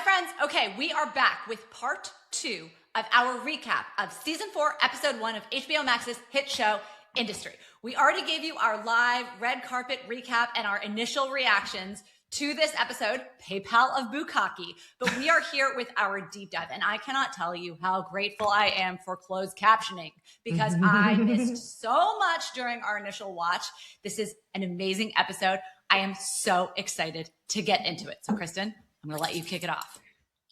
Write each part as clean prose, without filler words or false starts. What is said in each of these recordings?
Hi, friends. Okay, we are back with part 2 of our recap of season 4, episode 1 of HBO Max's hit show, Industry. We already gave you our live red carpet recap and our initial reactions to this episode, PayPal of Bukkake, but we are here with our deep dive, and I cannot tell you how grateful I am for closed captioning because I missed so much during our initial watch. This is an amazing episode. I am so excited to get into it. So, Kristen, I'm going to let you kick it off.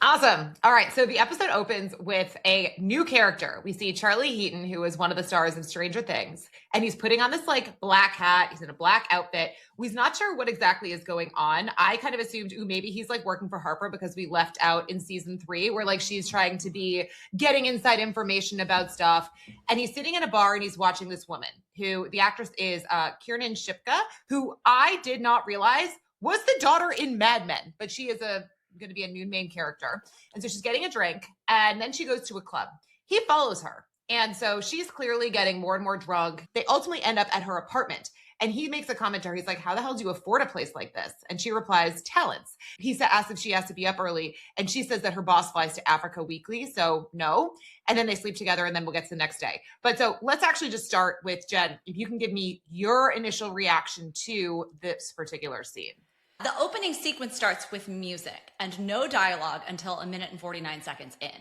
Awesome. All right. So the episode opens with a new character. We see Charlie Heaton, who is one of the stars of Stranger Things, and he's putting on this like black hat. He's in a black outfit. We're not sure what exactly is going on. I kind of assumed, maybe he's like working for Harper because we left out in season 3 where like she's trying to be getting inside information about stuff. And he's sitting in a bar and he's watching this woman who the actress is Kiernan Shipka, who I did not realize was the daughter in Mad Men, but she is going to be a new main character. And so she's getting a drink and then she goes to a club. He follows her. And so she's clearly getting more and more drunk. They ultimately end up at her apartment. And he makes a comment to her. He's like, how the hell do you afford a place like this? And she replies, talents. He asks if she has to be up early. And she says that her boss flies to Africa weekly. So no. And then they sleep together and then we'll get to the next day. But so let's actually just start with Jen. If you can give me your initial reaction to this particular scene. The opening sequence starts with music and no dialogue until 1 minute and 49 seconds in.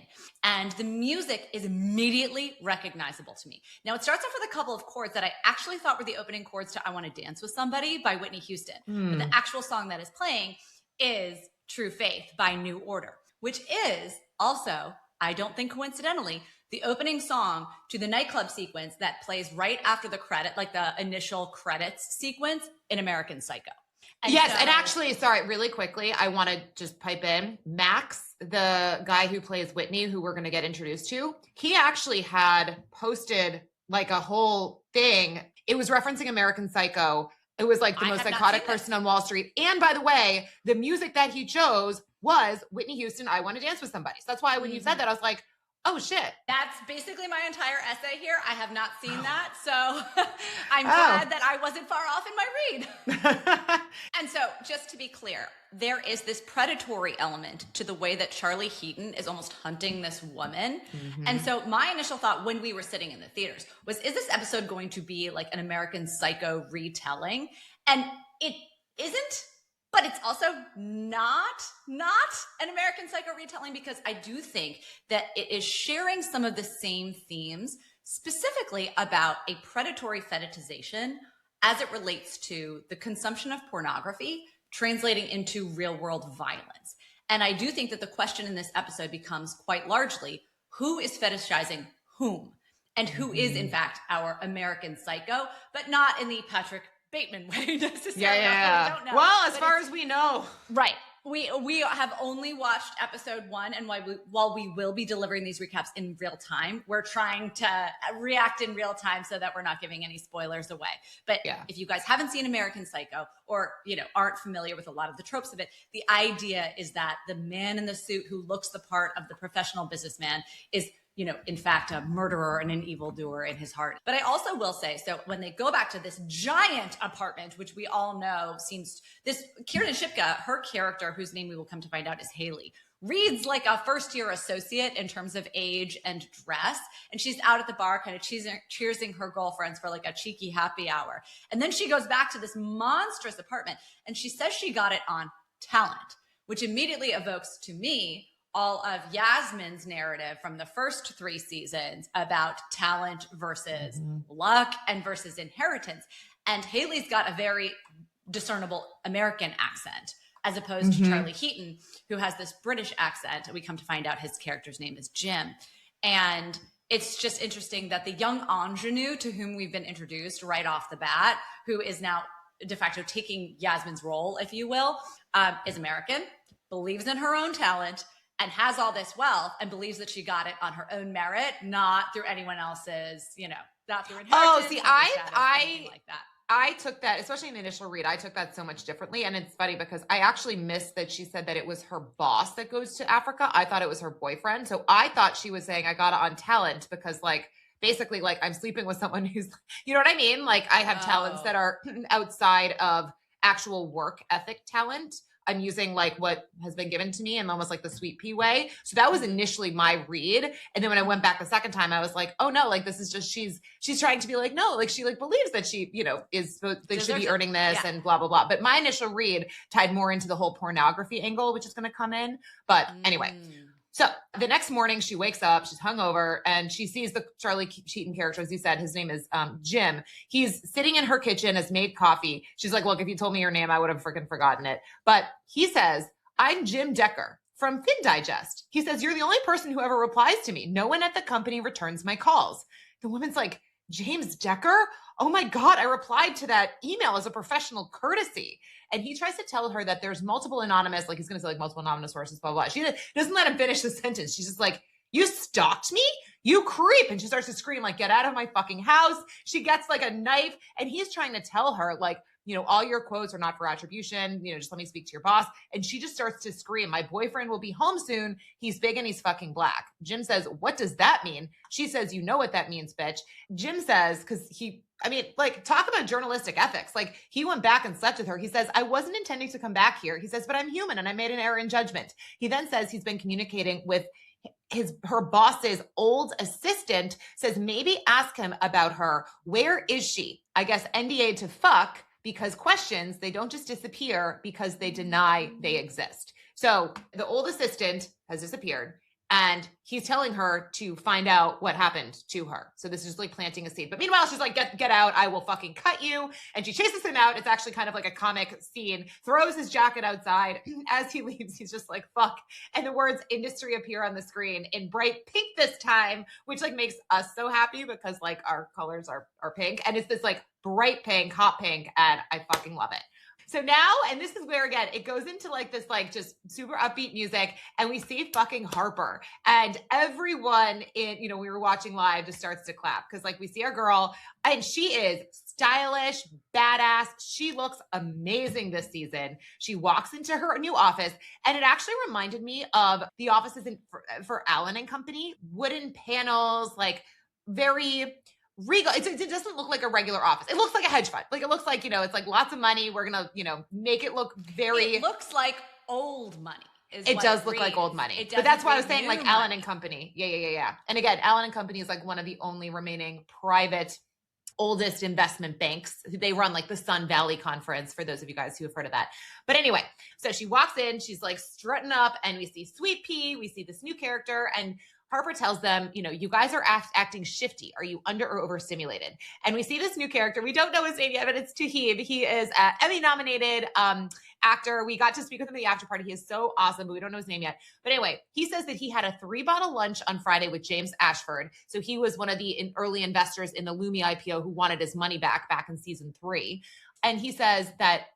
And the music is immediately recognizable to me. Now, it starts off with a couple of chords that I actually thought were the opening chords to I Want to Dance with Somebody by Whitney Houston. But the actual song that is playing is True Faith by New Order, which is also, I don't think coincidentally, the opening song to the nightclub sequence that plays right after the credit, like the initial credits sequence in American Psycho. And actually, sorry, really quickly, I want to just pipe in. Max, the guy who plays Whitney, who we're going to get introduced to, he actually had posted like a whole thing. It was referencing American Psycho. It was like the most psychotic person on Wall Street. And by the way, the music that he chose was Whitney Houston, I Want to Dance with Somebody. So that's why when you said that, I was like, oh, shit. That's basically my entire essay here. I have not seen that. So I'm glad that I wasn't far off in my read. And so just to be clear, there is this predatory element to the way that Charlie Heaton is almost hunting this woman. And so my initial thought when we were sitting in the theaters was, is this episode going to be like an American Psycho retelling? And it isn't. But it's also not an American Psycho retelling because I do think that it is sharing some of the same themes, specifically about a predatory fetishization as it relates to the consumption of pornography translating into real-world violence. And I do think that the question in this episode becomes quite largely, who is fetishizing whom? And who is, in fact, our American Psycho, but not in the Patrick Bateman way necessarily. Yeah. We don't know. Well, as far as we know. Right. We have only watched episode 1, and while we will be delivering these recaps in real time, we're trying to react in real time so that we're not giving any spoilers away. But if you guys haven't seen American Psycho or, aren't familiar with a lot of the tropes of it, the idea is that the man in the suit who looks the part of the professional businessman is in fact, a murderer and an evildoer in his heart. But I also will say, so when they go back to this giant apartment, which we all know this Kiernan Shipka, her character, whose name we will come to find out is Haley, reads like a first-year associate in terms of age and dress. And she's out at the bar kind of cheersing her girlfriends for like a cheeky happy hour. And then she goes back to this monstrous apartment and she says she got it on talent, which immediately evokes to me all of Yasmin's narrative from the first 3 seasons about talent versus luck and versus inheritance. And Haley's got a very discernible American accent as opposed to Charlie Heaton, who has this British accent. We come to find out his character's name is Jim. And it's just interesting that the young ingenue to whom we've been introduced right off the bat, who is now de facto taking Yasmin's role, if you will, is American, believes in her own talent, and has all this wealth and believes that she got it on her own merit, not through anyone else's, not through inheritance. Oh, see, anything like that. I took that, especially in the initial read, I took that so much differently. And it's funny because I actually missed that she said that it was her boss that goes to Africa. I thought it was her boyfriend. So I thought she was saying I got it on talent because basically I'm sleeping with someone who's, you know what I mean? Like I have talents that are outside of actual work ethic talent. I'm using like what has been given to me in almost like the sweet pea way. So that was initially my read. And then when I went back the second time, I was like, oh no, like this is just, she's trying to be like, no, like she like believes that she, you know, is, they should be earning this and blah, blah, blah. But my initial read tied more into the whole pornography angle, which is going to come in. But anyway. So the next morning she wakes up, she's hungover, and she sees the Charlie Keaton character, as you said, his name is Jim. He's sitting in her kitchen, has made coffee. She's like, look, if you told me your name, I would have freaking forgotten it. But he says, I'm Jim Decker from Fin Digest. He says, you're the only person who ever replies to me. No one at the company returns my calls. The woman's like, James Decker? Oh my God, I replied to that email as a professional courtesy. And he tries to tell her that there's multiple anonymous, like he's going to say like multiple anonymous sources, blah, blah, blah. She doesn't let him finish the sentence. She's just like, you stalked me? You creep. And she starts to scream like, get out of my fucking house. She gets like a knife and he's trying to tell her like, you know, all your quotes are not for attribution. You know, just let me speak to your boss. And she just starts to scream, my boyfriend will be home soon. He's big and he's fucking black. Jim says, what does that mean? She says, you know what that means, bitch. Jim says, like, talk about journalistic ethics. Like, he went back and slept with her. He says, I wasn't intending to come back here. He says, but I'm human and I made an error in judgment. He then says he's been communicating with her boss's old assistant, says maybe ask him about her. Where is she? I guess NDA to fuck, because questions, they don't just disappear because they deny they exist. So the old assistant has disappeared and he's telling her to find out what happened to her. So this is just like planting a seed. But meanwhile, she's like, get out. I will fucking cut you. And she chases him out. It's actually kind of like a comic scene, throws his jacket outside. As he leaves, he's just like, fuck. And the words industry appear on the screen in bright pink this time, which like makes us so happy because like our colors are pink. And it's this like bright pink, hot pink. And I fucking love it. So now, and this is where, again, it goes into like this, like just super upbeat music and we see fucking Harper and everyone in, you know, we were watching live just starts to clap because like we see our girl and she is stylish, badass. She looks amazing this season. She walks into her new office and it actually reminded me of the offices for Allen and Company, wooden panels, like very regal. It doesn't look like a regular office. It looks like a hedge fund. Like it looks like, you know, it's like lots of money. We're going to, you know, make it look very. It looks like old money. It does look like old money. But that's why I was saying like Allen and Company. Yeah. And again, Allen and Company is like one of the only remaining private oldest investment banks. They run like the Sun Valley Conference for those of you guys who have heard of that. But anyway, so she walks in, she's like strutting up and we see Sweet Pea, we see this new character and Harper tells them, you know, you guys are acting shifty. Are you under or overstimulated? And we see this new character. We don't know his name yet, but it's Tahib. He is an Emmy-nominated actor. We got to speak with him at the after party. He is so awesome, but we don't know his name yet. But anyway, he says that he had a 3-bottle lunch on Friday with James Ashford. So he was one of the early investors in the Lumi IPO who wanted his money back in season 3. And he says that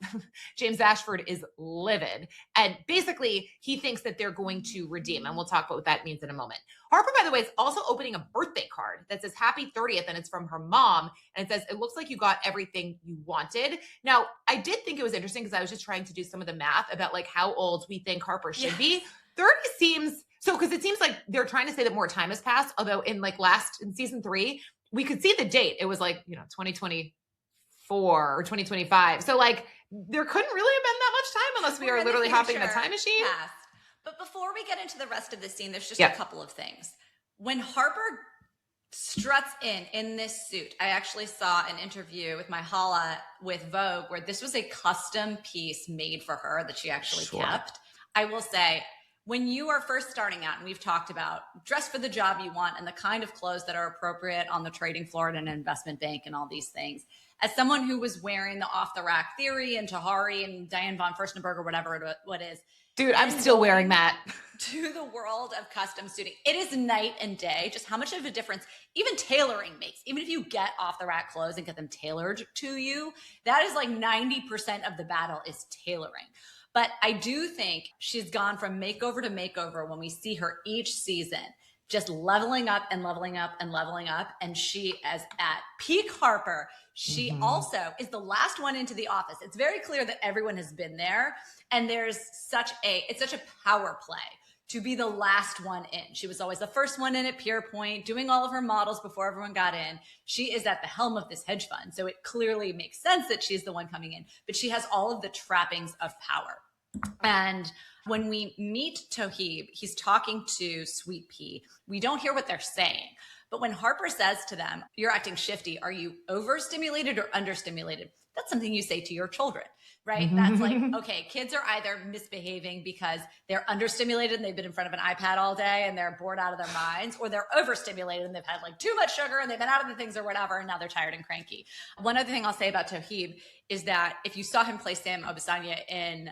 James Ashford is livid. And basically, he thinks that they're going to redeem. And we'll talk about what that means in a moment. Harper, by the way, is also opening a birthday card that says happy 30th. And it's from her mom. And it says, it looks like you got everything you wanted. Now, I did think it was interesting because I was just trying to do some of the math about like how old we think Harper should be. 30 seems, so because it seems like they're trying to say that more time has passed. Although in season 3, we could see the date. It was like, you know, 2024 or 2025. So like there couldn't really have been that much time unless we are literally hopping in a time machine. Past. But before we get into the rest of the scene, there's just a couple of things. When Harper struts in this suit, I actually saw an interview with my Hala with Vogue where this was a custom piece made for her that she actually kept. I will say, when you are first starting out, and we've talked about dress for the job you want and the kind of clothes that are appropriate on the trading floor at an investment bank and all these things, as someone who was wearing the off the rack theory and Tahari and Diane von Furstenberg or whatever it is. Dude, I'm still wearing that. To the world of custom suiting. It is night and day, just how much of a difference even tailoring makes. Even if you get off the rack clothes and get them tailored to you, that is like 90% of the battle is tailoring. But I do think she's gone from makeover to makeover when we see her each season, just leveling up and leveling up and leveling up. And she is at peak Harper. She also is the last one into the office. It's very clear that everyone has been there. And it's such a power play to be the last one in. She was always the first one in at Pier Point, doing all of her models before everyone got in. She is at the helm of this hedge fund. So it clearly makes sense that she's the one coming in, but she has all of the trappings of power. And when we meet Toheeb, he's talking to Sweet Pea. We don't hear what they're saying. But when Harper says to them, "You're acting shifty. Are you overstimulated or understimulated?" That's something you say to your children, right? That's like, okay, kids are either misbehaving because they're understimulated and they've been in front of an iPad all day and they're bored out of their minds, or they're overstimulated and they've had like too much sugar and they've been out of the things or whatever, and now they're tired and cranky. One other thing I'll say about Toheeb is that if you saw him play Sam Obisanya in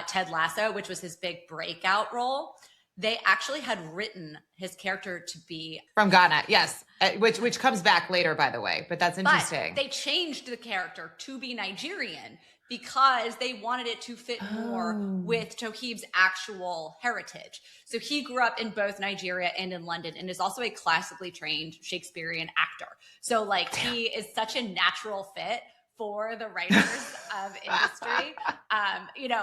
Ted Lasso, which was his big breakout role, they actually had written his character to be from Ghana, yes, which comes back later, by the way. But that's interesting. But they changed the character to be Nigerian because they wanted it to fit more with Toheeb's actual heritage. So he grew up in both Nigeria and in London, and is also a classically trained Shakespearean actor. So like he is such a natural fit for the writers of industry,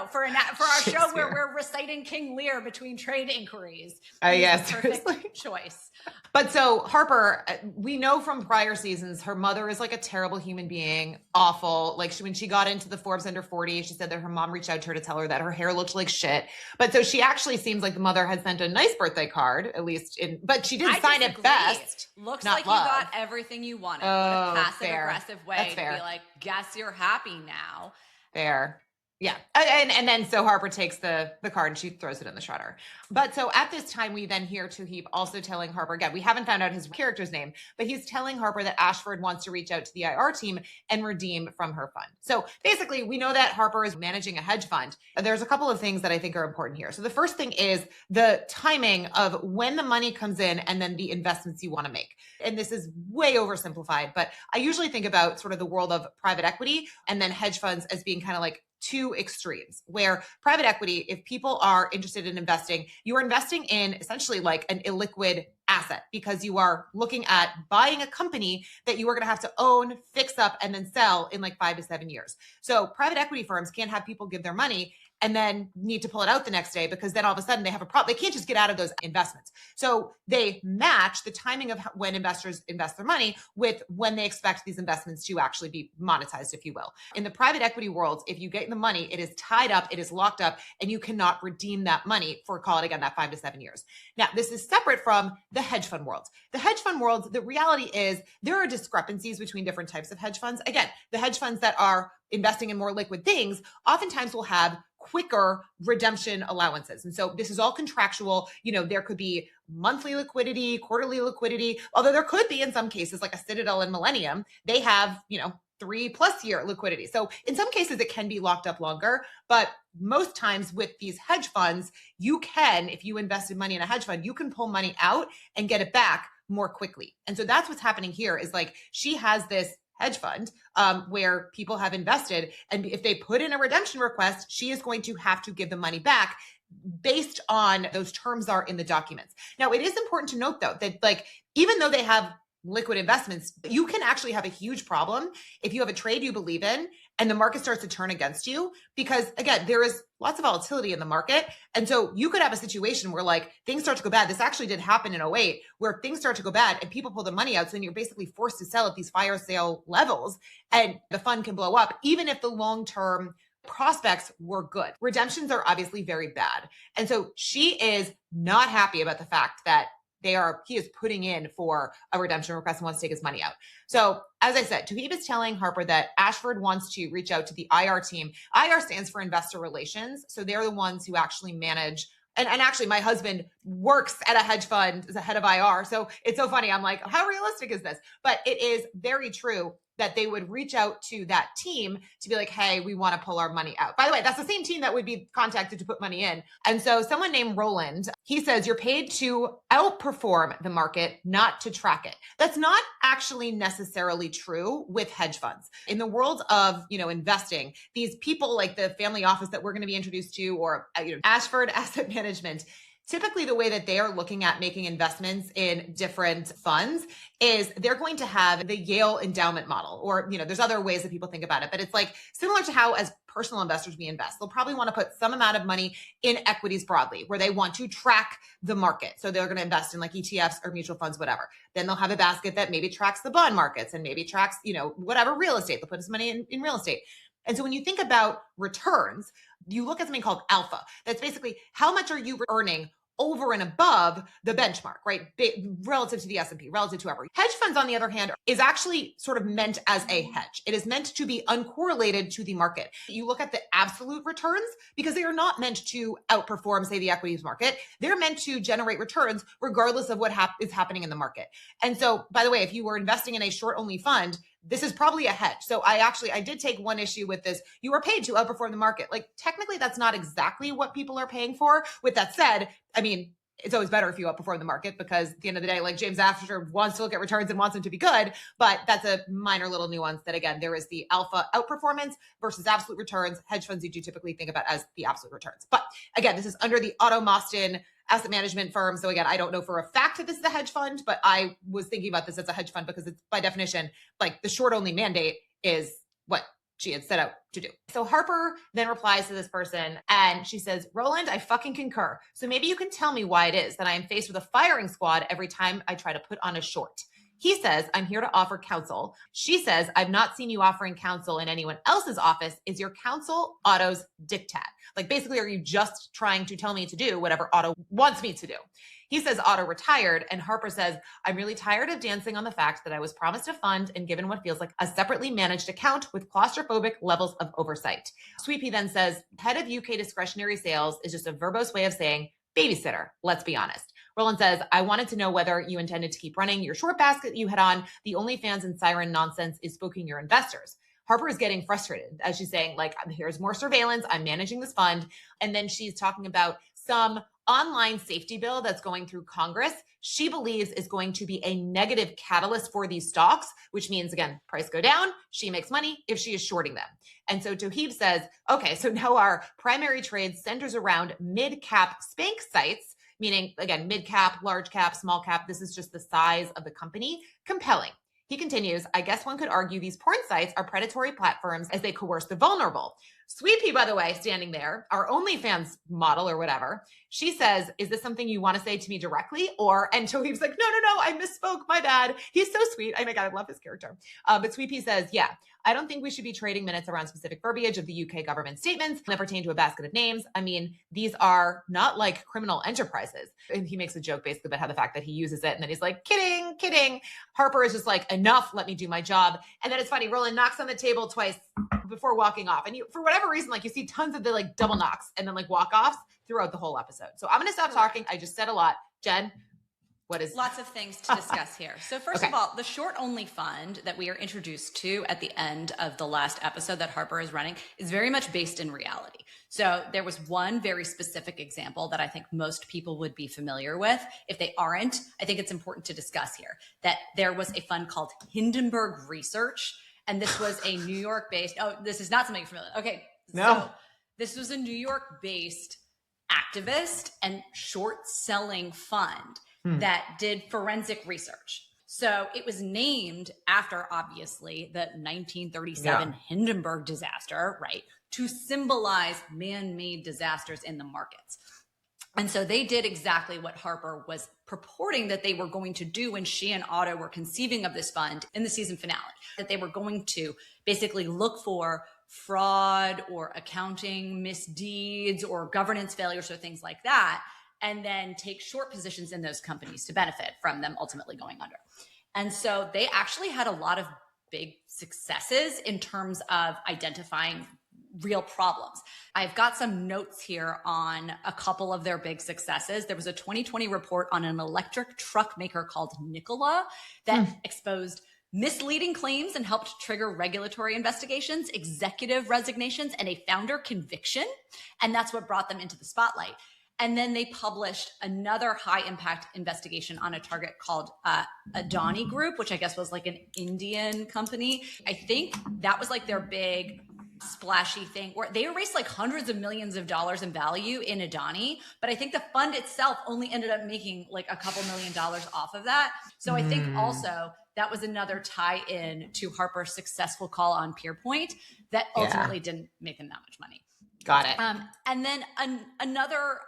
for our show where we're reciting King Lear between trade inquiries. Yes, perfect choice. But so Harper, we know from prior seasons, her mother is like a terrible human being, awful. Like when she got into the Forbes under 40, she said that her mom reached out to her to tell her that her hair looked like shit. But so she actually seems like the mother had sent a nice birthday card, at least but she didn't sign it best. Looks like love. You got everything you wanted. Oh, in a passive aggressive way. That's fair. To be like, guess you're happy now. Fair. Yeah. And then so Harper takes the card and she throws it in the shredder. But so at this time, we then hear Toheeb also telling Harper, again, we haven't found out his character's name, but he's telling Harper that Ashford wants to reach out to the IR team and redeem from her fund. So basically, we know that Harper is managing a hedge fund. There's a couple of things that I think are important here. So the first thing is the timing of when the money comes in and then the investments you want to make. And this is way oversimplified, but I usually think about sort of the world of private equity and then hedge funds as being kind of like two extremes, where private equity, if people are interested in investing, you are investing in essentially like an illiquid asset because you are looking at buying a company that you are going to have to own, fix up, and then sell in like 5 to 7 years. So private equity firms can't have people give their money and then need to pull it out the next day because then all of a sudden they have a problem. They can't just get out of those investments. So they match the timing of when investors invest their money with when they expect these investments to actually be monetized, if you will. In the private equity world, if you get the money, it is tied up, it is locked up, and you cannot redeem that money for, call it again, that 5 to 7 years. Now, this is separate from the hedge fund world. The hedge fund world, the reality is there are discrepancies between different types of hedge funds. Again, the hedge funds that are investing in more liquid things oftentimes will have quicker redemption allowances. And so this is all contractual. There could be monthly liquidity, quarterly liquidity, although there could be in some cases like a Citadel and Millennium, they have, 3+ year liquidity. So in some cases it can be locked up longer, but most times with these hedge funds, you can, if you invested money in a hedge fund, you can pull money out and get it back more quickly. And so that's what's happening here is like, she has this hedge fund where people have invested. And if they put in a redemption request, she is going to have to give the money back based on those terms are in the documents. Now, it is important to note though, that like, even though they have liquid investments, you can actually have a huge problem if you have a trade you believe in and the market starts to turn against you, because again, there is lots of volatility in the market. And so you could have a situation where like things start to go bad. This actually did happen in 2008 where things start to go bad and people pull the money out. So then you're basically forced to sell at these fire sale levels and the fund can blow up, even if the long-term prospects were good. Redemptions are obviously very bad. And so she is not happy about the fact that he is putting in for a redemption request and wants to take his money out. So as I said, Toheeb is telling Harper that Ashford wants to reach out to the IR team. IR stands for investor relations. So they're the ones who actually manage. And actually my husband works at a hedge fund as a head of IR. So it's so funny. I'm like, how realistic is this? But it is very true that they would reach out to that team to be like, hey, we want to pull our money out. By the way, that's the same team that would be contacted to put money in. And so someone named Roland, he says, you're paid to outperform the market, not to track it. That's not actually necessarily true with hedge funds. In the world of, investing, these people like the family office that we're going to be introduced to, or Ashford Asset Management, typically the way that they are looking at making investments in different funds is they're going to have the Yale endowment model, or, there's other ways that people think about it, but it's like similar to how as personal investors we invest. They'll probably want to put some amount of money in equities broadly where they want to track the market. So they're going to invest in like ETFs or mutual funds, whatever. Then they'll have a basket that maybe tracks the bond markets and maybe tracks, whatever real estate. They'll put some money in real estate. And so when you think about returns, you look at something called alpha. That's basically how much are you earning over and above the benchmark, right? Relative to the S&P, relative to whoever. Hedge funds, on the other hand, is actually sort of meant as a hedge. It is meant to be uncorrelated to the market. You look at the absolute returns because they are not meant to outperform, say, the equities market. They're meant to generate returns regardless of what is happening in the market. And so, by the way, if you were investing in a short-only fund, this is probably a hedge. So I did take one issue with this. You are paid to outperform the market. Like, technically, that's not exactly what people are paying for. With that said, I mean, it's always better if you outperform the market because at the end of the day, like, James Asher wants to look at returns and wants them to be good, but that's a minor little nuance that, again, there is the alpha outperformance versus absolute returns. Hedge funds you do typically think about as the absolute returns. But again, this is under the Otto Moston asset management firm. So again, I don't know for a fact that this is a hedge fund, but I was thinking about this as a hedge fund because it's by definition, like, the short only mandate is what she had set out to do. So Harper then replies to this person and she says, Roland, I fucking concur. So maybe you can tell me why it is that I am faced with a firing squad every time I try to put on a short. He says, I'm here to offer counsel. She says, I've not seen you offering counsel in anyone else's office. Is your counsel Otto's diktat? Like, basically, are you just trying to tell me to do whatever Otto wants me to do? He says Otto retired, and Harper says, I'm really tired of dancing on the fact that I was promised a fund and given what feels like a separately managed account with claustrophobic levels of oversight. Sweepy then says, head of UK discretionary sales is just a verbose way of saying babysitter, let's be honest. Roland says, I wanted to know whether you intended to keep running your short basket you had on. The OnlyFans and siren nonsense is spooking your investors. Harper is getting frustrated as she's saying, like, here's more surveillance. I'm managing this fund. And then she's talking about some online safety bill that's going through Congress. She believes is going to be a negative catalyst for these stocks, which means, again, price go down. She makes money if she is shorting them. And so Toheeb says, okay, so now our primary trade centers around mid-cap spank sites, meaning, again, mid-cap, large cap, small cap. This is just the size of the company. Compelling. He continues, I guess one could argue these porn sites are predatory platforms as they coerce the vulnerable. Sweepy, by the way, standing there, our OnlyFans model or whatever, she says, is this something you want to say to me directly? And Toheeb's like, no, I misspoke, my bad. He's so sweet. Oh my God, I love his character. But Sweepy says, yeah, I don't think we should be trading minutes around specific verbiage of the UK government statements that pertain to a basket of names. I mean, these are not like criminal enterprises. And he makes a joke basically about how the fact that he uses it and then he's like, kidding. Harper is just like, enough, let me do my job. And then it's funny, Roland knocks on the table twice before walking off. And for whatever reason, like, you see tons of the like double knocks and then like walk-offs throughout the whole episode. So I'm going to stop talking. I just said a lot. Jen, what is... Lots of things to discuss here. So first of all, the short only fund that we are introduced to at the end of the last episode that Harper is running is very much based in reality. So there was one very specific example that I think most people would be familiar with. If they aren't, I think it's important to discuss here that there was a fund called Hindenburg Research. And this was a New York based, this is not something you're familiar with. Okay. No. So this was a New York based activist and short selling fund that did forensic research. So it was named after, obviously, the 1937 Hindenburg disaster, right? To symbolize man-made disasters in the markets. And so they did exactly what Harper was purporting that they were going to do when she and Otto were conceiving of this fund in the season finale, that they were going to basically look for fraud or accounting misdeeds or governance failures or things like that, and then take short positions in those companies to benefit from them ultimately going under. And so they actually had a lot of big successes in terms of identifying real problems. I've got some notes here on a couple of their big successes. There was a 2020 report on an electric truck maker called Nikola that exposed misleading claims and helped trigger regulatory investigations, executive resignations, and a founder conviction. And that's what brought them into the spotlight. And then they published another high impact investigation on a target called Adani Group, which I guess was like an Indian company. I think that was like their big splashy thing where they erased like hundreds of millions of dollars in value in Adani. But I think the fund itself only ended up making like a couple $1 million off of that. So I think also that was another tie in to Harper's successful call on Peerpoint that ultimately didn't make them that much money. Got it. And then another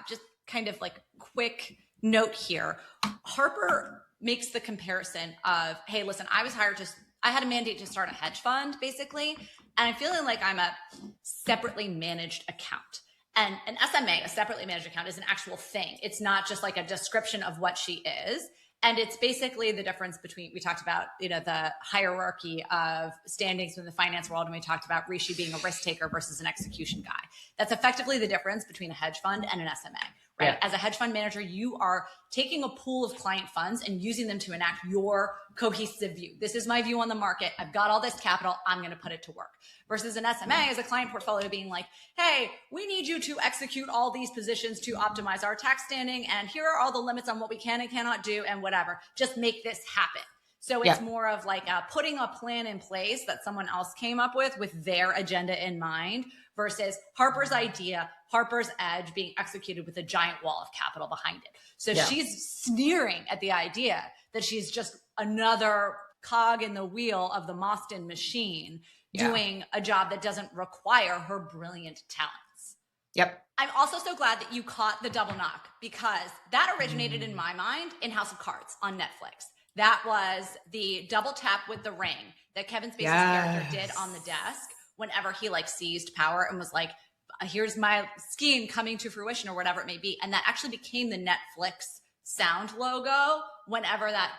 just kind of like quick note here. Harper makes the comparison of, hey, listen, I was hired I had a mandate to start a hedge fund basically. and I'm feeling like I'm a separately managed account. And an SMA, a separately managed account, is an actual thing. It's not just like a description of what she is. And it's basically the difference between, we talked about, the hierarchy of standings in the finance world, and we talked about Rishi being a risk taker versus an execution guy. That's effectively the difference between a hedge fund and an SMA, right? Yeah. As a hedge fund manager, you are taking a pool of client funds and using them to enact your cohesive view. This is my view on the market. I've got all this capital. I'm going to put it to work. Versus an SMA is a client portfolio being like, hey, we need you to execute all these positions to optimize our tax standing. And here are all the limits on what we can and cannot do and whatever. Just make this happen. So it's more of like putting a plan in place that someone else came up with their agenda in mind versus Harper's idea, Harper's edge being executed with a giant wall of capital behind it. So she's sneering at the idea that she's just another cog in the wheel of the Mostyn machine doing a job that doesn't require her brilliant talents. Yep. I'm also so glad that you caught the double knock, because that originated in my mind in House of Cards on Netflix. That was the double tap with the ring that Kevin Spacey's character did on the desk whenever he seized power and was like, here's my scheme coming to fruition, or whatever it may be. And that actually became the Netflix sound logo whenever that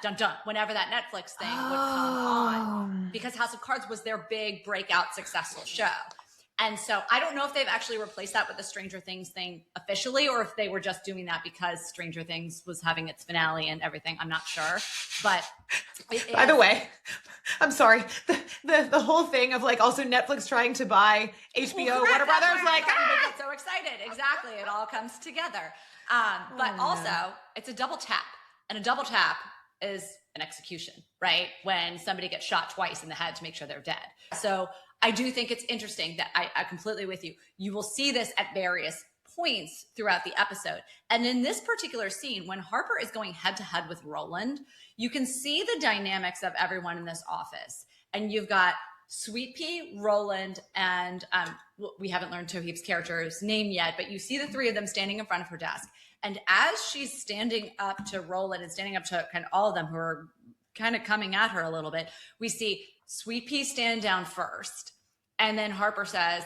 whenever that Netflix thing would come on, because House of Cards was their big breakout successful show. And so I don't know if they've actually replaced that with the Stranger Things thing officially, or if they were just doing that because Stranger Things was having its finale and everything. I'm not sure. But by the way, I'm sorry. The whole thing of also Netflix trying to buy HBO, Warner Brothers, they get so excited. Exactly. It all comes together. But also it's a double tap, and a double tap is an execution, right? When somebody gets shot twice in the head to make sure they're dead. So I do think it's interesting that I completely with you. You will see this at various points throughout the episode. And in this particular scene, when Harper is going head to head with Roland, you can see the dynamics of everyone in this office. And you've got Sweet Pea, Roland, and we haven't learned Toheeb's character's name yet, but you see the three of them standing in front of her desk. And as she's standing up to Roland and standing up to kind of all of them who are kind of coming at her a little bit, we see Sweet Pea stand down first. And then Harper says,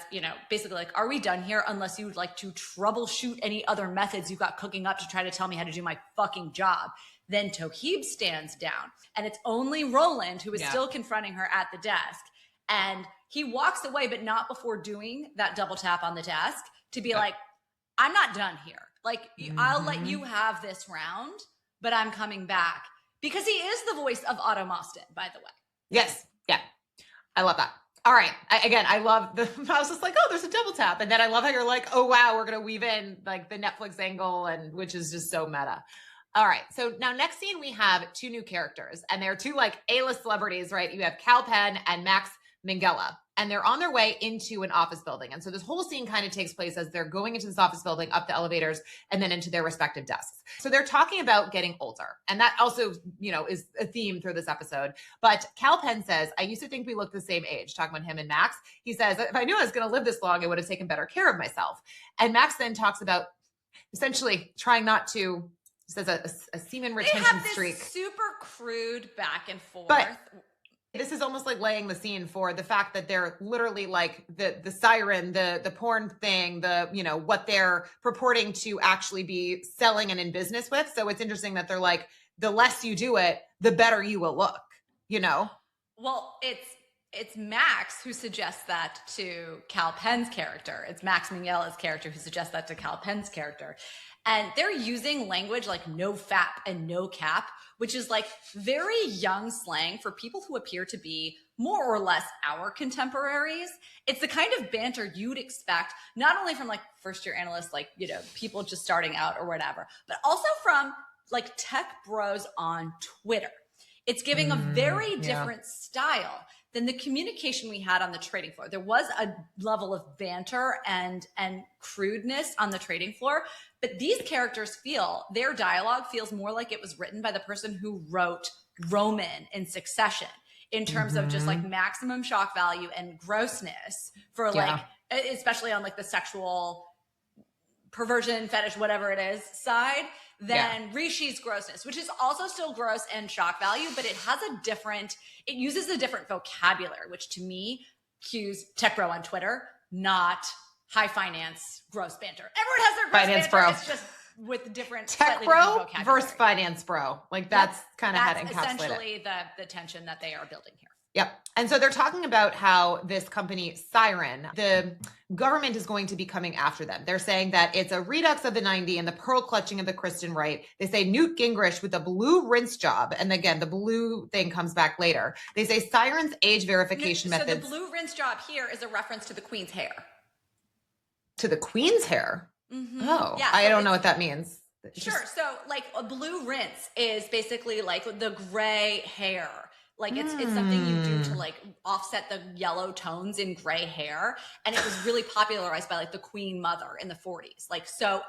basically are we done here unless you would like to troubleshoot any other methods you've got cooking up to try to tell me how to do my fucking job? Then Toheeb stands down, and it's only Roland who is still confronting her at the desk. And he walks away, but not before doing that double tap on the desk to be like, I'm not done here. I'll let you have this round, but I'm coming back. Because he is the voice of Otto Mostyn, by the way. Yes. Yeah. I love that. All right. I love I was just like, oh, there's a double tap. And then I love how you're like, oh, wow, we're going to weave in the Netflix angle, and which is just so meta. All right. So now next scene, we have two new characters, and they're two A-list celebrities, right? You have Cal Penn and Max Minghella, and they're on their way into an office building. And so this whole scene kind of takes place as they're going into this office building, up the elevators, and then into their respective desks. So they're talking about getting older. And that also, is a theme through this episode. But Cal Penn says, I used to think we looked the same age, talking about him and Max. He says, if I knew I was going to live this long, I would have taken better care of myself. And Max then talks about essentially trying not to, says a semen retention they have this streak. Super crude back and forth. But this is almost like laying the scene for the fact that they're literally the siren, the porn thing, what they're purporting to actually be selling and in business with. So it's interesting that they're like, the less you do it, the better you will look, Well, it's Max who suggests that to Cal Penn's character. It's Max Minghella's character who suggests that to Cal Penn's character. And they're using language like no fap and no cap, which is very young slang for people who appear to be more or less our contemporaries. It's the kind of banter you'd expect, not only from first year analysts, people just starting out or whatever, but also from tech bros on Twitter. It's giving a very different style than the communication we had on the trading floor. There was a level of banter and crudeness on the trading floor, but these characters their dialogue feels more like it was written by the person who wrote Roman in Succession, in terms of just maximum shock value and grossness for especially on the sexual perversion, fetish, whatever it is side, than Rishi's grossness, which is also still gross and shock value, but it uses a different vocabulary, which to me cues tech bro on Twitter, not high finance gross banter. Everyone has their gross Finance banter. bro. It's just with different Tech bro versus finance bro. Like that's kind of how to encapsulate it. Essentially the tension that they are building here. Yep. And so they're talking about how this company, Siren, the government is going to be coming after them. They're saying that it's a redux of the 90 and the pearl clutching of the Kristen right. They say Newt Gingrich with the blue rinse job. And again, the blue thing comes back later. They say Siren's age verification methods. So the blue rinse job here is a reference to the Queen's hair. To the Queen's hair? Mm-hmm. Oh, yeah, I don't know what that means. Sure. So like a blue rinse is basically like the gray hair. Like it's something you do to like offset the yellow tones in gray hair. And it was really popularized by like the Queen Mother in the 40s. Like, so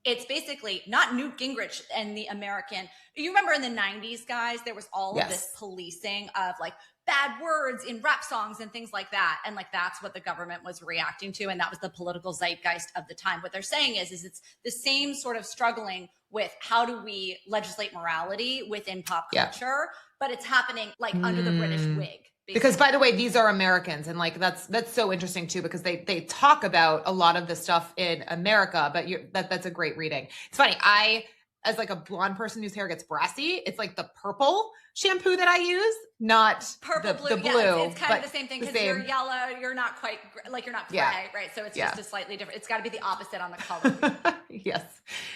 it's basically not Newt Gingrich and the American, you remember in the 90s, guys, there was all of this policing of like bad words in rap songs and things like that. And like, that's what the government was reacting to. And that was the political zeitgeist of the time. What they're saying is it's the same sort of struggling with how do we legislate morality within pop culture, but it's happening like under the British wig. Basically. Because by the way, these are Americans. And like, that's so interesting too, because they talk about a lot of the stuff in America, but that's a great reading. It's funny. As like a blonde person whose hair gets brassy, it's like the purple shampoo that I use, not the blue. Yeah, it's kind of the same thing because you're yellow, you're not quite like you're not gray, right? So it's just a slightly different. It's got to be the opposite on the color. Yes.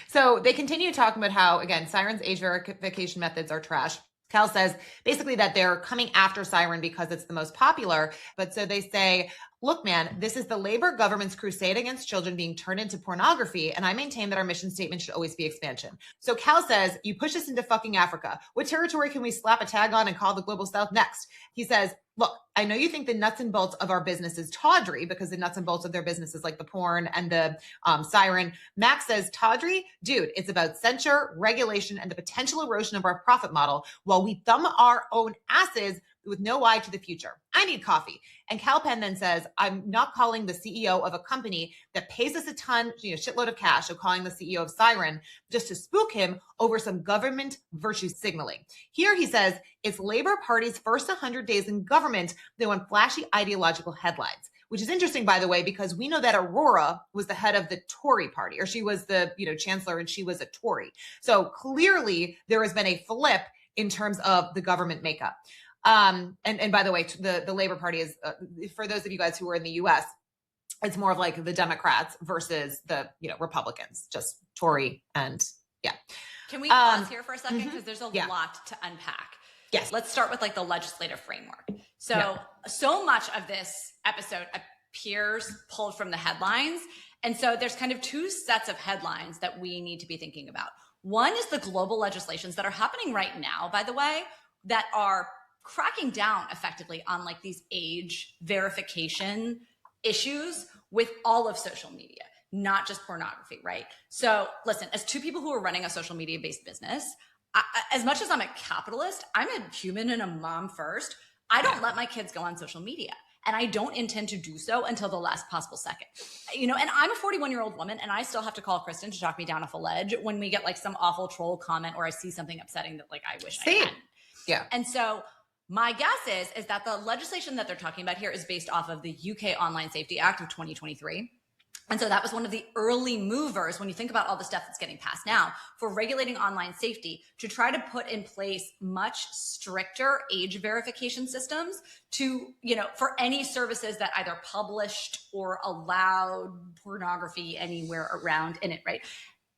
So they continue talking about how, again, Siren's age verification methods are trash. Cal says basically that they're coming after Siren because it's the most popular. But so they say, look, man, this is the Labor government's crusade against children being turned into pornography. And I maintain that our mission statement should always be expansion. So Cal says, you push us into fucking Africa. What territory can we slap a tag on and call the global south next? He says, look, I know you think the nuts and bolts of our business is tawdry because the nuts and bolts of their business is like the porn and the Siren. Max says, tawdry? Dude, it's about censure, regulation, and the potential erosion of our profit model while we thumb our own asses with no eye to the future. I need coffee. And Calpen then says, I'm not calling the CEO of a company that pays us a ton, shitload of cash, of calling the CEO of Siren just to spook him over some government virtue signaling. Here he says, it's Labor Party's first 100 days in government. They want flashy ideological headlines, which is interesting, by the way, because we know that Aurora was the head of the Tory party, or she was the chancellor and she was a Tory. So clearly there has been a flip in terms of the government makeup. And by the way, the Labor Party is, for those of you guys who are in the US, it's more of like the Democrats versus the, Republicans, just Tory and Can we pause here for a second? Because there's a lot to unpack. Yes. Let's start with like the legislative framework. So much of this episode appears pulled from the headlines. And so there's kind of two sets of headlines that we need to be thinking about. One is the global legislations that are happening right now, by the way, that are cracking down effectively on like these age verification issues with all of social media, not just pornography, right? So listen, as two people who are running a social media based business, as much as I'm a capitalist, I'm a human and a mom first. I don't let my kids go on social media. And I don't intend to do so until the last possible second. And I'm a 41-year-old woman and I still have to call Kristen to talk me down off a ledge when we get like some awful troll comment or I see something upsetting that like I wish I hadn't. Yeah. And so my guess is that the legislation that they're talking about here is based off of the UK Online Safety Act of 2023. And so that was one of the early movers when you think about all the stuff that's getting passed now for regulating online safety to try to put in place much stricter age verification systems to, for any services that either published or allowed pornography anywhere around in it, right?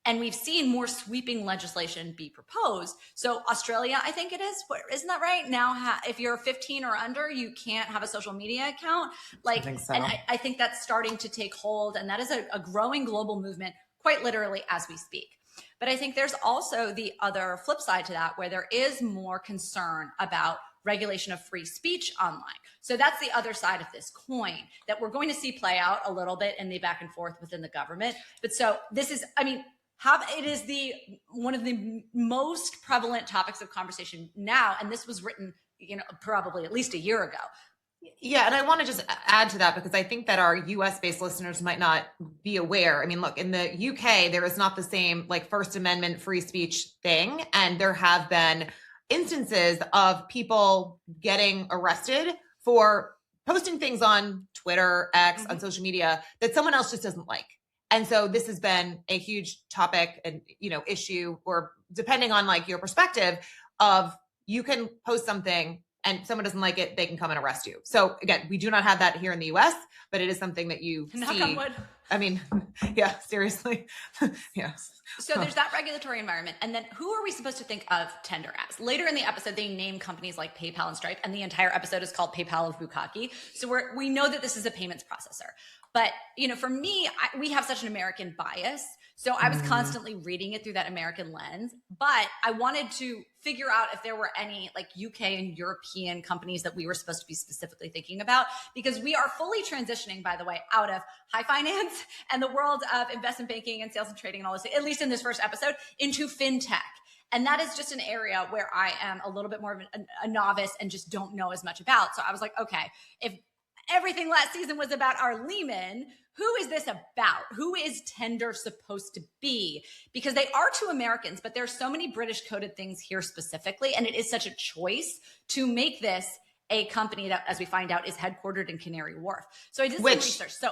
And we've seen more sweeping legislation be proposed. So Australia, I think it is, isn't that right? Now, if you're 15 or under, you can't have a social media account. I think so. And I think that's starting to take hold. And that is a growing global movement, quite literally as we speak. But I think there's also the other flip side to that, where there is more concern about regulation of free speech online. So that's the other side of this coin that we're going to see play out a little bit in the back and forth within the government. But so this is, it is one of the most prevalent topics of conversation now. And this was written, probably at least a year ago. Yeah. And I want to just add to that because I think that our US based listeners might not be aware. Look, in the UK, there is not the same like First Amendment free speech thing. And there have been instances of people getting arrested for posting things on Twitter, X, on social media that someone else just doesn't like. And so this has been a huge topic and, issue, or depending on like your perspective of, you can post something and someone doesn't like it, they can come and arrest you. So again, we do not have that here in the US, but it is something that you Knock see. on wood. I mean, yeah, seriously. Yes. So there's that regulatory environment. And then who are we supposed to think of Tender as? Later in the episode, they name companies like PayPal and Stripe, and the entire episode is called PayPal of Bukkake. So we know that this is a payments processor. But, for me, we have such an American bias. So I was constantly reading it through that American lens. But I wanted to figure out if there were any like UK and European companies that we were supposed to be specifically thinking about, because we are fully transitioning, by the way, out of high finance and the world of investment banking and sales and trading and all this, at least in this first episode, into fintech. And that is just an area where I am a little bit more of a novice and just don't know as much about. So I was like, okay, if everything last season was about our Lehman, who is this about? Who is Tender supposed to be? Because they are two Americans, but there's so many British coded things here specifically. And it is such a choice to make this a company that, as we find out, is headquartered in Canary Wharf. So I did some research. So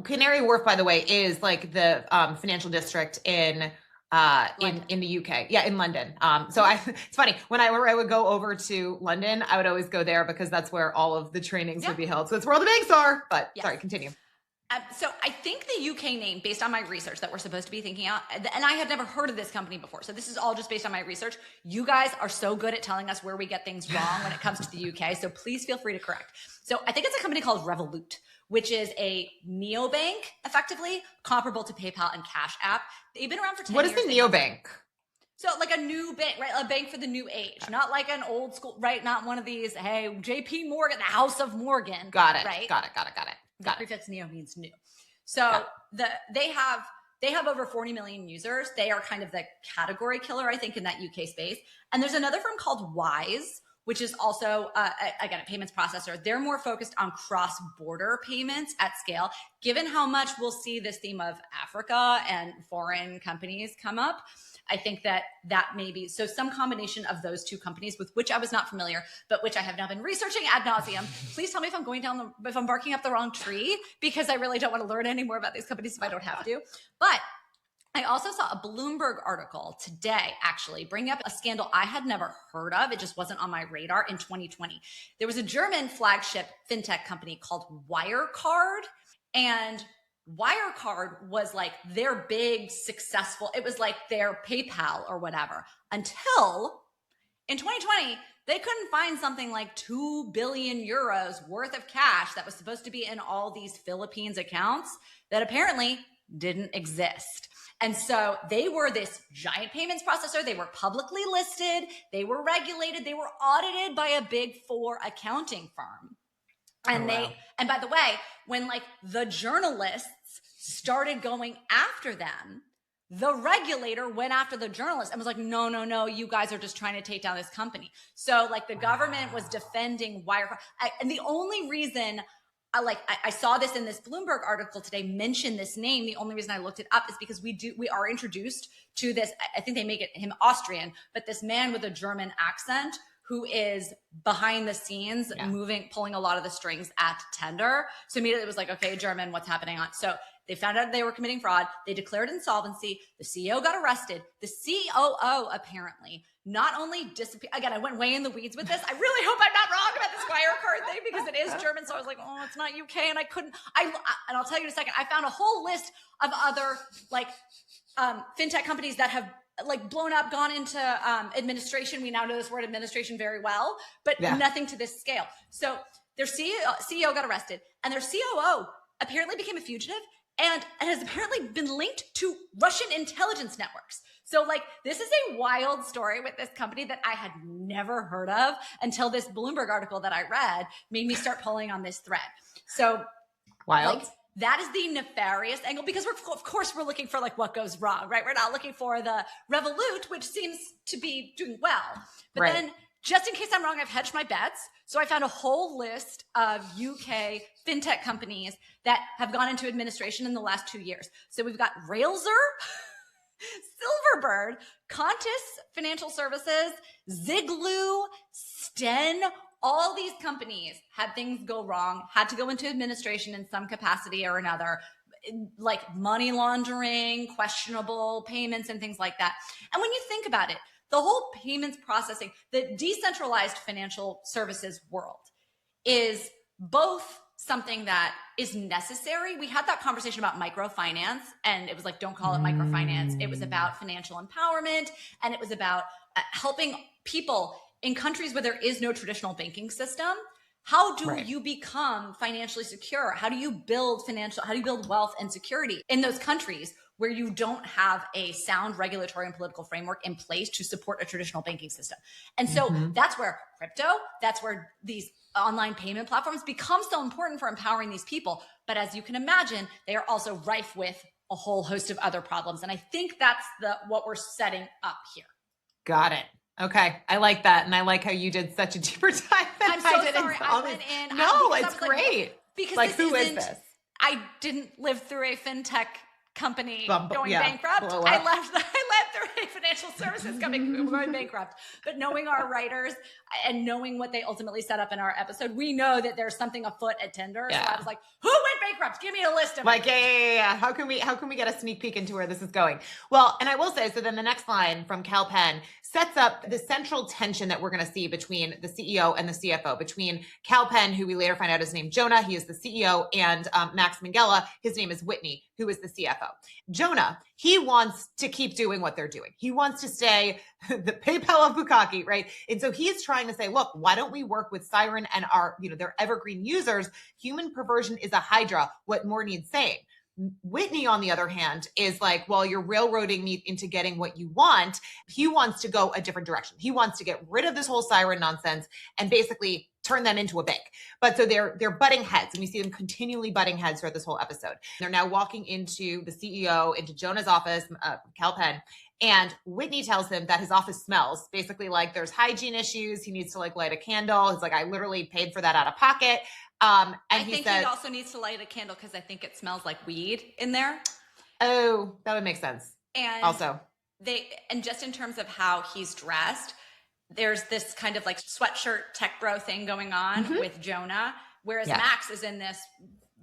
Canary Wharf, by the way, is like the financial district in the UK. Yeah, in London. So it's funny, when I would go over to London, I would always go there because that's where all of the trainings would be held. So it's where all the banks are, but sorry, continue. So I think the UK name, based on my research that we're supposed to be thinking out, and I had never heard of this company before. So this is all just based on my research. You guys are so good at telling us where we get things wrong when it comes to the UK. So please feel free to correct. So I think it's a company called Revolut, which is a neobank, effectively comparable to PayPal and Cash App. They've been around for 10 years. What is the neobank? So like a new bank, right? A bank for the new age, not like an old school, right? Not one of these, hey, JP Morgan, the House of Morgan. Got it. Right? Got it. The prefix neo means new. So they have over 40 million users. They are kind of the category killer, I think, in that UK space. And there's another firm called Wise, which is also, again, a payments processor. They're more focused on cross-border payments at scale. Given how much we'll see this theme of Africa and foreign companies come up, I think that may be, so some combination of those two companies with which I was not familiar, but which I have now been researching ad nauseum. Please tell me if I'm barking up the wrong tree, because I really don't want to learn any more about these companies if I don't have to. But I also saw a Bloomberg article today, actually, bringing up a scandal I had never heard of. It just wasn't on my radar in 2020. There was a German flagship fintech company called Wirecard, and Wirecard was like their big successful, it was like their PayPal or whatever, until in 2020, they couldn't find something like 2 billion euros worth of cash that was supposed to be in all these Philippines accounts that apparently didn't exist. And so they were this giant payments processor. They were publicly listed. They were regulated. They were audited by a big 4 accounting firm. And and by the way, when like the journalists started going after them, the regulator went after the journalists and was like, no, you guys are just trying to take down this company. So like the government was defending Wirecard. And the only reason I saw this in this Bloomberg article today, mention this name. The only reason I looked it up is because we are introduced to this. I think they make him Austrian, but this man with a German accent who is behind the scenes, pulling a lot of the strings at Tender. So immediately it was like, okay, German, what's happening on? So they found out they were committing fraud. They declared insolvency. The CEO got arrested. The COO apparently not only disappeared. Again, I went way in the weeds with this. I really hope I'm not wrong about this Wirecard thing, because it is German. So I was like, oh, it's not UK. And I couldn't, and I'll tell you in a second, I found a whole list of other like fintech companies that have like blown up, gone into administration. We now know this word administration very well, but nothing to this scale. So their CEO got arrested, and their COO apparently became a fugitive and has apparently been linked to Russian intelligence networks. So like, this is a wild story with this company that I had never heard of until this Bloomberg article that I read made me start pulling on this thread. So wild. Like, that is the nefarious angle, because of course we're looking for like what goes wrong, right? We're not looking for the Revolut, which seems to be doing well. But then, just in case I'm wrong, I've hedged my bets. So I found a whole list of UK fintech companies that have gone into administration in the last 2 years. So we've got Railzer, Silverbird, Qantas Financial Services, Ziglu, Sten, all these companies had things go wrong, had to go into administration in some capacity or another, like money laundering, questionable payments and things like that. And when you think about it, the whole payments processing, the decentralized financial services world is both something that is necessary. We had that conversation about microfinance, and it was like, don't call it microfinance. It was about financial empowerment, and it was about helping people in countries where there is no traditional banking system. How do you become financially secure? How do you build wealth and security in those countries where you don't have a sound regulatory and political framework in place to support a traditional banking system? And so that's where crypto, that's where these online payment platforms become so important for empowering these people. But as you can imagine, they are also rife with a whole host of other problems. And I think that's what we're setting up here. Got it. Okay. I like that. And I like how you did such a deeper dive than I'm so I did. sorry. I went in. No, it's great. Because like, who is this? I didn't live through a fintech company going bankrupt. I left through a financial services company going bankrupt. But knowing our writers and knowing what they ultimately set up in our episode, we know that there's something afoot at Tinder. Yeah. So I was like, who went bankrupt? Give me a list of like, yeah. How can we get a sneak peek into where this is going? Well, and I will say, so then the next line from Cal Penn sets up the central tension that we're going to see between the CEO and the CFO, between Cal Penn, who we later find out is named Jonah, he is the CEO, and Max Minghella, his name is Whitney, who is the CFO. Jonah, he wants to keep doing what they're doing. He wants to stay the PayPal of Bukkake, right? And so he's trying to say, look, why don't we work with Siren and their evergreen users? Human perversion is a hydra. What more needs saying? Whitney, on the other hand, is like, well, you're railroading me into getting what you want. He wants to go a different direction. He wants to get rid of this whole Siren nonsense and basically turn them into a bank. But so they're butting heads, and we see them continually butting heads throughout this whole episode. They're now walking into the CEO, into Jonah's office, Cal Penn, and Whitney tells him that his office smells, basically like there's hygiene issues. He needs to like light a candle. He's like, I literally paid for that out of pocket. And I think he also needs to light a candle because I think it smells like weed in there. Oh, that would make sense. And also, and just in terms of how he's dressed, there's this kind of like sweatshirt tech bro thing going on with Jonah, whereas Max is in this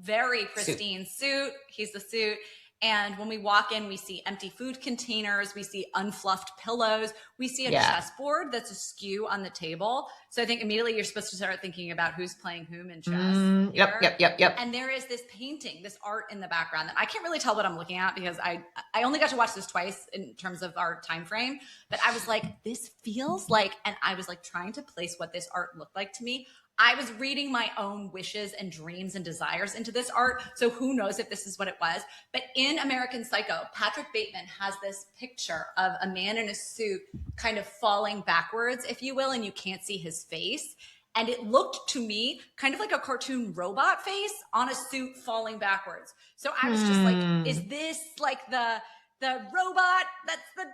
very pristine suit. He's the suit. And when we walk in, we see empty food containers. We see unfluffed pillows. We see a chessboard that's askew on the table. So I think immediately you're supposed to start thinking about who's playing whom in chess. Yep. And there is this painting, this art in the background that I can't really tell what I'm looking at because I only got to watch this twice in terms of our time frame. But I was like, this feels like, and I was like trying to place what this art looked like to me. I was reading my own wishes and dreams and desires into this art. So who knows if this is what it was. But in American Psycho, Patrick Bateman has this picture of a man in a suit kind of falling backwards, if you will, and you can't see his face. And it looked to me kind of like a cartoon robot face on a suit falling backwards. So I was just like, is this like the robot? That's the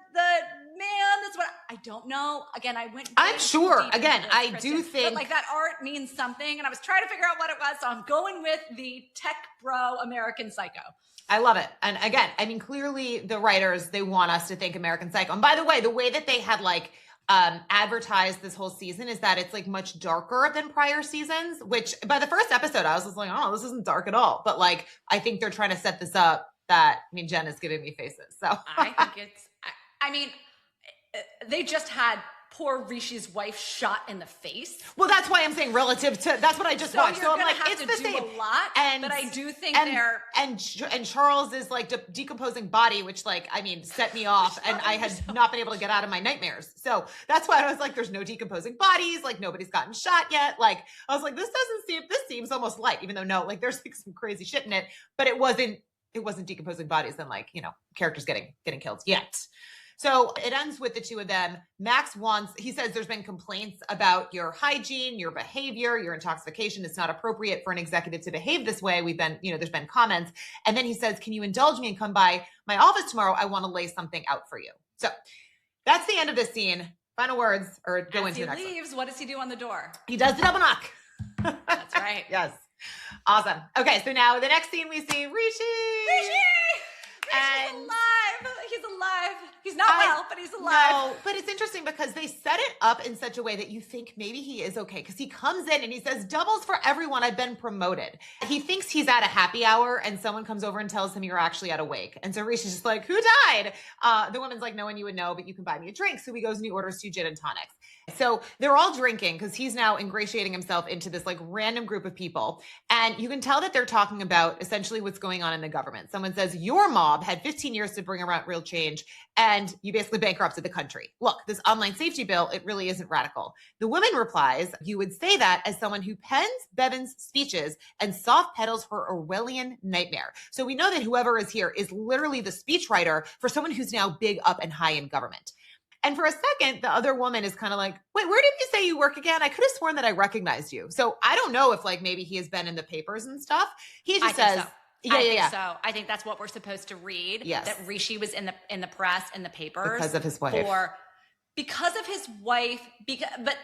man. That's what I don't know. Again, I'm sure. Again, I do think but like that art means something, and I was trying to figure out what it was. So I'm going with the tech bro American Psycho. I love it. And again, I mean, clearly the writers, they want us to think American Psycho. And by the way that they had like advertised this whole season is that it's like much darker than prior seasons, which by the first episode, I was just like, oh, this isn't dark at all. But like, I think they're trying to set this up that, I mean, Jen is giving me faces. So I think I mean, they just had poor Rishi's wife shot in the face. Well, that's why I'm saying relative to, that's what I just watched. So I'm like, it's the same. A lot, but I do think and Charles is like decomposing body, which like, I mean, set me off, and I had not been able to get out of my nightmares. So that's why I was like, there's no decomposing bodies. Like nobody's gotten shot yet. Like I was like, this seems almost light, even though no, like there's like some crazy shit in it, but it wasn't decomposing bodies and like, characters getting killed yet. So it ends with the two of them. Max he says there's been complaints about your hygiene, your behavior, your intoxication. It's not appropriate for an executive to behave this way. There's been comments. And then he says, can you indulge me and come by my office tomorrow? I want to lay something out for you. So that's the end of this scene. Final words, or go into the next one. As he leaves, what does he do on the door? He does the double knock. That's right. Yes. Awesome. Okay, so now the next scene we see Rishi. He's alive. He's alive. He's not well, but he's alive. No, but it's interesting because they set it up in such a way that you think maybe he is okay. Because he comes in and he says, doubles for everyone. I've been promoted. He thinks he's at a happy hour and someone comes over and tells him you're actually at a wake. And so Rishi's just like, who died? The woman's like, no one you would know, but you can buy me a drink. So he goes and he orders 2 gin and tonics. So they're all drinking because he's now ingratiating himself into this like random group of people. And you can tell that they're talking about essentially what's going on in the government. Someone says, your mob had 15 years to bring around real change and you basically bankrupted the country. Look, this online safety bill, it really isn't radical. The woman replies, you would say that as someone who pens Bevan's speeches and soft pedals her Orwellian nightmare. So we know that whoever is here is literally the speechwriter for someone who's now big up and high in government. And for a second, the other woman is kind of like, wait, where did you say you work again? I could have sworn that I recognized you. So I don't know if like maybe he has been in the papers and stuff. He just says, So I think that's what we're supposed to read. Yes. That Rishi was in the press, in the papers. Because of his wife. Because of his wife. But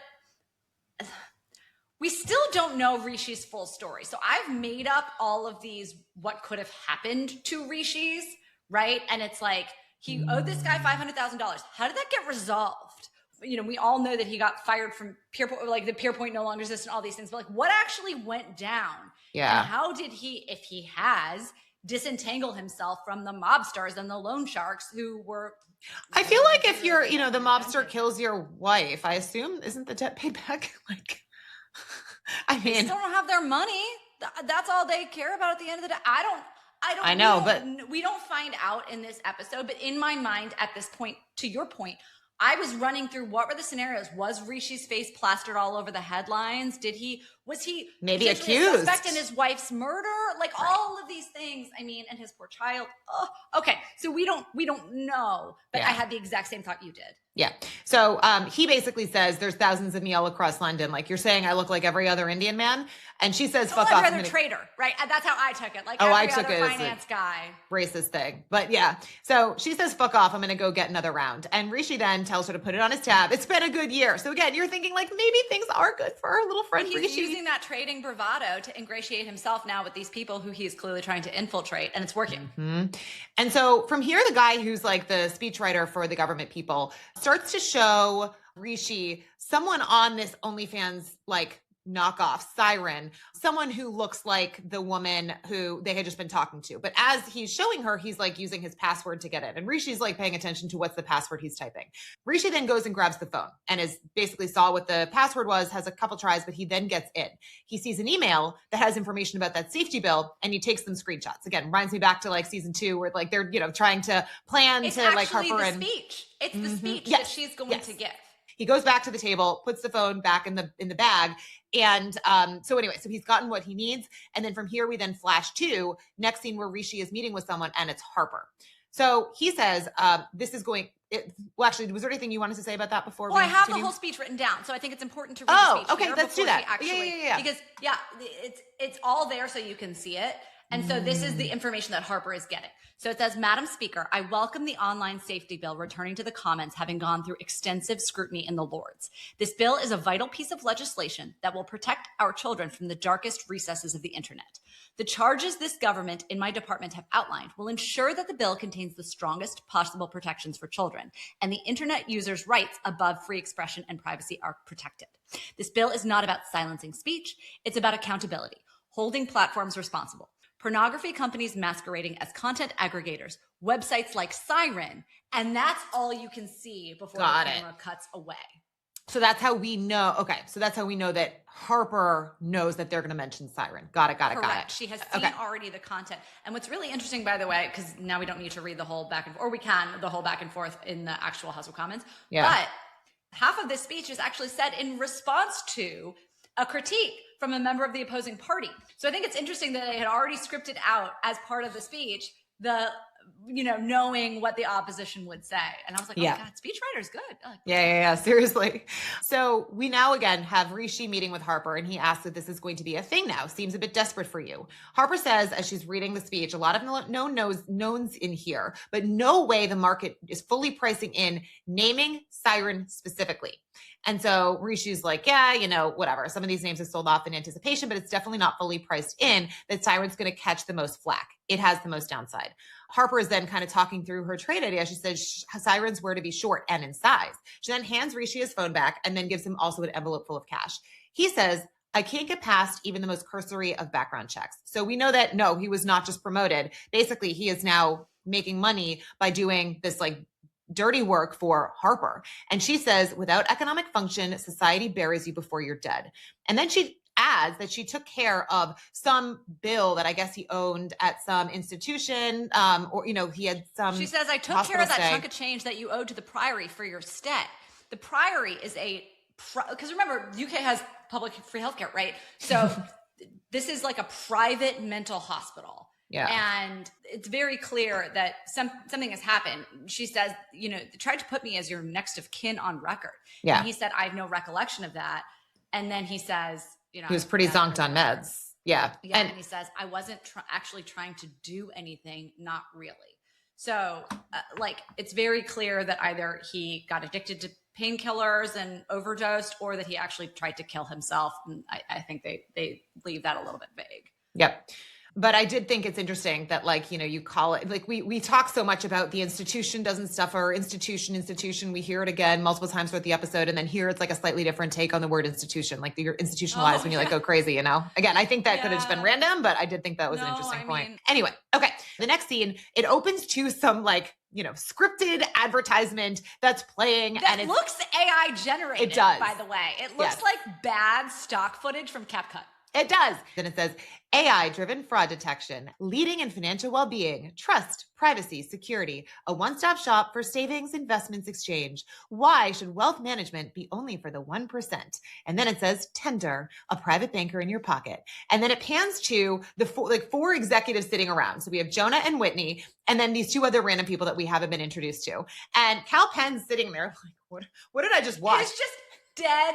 we still don't know Rishi's full story. So I've made up all of these, what could have happened to Rishi's, right? And it's like, he owed this guy $500,000. How did that get resolved? You know, we all know that he got fired from Peerpoint, like the Peerpoint no longer exists and all these things, but like what actually went down? Yeah. And how did he, if he has, disentangle himself from the mobsters and the loan sharks who were... I feel like if you're, you know, the mobster kills your wife, I assume, isn't the debt paid back? Like, I mean... They still don't have their money. That's all they care about at the end of the day. I know, but we don't find out in this episode. But in my mind, at this point, to your point, I was running through what were the scenarios. Was Rishi's face plastered all over the headlines? Was he maybe accused? Suspect in his wife's murder? Like all of these things. I mean, and his poor child. Oh, okay, so we don't know. But I had the exact same thought you did. Yeah. So he basically says there's thousands of me all across London. Like you're saying, I look like every other Indian man. And she says, fuck off. Every other trader, right? That's how I took it. Like every other finance guy. Racist thing. But yeah. So she says, fuck off. I'm going to go get another round. And Rishi then tells her to put it on his tab. It's been a good year. So again, you're thinking like maybe things are good for our little friend Rishi. He's using that trading bravado to ingratiate himself now with these people who he is clearly trying to infiltrate. And it's working. Mm-hmm. And so from here, the guy who's like the speechwriter for the government people starts to show Rishi someone on this OnlyFans like knockoff siren, someone who looks like the woman who they had just been talking to. But as he's showing her, he's like using his password to get in. And Rishi's like paying attention to what's the password he's typing. Rishi then goes and grabs the phone and is basically saw what the password was, has a couple tries, but he then gets in. He sees an email that has information about that safety bill and he takes them screenshots. Again, reminds me back to like season 2 where like they're, you know, trying to plan it's to like Harper and speech. It's the speech that she's going to give. He goes back to the table, puts the phone back in the bag. And so anyway, so he's gotten what he needs. And then from here, we then flash to next scene where Rishi is meeting with someone and it's Harper. So he says, this is going, well, actually, was there anything you wanted to say about that before? Well, I have the whole speech written down. So I think it's important to read the speech. Okay, let's do that. Yeah. Because it's all there so you can see it. And so this is the information that Harper is getting. So it says, Madam Speaker, I welcome the online safety bill returning to the Commons, having gone through extensive scrutiny in the Lords. This bill is a vital piece of legislation that will protect our children from the darkest recesses of the internet. The charges this government in my department have outlined will ensure that the bill contains the strongest possible protections for children, and the internet users' rights above free expression and privacy are protected. This bill is not about silencing speech. It's about accountability, holding platforms responsible. Pornography companies masquerading as content aggregators, websites like Siren, and that's all you can see before the camera cuts away. So that's how we know. Okay, so that's how we know that Harper knows that they're going to mention Siren. Got it. Correct. She has seen already the content. And what's really interesting, by the way, because now we don't need to read the whole back and forth, or we can, the whole back and forth in the actual House of Commons. Yeah. But half of this speech is actually said in response to a critique from a member of the opposing party. So I think it's interesting that they had already scripted out as part of the speech, knowing what the opposition would say. And I was like, oh my God, speechwriter's good. Yeah, seriously. So we now again have Rishi meeting with Harper and he asks if this is going to be a thing now. Seems a bit desperate for you. Harper says, as she's reading the speech, a lot of knowns in here, but no way the market is fully pricing in naming Siren specifically. And so Rishi's like, whatever. Some of these names have sold off in anticipation, but it's definitely not fully priced in that Siren's going to catch the most flack. It has the most downside. Harper is then kind of talking through her trade idea. She says sirens were to be short and in size. She then hands Rishi his phone back and then gives him also an envelope full of cash. He says, I can't get past even the most cursory of background checks. So we know that, no, he was not just promoted. Basically, he is now making money by doing this like dirty work for Harper. And she says, without economic function, society buries you before you're dead. And then she adds that she took care of some bill that I guess he owned at some institution, or, he had some. She says, I took care of that chunk of change that you owed to the Priory for your stay. The Priory is because remember, UK has public free healthcare, right? So this is like a private mental hospital. Yeah. And it's very clear that something has happened. She says, they tried to put me as your next of kin on record. Yeah. And he said, I have no recollection of that. And then he says, he was pretty zonked on meds. Yeah. Yeah. And he says, I wasn't actually trying to do anything. Not really. So it's very clear that either he got addicted to painkillers and overdosed, or that he actually tried to kill himself. And I think they leave that a little bit vague. Yep. But I did think it's interesting that you call it, we talk so much about the institution doesn't stuff our institution. We hear it again multiple times throughout the episode. And then here it's like a slightly different take on the word institution, like you're institutionalized when you go crazy, Again, I think that could have just been random, but I did think that was an interesting point. Anyway, okay. The next scene, it opens to some scripted advertisement that's playing. That and looks AI generated, it does. By the way. It looks like bad stock footage from CapCut. It does. Then it says, AI-driven fraud detection, leading in financial well-being, trust, privacy, security, a one-stop shop for savings, investments, exchange. Why should wealth management be only for the 1%? And then it says, Tender, a private banker in your pocket. And then it pans to the four executives sitting around. So we have Jonah and Whitney, and then these two other random people that we haven't been introduced to. And Cal Penn's sitting there like, what did I just watch? It's just dead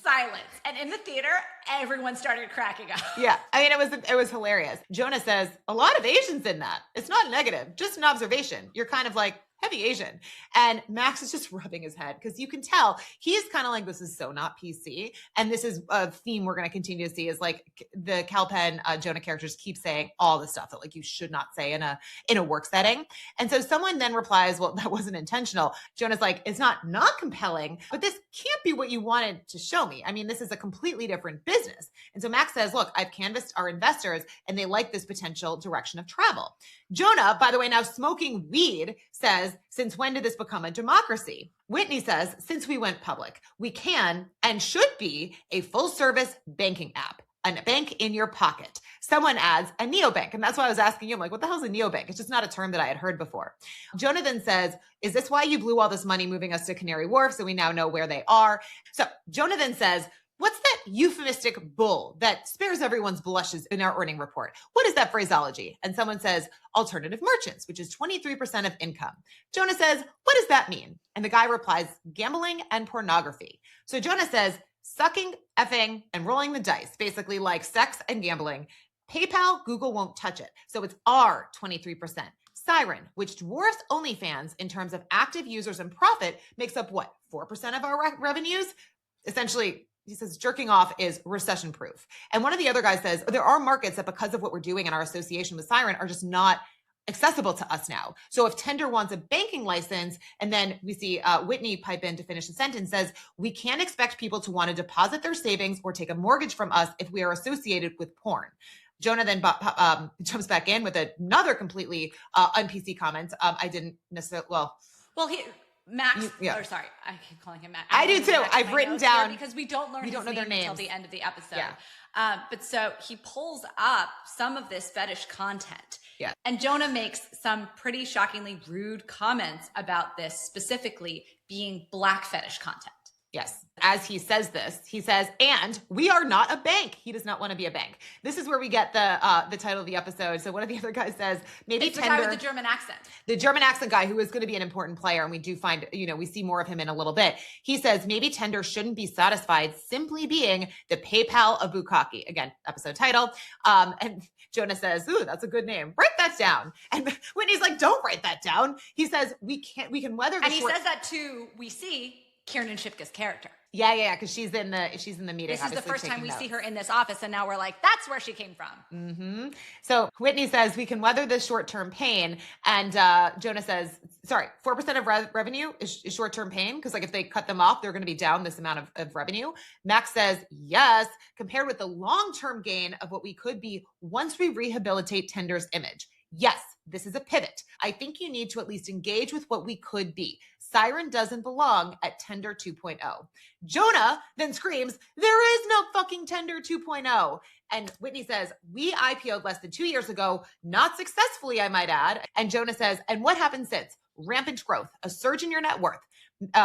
silence. And in the theater, everyone started cracking up. Yeah. I mean, it was hilarious. Jonah says, a lot of Asians in that. It's not negative, just an observation. You're kind of like, heavy Asian. And Max is just rubbing his head because you can tell he's kind of like, this is so not PC. And this is a theme we're going to continue to see is the Cal Penn Jonah characters keep saying all the stuff that you should not say in a work setting. And so someone then replies, well, that wasn't intentional. Jonah's like, it's not compelling, but this can't be what you wanted to show me. I mean, this is a completely different business. And so Max says, look, I've canvassed our investors and they like this potential direction of travel. Jonah, by the way, now smoking weed, says, since when did this become a democracy? Whitney says, since we went public, we can and should be a full service banking app, a bank in your pocket. Someone adds a neobank. And that's why I was asking you, I'm like, what the hell is a neobank? It's just not a term that I had heard before. Jonah then says, is this why you blew all this money moving us to Canary Wharf? So we now know where they are. So Jonah then says, what's that euphemistic bull that spares everyone's blushes in our earning report? What is that phraseology? And someone says, alternative merchants, which is 23% of income. Jonah says, what does that mean? And the guy replies, gambling and pornography. So Jonah says, sucking, effing, and rolling the dice, basically like sex and gambling. PayPal, Google won't touch it. So it's our 23%. Siren, which dwarfs OnlyFans in terms of active users and profit, makes up what, 4% of our revenues? Essentially, he says jerking off is recession proof. And one of the other guys says there are markets that because of what we're doing in our association with Siren are just not accessible to us now. So if Tender wants a banking license, and then we see Whitney pipe in to finish the sentence, says, we can't expect people to want to deposit their savings or take a mortgage from us if we are associated with porn. Jonah then jumps back in with another completely un-PC comment. I didn't necessarily, Max, sorry, I keep calling him Max. I do too. I've written down because we don't learn his name until the end of the episode. Yeah. But so he pulls up some of this fetish content. Yeah. And Jonah makes some pretty shockingly rude comments about this, specifically being black fetish content. Yes. As he says this, he says, and we are not a bank. He does not want to be a bank. This is where we get the title of the episode. So one of the other guys says, maybe it's Tender. The guy with the German accent. The German accent guy who is going to be an important player. And we do find, we see more of him in a little bit. He says, maybe Tender shouldn't be satisfied simply being the PayPal of Bukkake. Again, episode title. And Jonah says, ooh, that's a good name. Write that down. And Whitney's like, don't write that down. He says, we can weather this. And he says that to, we see Kiernan Shipka's character. Yeah. Because she's in the meeting. This is the first time we notes. see her in this office, and now we're like, that's where she came from. Mm-hmm. So Whitney says we can weather this short-term pain, and Jonah says, sorry, 4% of revenue is short-term pain, because like if they cut them off, they're going to be down this amount of revenue. Max says yes, compared with the long-term gain of what we could be once we rehabilitate Tinder's image. Yes, this is a pivot. I think you need to at least engage with what we could be. Siren doesn't belong at Tinder 2.0. Jonah then screams, there is no fucking Tinder 2.0. And Whitney says, we IPO'd less than 2 years ago, not successfully, I might add. And Jonah says, and what happened since? Rampant growth, a surge in your net worth.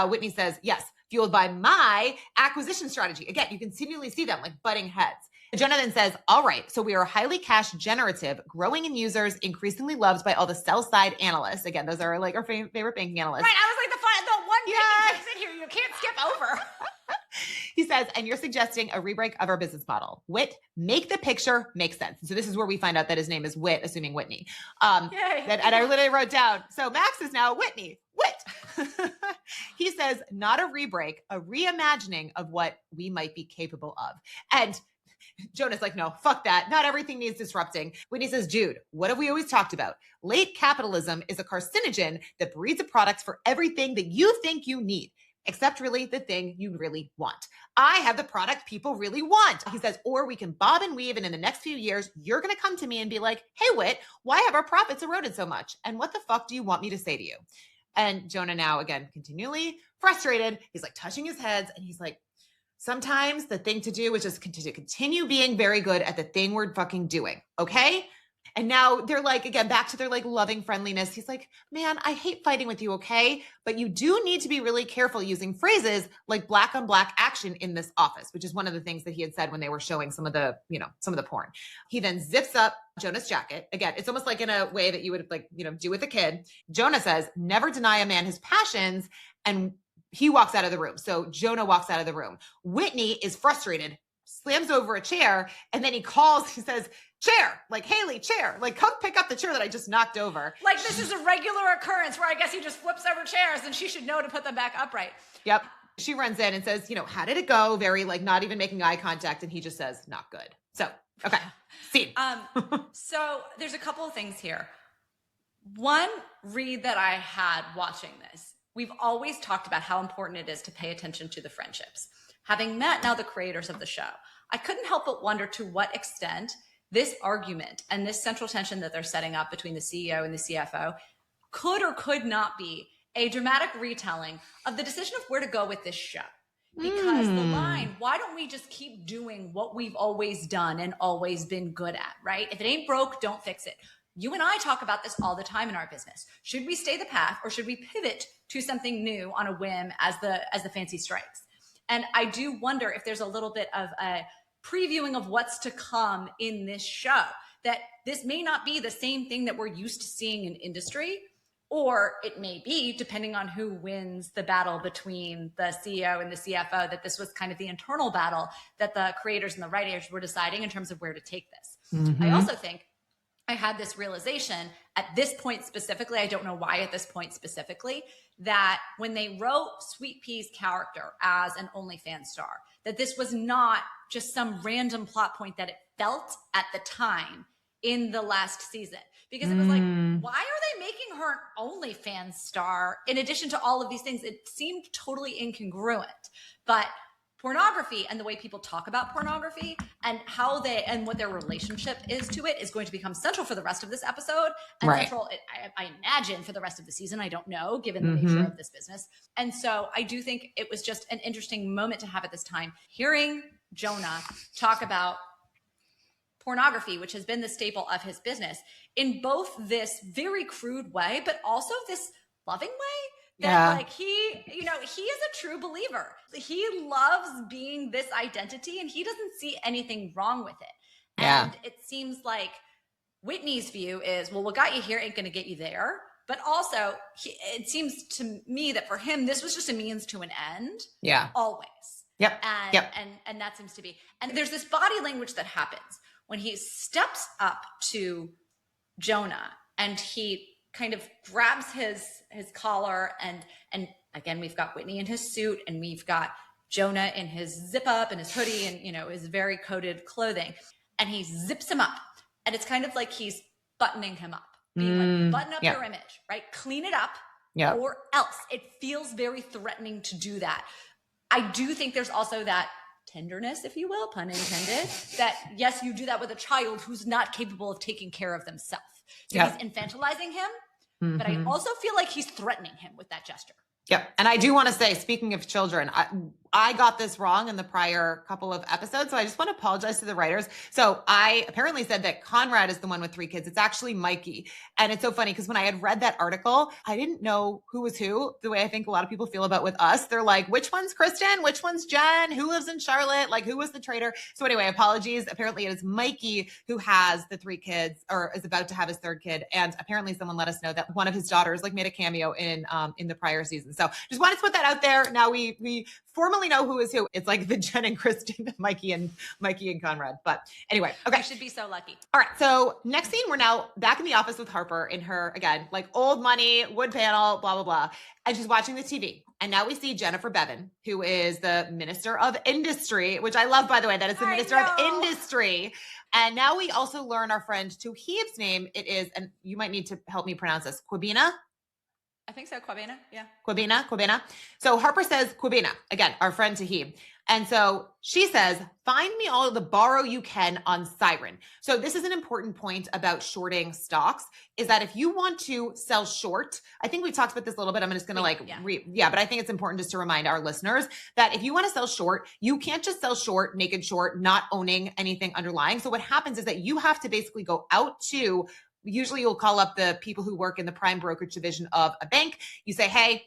Whitney says, yes, fueled by my acquisition strategy. Again, you can continually see them like butting heads. Jonah then says, all right, so we are highly cash generative, growing in users, increasingly loved by all the sell side analysts. Again, those are like our favorite banking analysts. Right, I was like the one thing he takes in here you can't skip over. He says, and you're suggesting a rebreak of our business model. Whit, make the picture make sense. So this is where we find out that his name is Whit, assuming Whitney. And I literally wrote down, so Max is now Whitney. Whit. He says, not a rebreak, a reimagining of what we might be capable of. And Jonah's like, no, fuck that. Not everything needs disrupting. Whitney says, Jude, what have we always talked about? Late capitalism is a carcinogen that breeds a product for everything that you think you need, except really the thing you really want. I have the product people really want. He says, or we can bob and weave, and in the next few years, you're going to come to me and be like, hey, Whit, why have our profits eroded so much? And what the fuck do you want me to say to you? And Jonah now, again, continually frustrated. He's like touching his heads, and he's like, sometimes the thing to do is just continue being very good at the thing we're fucking doing. Okay. And now they're like, again, back to their like loving friendliness. He's like, man, I hate fighting with you. Okay. But you do need to be really careful using phrases like black on black action in this office, which is one of the things that he had said when they were showing some of the porn. He then zips up Jonah's jacket. Again, it's almost like in a way that you would like, do with a kid. Jonah says, never deny a man his passions. And he walks out of the room. So Jonah walks out of the room. Whitney is frustrated, slams over a chair, and then he says, chair, like Haley, chair, like come pick up the chair that I just knocked over. Like this is a regular occurrence where I guess he just flips over chairs and she should know to put them back upright. Yep. She runs in and says, how did it go? Very like not even making eye contact. And he just says, not good. So, okay. Scene. So there's a couple of things here. One read that I had watching this, we've always talked about how important it is to pay attention to the friendships. Having met now the creators of the show, I couldn't help but wonder to what extent this argument and this central tension that they're setting up between the CEO and the CFO could or could not be a dramatic retelling of the decision of where to go with this show. Because the line, why don't we just keep doing what we've always done and always been good at, right? If it ain't broke, don't fix it. You and I talk about this all the time in our business. Should we stay the path or should we pivot to something new on a whim as the fancy strikes? And I do wonder if there's a little bit of a previewing of what's to come in this show, that this may not be the same thing that we're used to seeing in industry, or it may be, depending on who wins the battle between the CEO and the CFO, that this was kind of the internal battle that the creators and the writers were deciding in terms of where to take this. Mm-hmm. I also think I had this realization at this point specifically, I don't know why at this point specifically, that when they wrote Sweet Pea's character as an OnlyFans star, that this was not just some random plot point that it felt at the time in the last season. Because it was like, why are they making her an OnlyFans star in addition to all of these things? It seemed totally incongruent. But pornography and the way people talk about pornography and how they and what their relationship is to it is going to become central for the rest of this episode and central, I imagine, for the rest of the season. I don't know, given the nature of this business. And so I do think it was just an interesting moment to have at this time, hearing Jonah talk about pornography, which has been the staple of his business, in both this very crude way, but also this loving way. That like he is a true believer. He loves being this identity and he doesn't see anything wrong with it. And it seems like Whitney's view is, well, what got you here ain't going to get you there. But also it seems to me that for him, this was just a means to an end. Yeah. Always. Yep. And that seems to be, and there's this body language that happens when he steps up to Jonah and he kind of grabs his collar, and again, we've got Whitney in his suit, and we've got Jonah in his zip up and his hoodie and, you know, his very coated clothing, and he zips him up. And it's kind of like he's buttoning him up, being like, button up your image, right? Clean it up, or else. It feels very threatening to do that. I do think there's also that tenderness, if you will, pun intended, that yes, you do that with a child who's not capable of taking care of themselves. So he's infantilizing him, but I also feel like he's threatening him with that gesture. Yeah. And I do want to say, speaking of children, I got this wrong in the prior couple of episodes. So I just want to apologize to the writers. So I apparently said that Conrad is the one with 3 kids. It's actually Mikey. And it's so funny because when I had read that article, I didn't know who was who, the way I think a lot of people feel about with us. They're like, which one's Kristen? Which one's Jen? Who lives in Charlotte? Like, who was the traitor? So anyway, apologies. Apparently it is Mikey who has the 3 kids, or is about to have his 3rd kid. And apparently someone let us know that one of his daughters like made a cameo in the prior season. So just wanted to put that out there. Now we formally know who is who. It's like the Jen and Kristen, Mikey and Conrad. But anyway, okay. You should be so lucky. All right. So next scene, we're now back in the office with Harper in her, again, like old money, wood panel, blah, blah, blah. And she's watching the TV. And now we see Jennifer Bevan, who is the Minister of Industry, which I love, by the way, that it's the Minister of Industry. And now we also learn our friend Tuhib's name. It is, and you might need to help me pronounce this, Quabina? I think so. Quabina. Yeah. Quabina. So Harper says, Quabina, again, our friend Tuhib. And so she says, find me all of the borrow you can on Siren. So this is an important point about shorting stocks, is that if you want to sell short, I think we talked about this a little bit. I'm just going to but I think it's important just to remind our listeners that if you want to sell short, you can't just sell short, naked short, not owning anything underlying. So what happens is that you have to basically go out to, usually you'll call up the people who work in the prime brokerage division of a bank. You say, hey,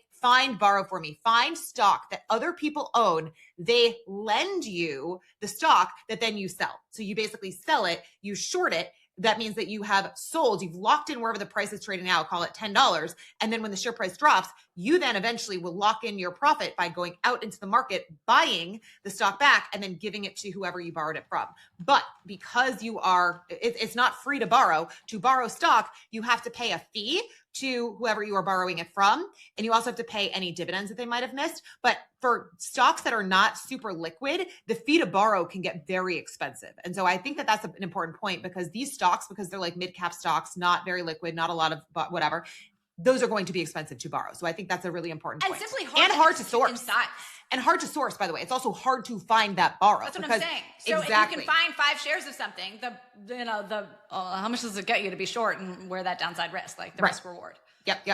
borrow for me, find stock that other people own. They lend you the stock that then you sell. So you basically sell it, you short it. That means that you have sold, you've locked in wherever the price is trading now, call it $10. And then when the share price drops, you then eventually will lock in your profit by going out into the market, buying the stock back, and then giving it to whoever you borrowed it from. But because it's not free to borrow stock, you have to pay a fee to whoever you are borrowing it from. And you also have to pay any dividends that they might have missed. But for stocks that are not super liquid, the fee to borrow can get very expensive. And so I think that that's an important point, because these stocks, because they're like mid-cap stocks, not very liquid, not a lot of whatever, those are going to be expensive to borrow. So I think that's a really important point. And simply hard to source. Inside. And hard to source, by the way. It's also hard to find that borrow. That's what I'm saying. So if you can find 5 shares of something, how much does it get you to be short and wear that downside risk, like the risk reward? Yep.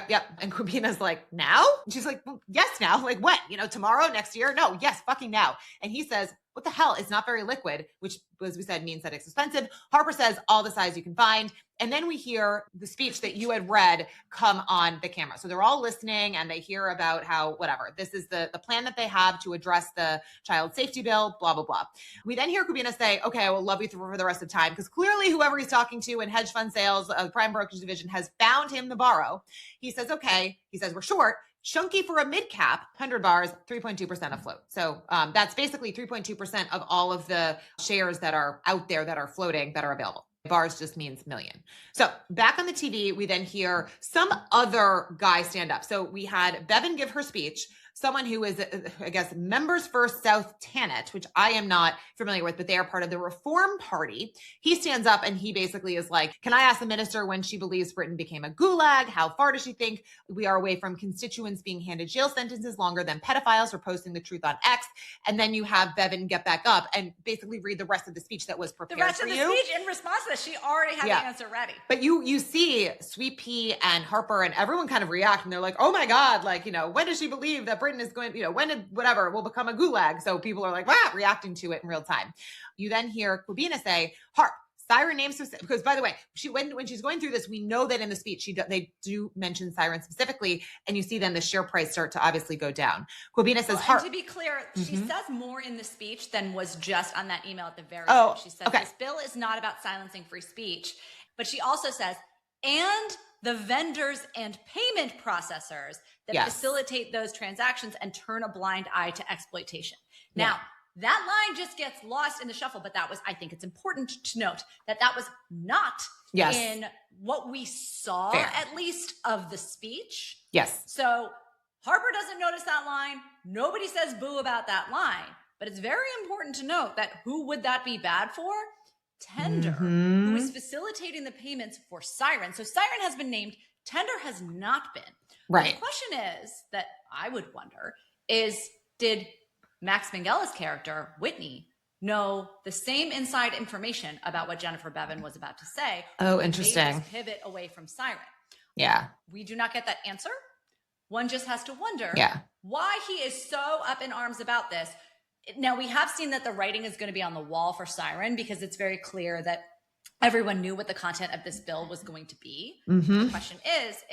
And Quabina's like, now? She's like, well, yes, now. Like, when? Tomorrow, next year? No, yes, fucking now. And he says, what the hell? It's not very liquid, which, as we said, means that it's expensive. Harper says, all the size you can find. And then we hear the speech that you had read come on the camera. So they're all listening and they hear about how, whatever, this is the plan that they have to address the child safety bill, blah, blah, blah. We then hear Quabina say, okay, I will love you for the rest of time. Because clearly whoever he's talking to in hedge fund sales, prime brokerage division, has found him the borrow. He says, okay. He says, we're short. Chunky for a mid cap, 100 bars, 3.2% afloat. So that's basically 3.2% of all of the shares that are out there that are floating that are available. Bars just means million. So back on the TV, we then hear some other guy stand up. So we had Bevan give her speech. Someone who is, I guess, Members for South Tannet, which I am not familiar with, but they are part of the Reform Party. He stands up and he basically is like, can I ask the minister when she believes Britain became a gulag? How far does she think we are away from constituents being handed jail sentences longer than pedophiles for posting the truth on X? And then you have Bevan get back up and basically read the rest of the speech that was prepared for you. The rest of the speech in response to this, she already had the answer ready. But you see Sweet Pea and Harper and everyone kind of react and they're like, oh my God, like, when does she believe that Britain is going, when did whatever will become a gulag? So people are like, reacting to it in real time. You then hear Quabina say, Harp, Siren names, because by the way, when she's going through this, we know that in the speech, they do mention Siren specifically, and you see then the share price start to obviously go down. Quabina says, Harp. And to be clear, she says more in the speech than was just on that email at the very end. She says, this bill is not about silencing free speech, but she also says, and the vendors and payment processors that facilitate those transactions and turn a blind eye to exploitation. Now, that line just gets lost in the shuffle. But I think it's important to note that was not in what we saw, at least, of the speech. Yes. So Harper doesn't notice that line. Nobody says boo about that line. But it's very important to note that who would that be bad for? Tender, who is facilitating the payments for Siren. So Siren has been named. Tender has not been. Right. The question is that I would wonder is, did Max Minghell's character, Whitney, know the same inside information about what Jennifer Bevan was about to say? Oh, interesting. They just pivot away from Siren. Yeah. We do not get that answer. One just has to wonder why he is so up in arms about this. Now, we have seen that the writing is going to be on the wall for Siren because it's very clear that everyone knew what the content of this bill was going to be. The question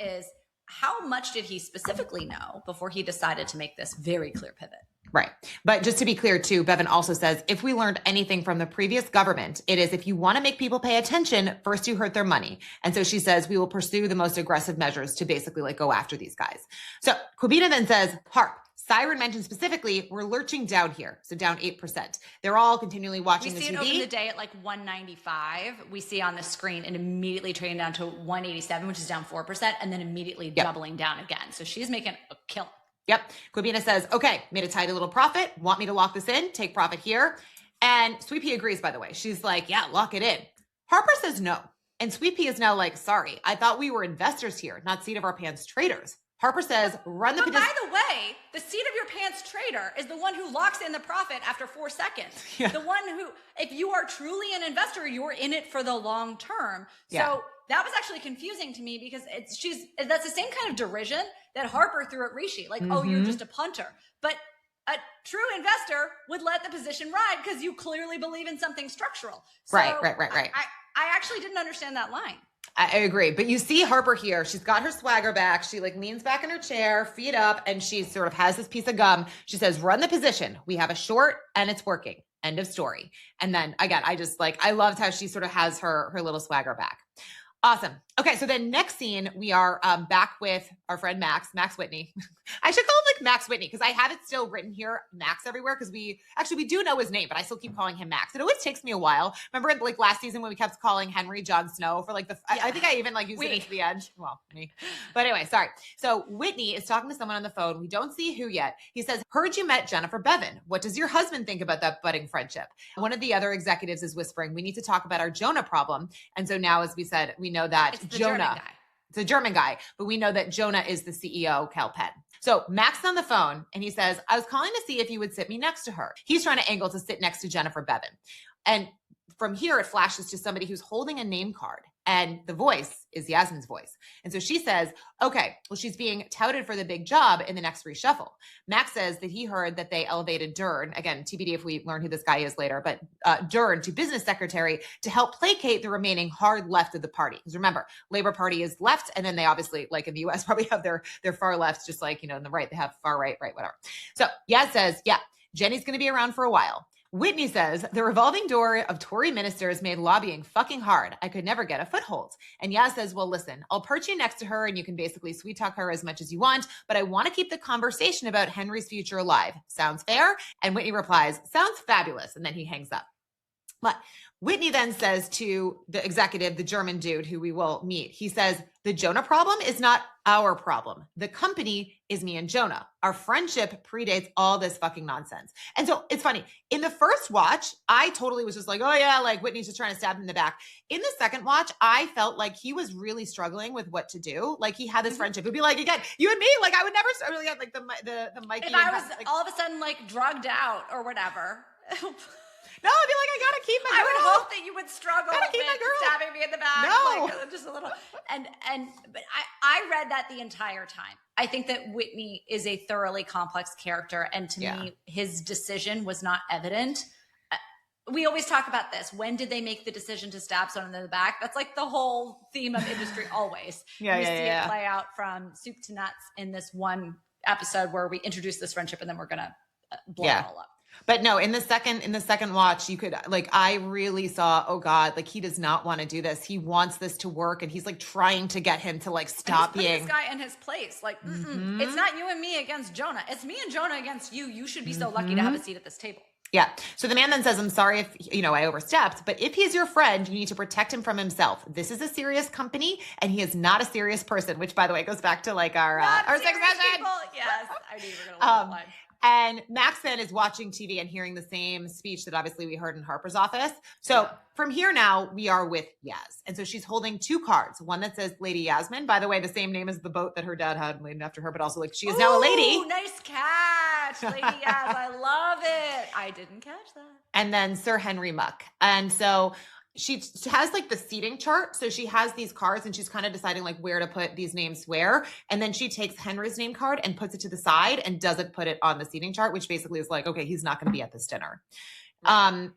is how much did he specifically know before he decided to make this very clear pivot? Right. But just to be clear too, Bevan also says, if we learned anything from the previous government, it is if you want to make people pay attention, first you hurt their money. And so she says, we will pursue the most aggressive measures to basically like go after these guys. So Kwabena then says, Harp, Siren mentioned specifically, we're lurching down here. So down 8%. They're all continually watching the TV. We see it open the day at like 195. We see on the screen and immediately trading down to 187, which is down 4%, and then immediately doubling down again. So she's making a kill. Yep. Kwabena says, okay, made a tidy little profit. Want me to lock this in? Take profit here. And Sweet Pea agrees, by the way. She's like, yeah, lock it in. Harper says no. And Sweet Pea is now like, sorry, I thought we were investors here, not seat of our pants traders. Harper says, run the... But by the way, the seat of your pants trader is the one who locks in the profit after 4 seconds. Yeah. The one who, if you are truly an investor, you're in it for the long term. So that was actually confusing to me because that's the same kind of derision that Harper threw at Rishi. Like, oh, you're just a punter. But a true investor would let the position ride because you clearly believe in something structural. So right. I actually didn't understand that line. I agree. But you see Harper here. She's got her swagger back. She like leans back in her chair, feet up, and she sort of has this piece of gum. She says, run the position. We have a short and it's working. End of story. And then again, I loved how she sort of has her little swagger back. Awesome. Okay, so then next scene, we are back with our friend Max Whitney. I should call him like Max Whitney because I have it still written here, Max everywhere, because we do know his name, but I still keep calling him Max. It always takes me a while. Remember like last season when we kept calling Henry Jon Snow for like I think I even like used it into the end. Well, me. But anyway, sorry. So Whitney is talking to someone on the phone. We don't see who yet. He says, heard you met Jennifer Bevan. What does your husband think about that budding friendship? One of the other executives is whispering, we need to talk about our Jonah problem. And so now, as we said, we know that Jonah, it's a German guy, but we know that Jonah is the CEO, Cal Penn. So Max is on the phone and he says, I was calling to see if you would sit me next to her. He's trying to angle to sit next to Jennifer Bevan. And from here, it flashes to somebody who's holding a name card. And the voice is Yasmin's voice. And so she says, okay, well, she's being touted for the big job in the next reshuffle. Max says that he heard that they elevated Dern, again, TBD if we learn who this guy is later, but Dern to business secretary to help placate the remaining hard left of the party. Because remember, Labor Party is left, and then they obviously, like in the US, probably have their far left, just like, in the right, they have far right, whatever. So Yaz says, yeah, Jenny's going to be around for a while. Whitney says, the revolving door of Tory ministers made lobbying fucking hard. I could never get a foothold. And Yaz says, well, listen, I'll perch you next to her and you can basically sweet talk her as much as you want, but I want to keep the conversation about Henry's future alive. Sounds fair? And Whitney replies, sounds fabulous. And then he hangs up. But Whitney then says to the executive, the German dude who we will meet, he says, the Jonah problem is not our problem. The company is me and Jonah. Our friendship predates all this fucking nonsense. And so it's funny. In the first watch, I totally was just like, oh yeah, like Whitney's just trying to stab him in the back. In the second watch, I felt like he was really struggling with what to do. Like he had this friendship. It'd be like, again, you and me, like I would never really have like the Mikey. If I was like, all of a sudden like drugged out or whatever. No, I'd be like, I gotta keep my girl. I would hope that you would struggle with stabbing me in the back. No. Like, just a little. But I read that the entire time. I think that Whitney is a thoroughly complex character. And to me, his decision was not evident. We always talk about this. When did they make the decision to stab someone in the back? That's like the whole theme of industry always. We see it play out from soup to nuts in this one episode where we introduce this friendship and then we're going to blow it all up. But no, in the second watch, you could like, I really saw, oh God, like he does not want to do this. He wants this to work. And he's like trying to get him to like stop being this guy in his place. Like, it's not you and me against Jonah. It's me and Jonah against you. You should be so lucky to have a seat at this table. Yeah. So the man then says, I'm sorry if, I overstepped, but if he's your friend, you need to protect him from himself. This is a serious company and he is not a serious person, which by the way, goes back to like our sex session. Yes. I knew you were going to love that line. And Max then is watching TV and hearing the same speech that obviously we heard in Harper's office. So from here now, we are with Yaz. And so she's holding two cards. One that says Lady Yasmin, by the way, the same name as the boat that her dad had named after her, but also like she is now a lady. Nice catch, Lady Yaz. I love it. I didn't catch that. And then Sir Henry Muck. And so she has like the seating chart. So she has these cards and she's kind of deciding like where to put these names where. And then she takes Henry's name card and puts it to the side and doesn't put it on the seating chart, which basically is like, okay, he's not going to be at this dinner.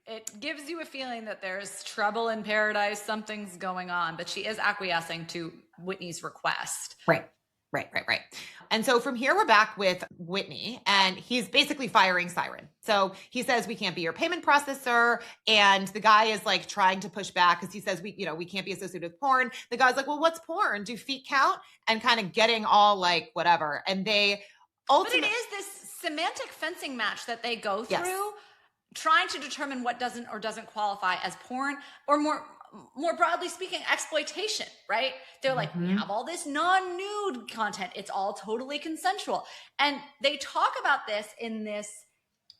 It gives you a feeling that there's trouble in paradise. Something's going on, but she is acquiescing to Whitney's request. Right. And so from here, we're back with Whitney and he's basically firing Siren. So he says, we can't be your payment processor. And the guy is like trying to push back because he says, we can't be associated with porn. The guy's like, well, what's porn? Do feet count? And kind of getting all like, whatever. And they ultimately. But it is this semantic fencing match that they go through, trying to determine what doesn't or doesn't qualify as porn, or more broadly speaking, exploitation, right? They're like, we have all this non-nude content. It's all totally consensual. And they talk about this in this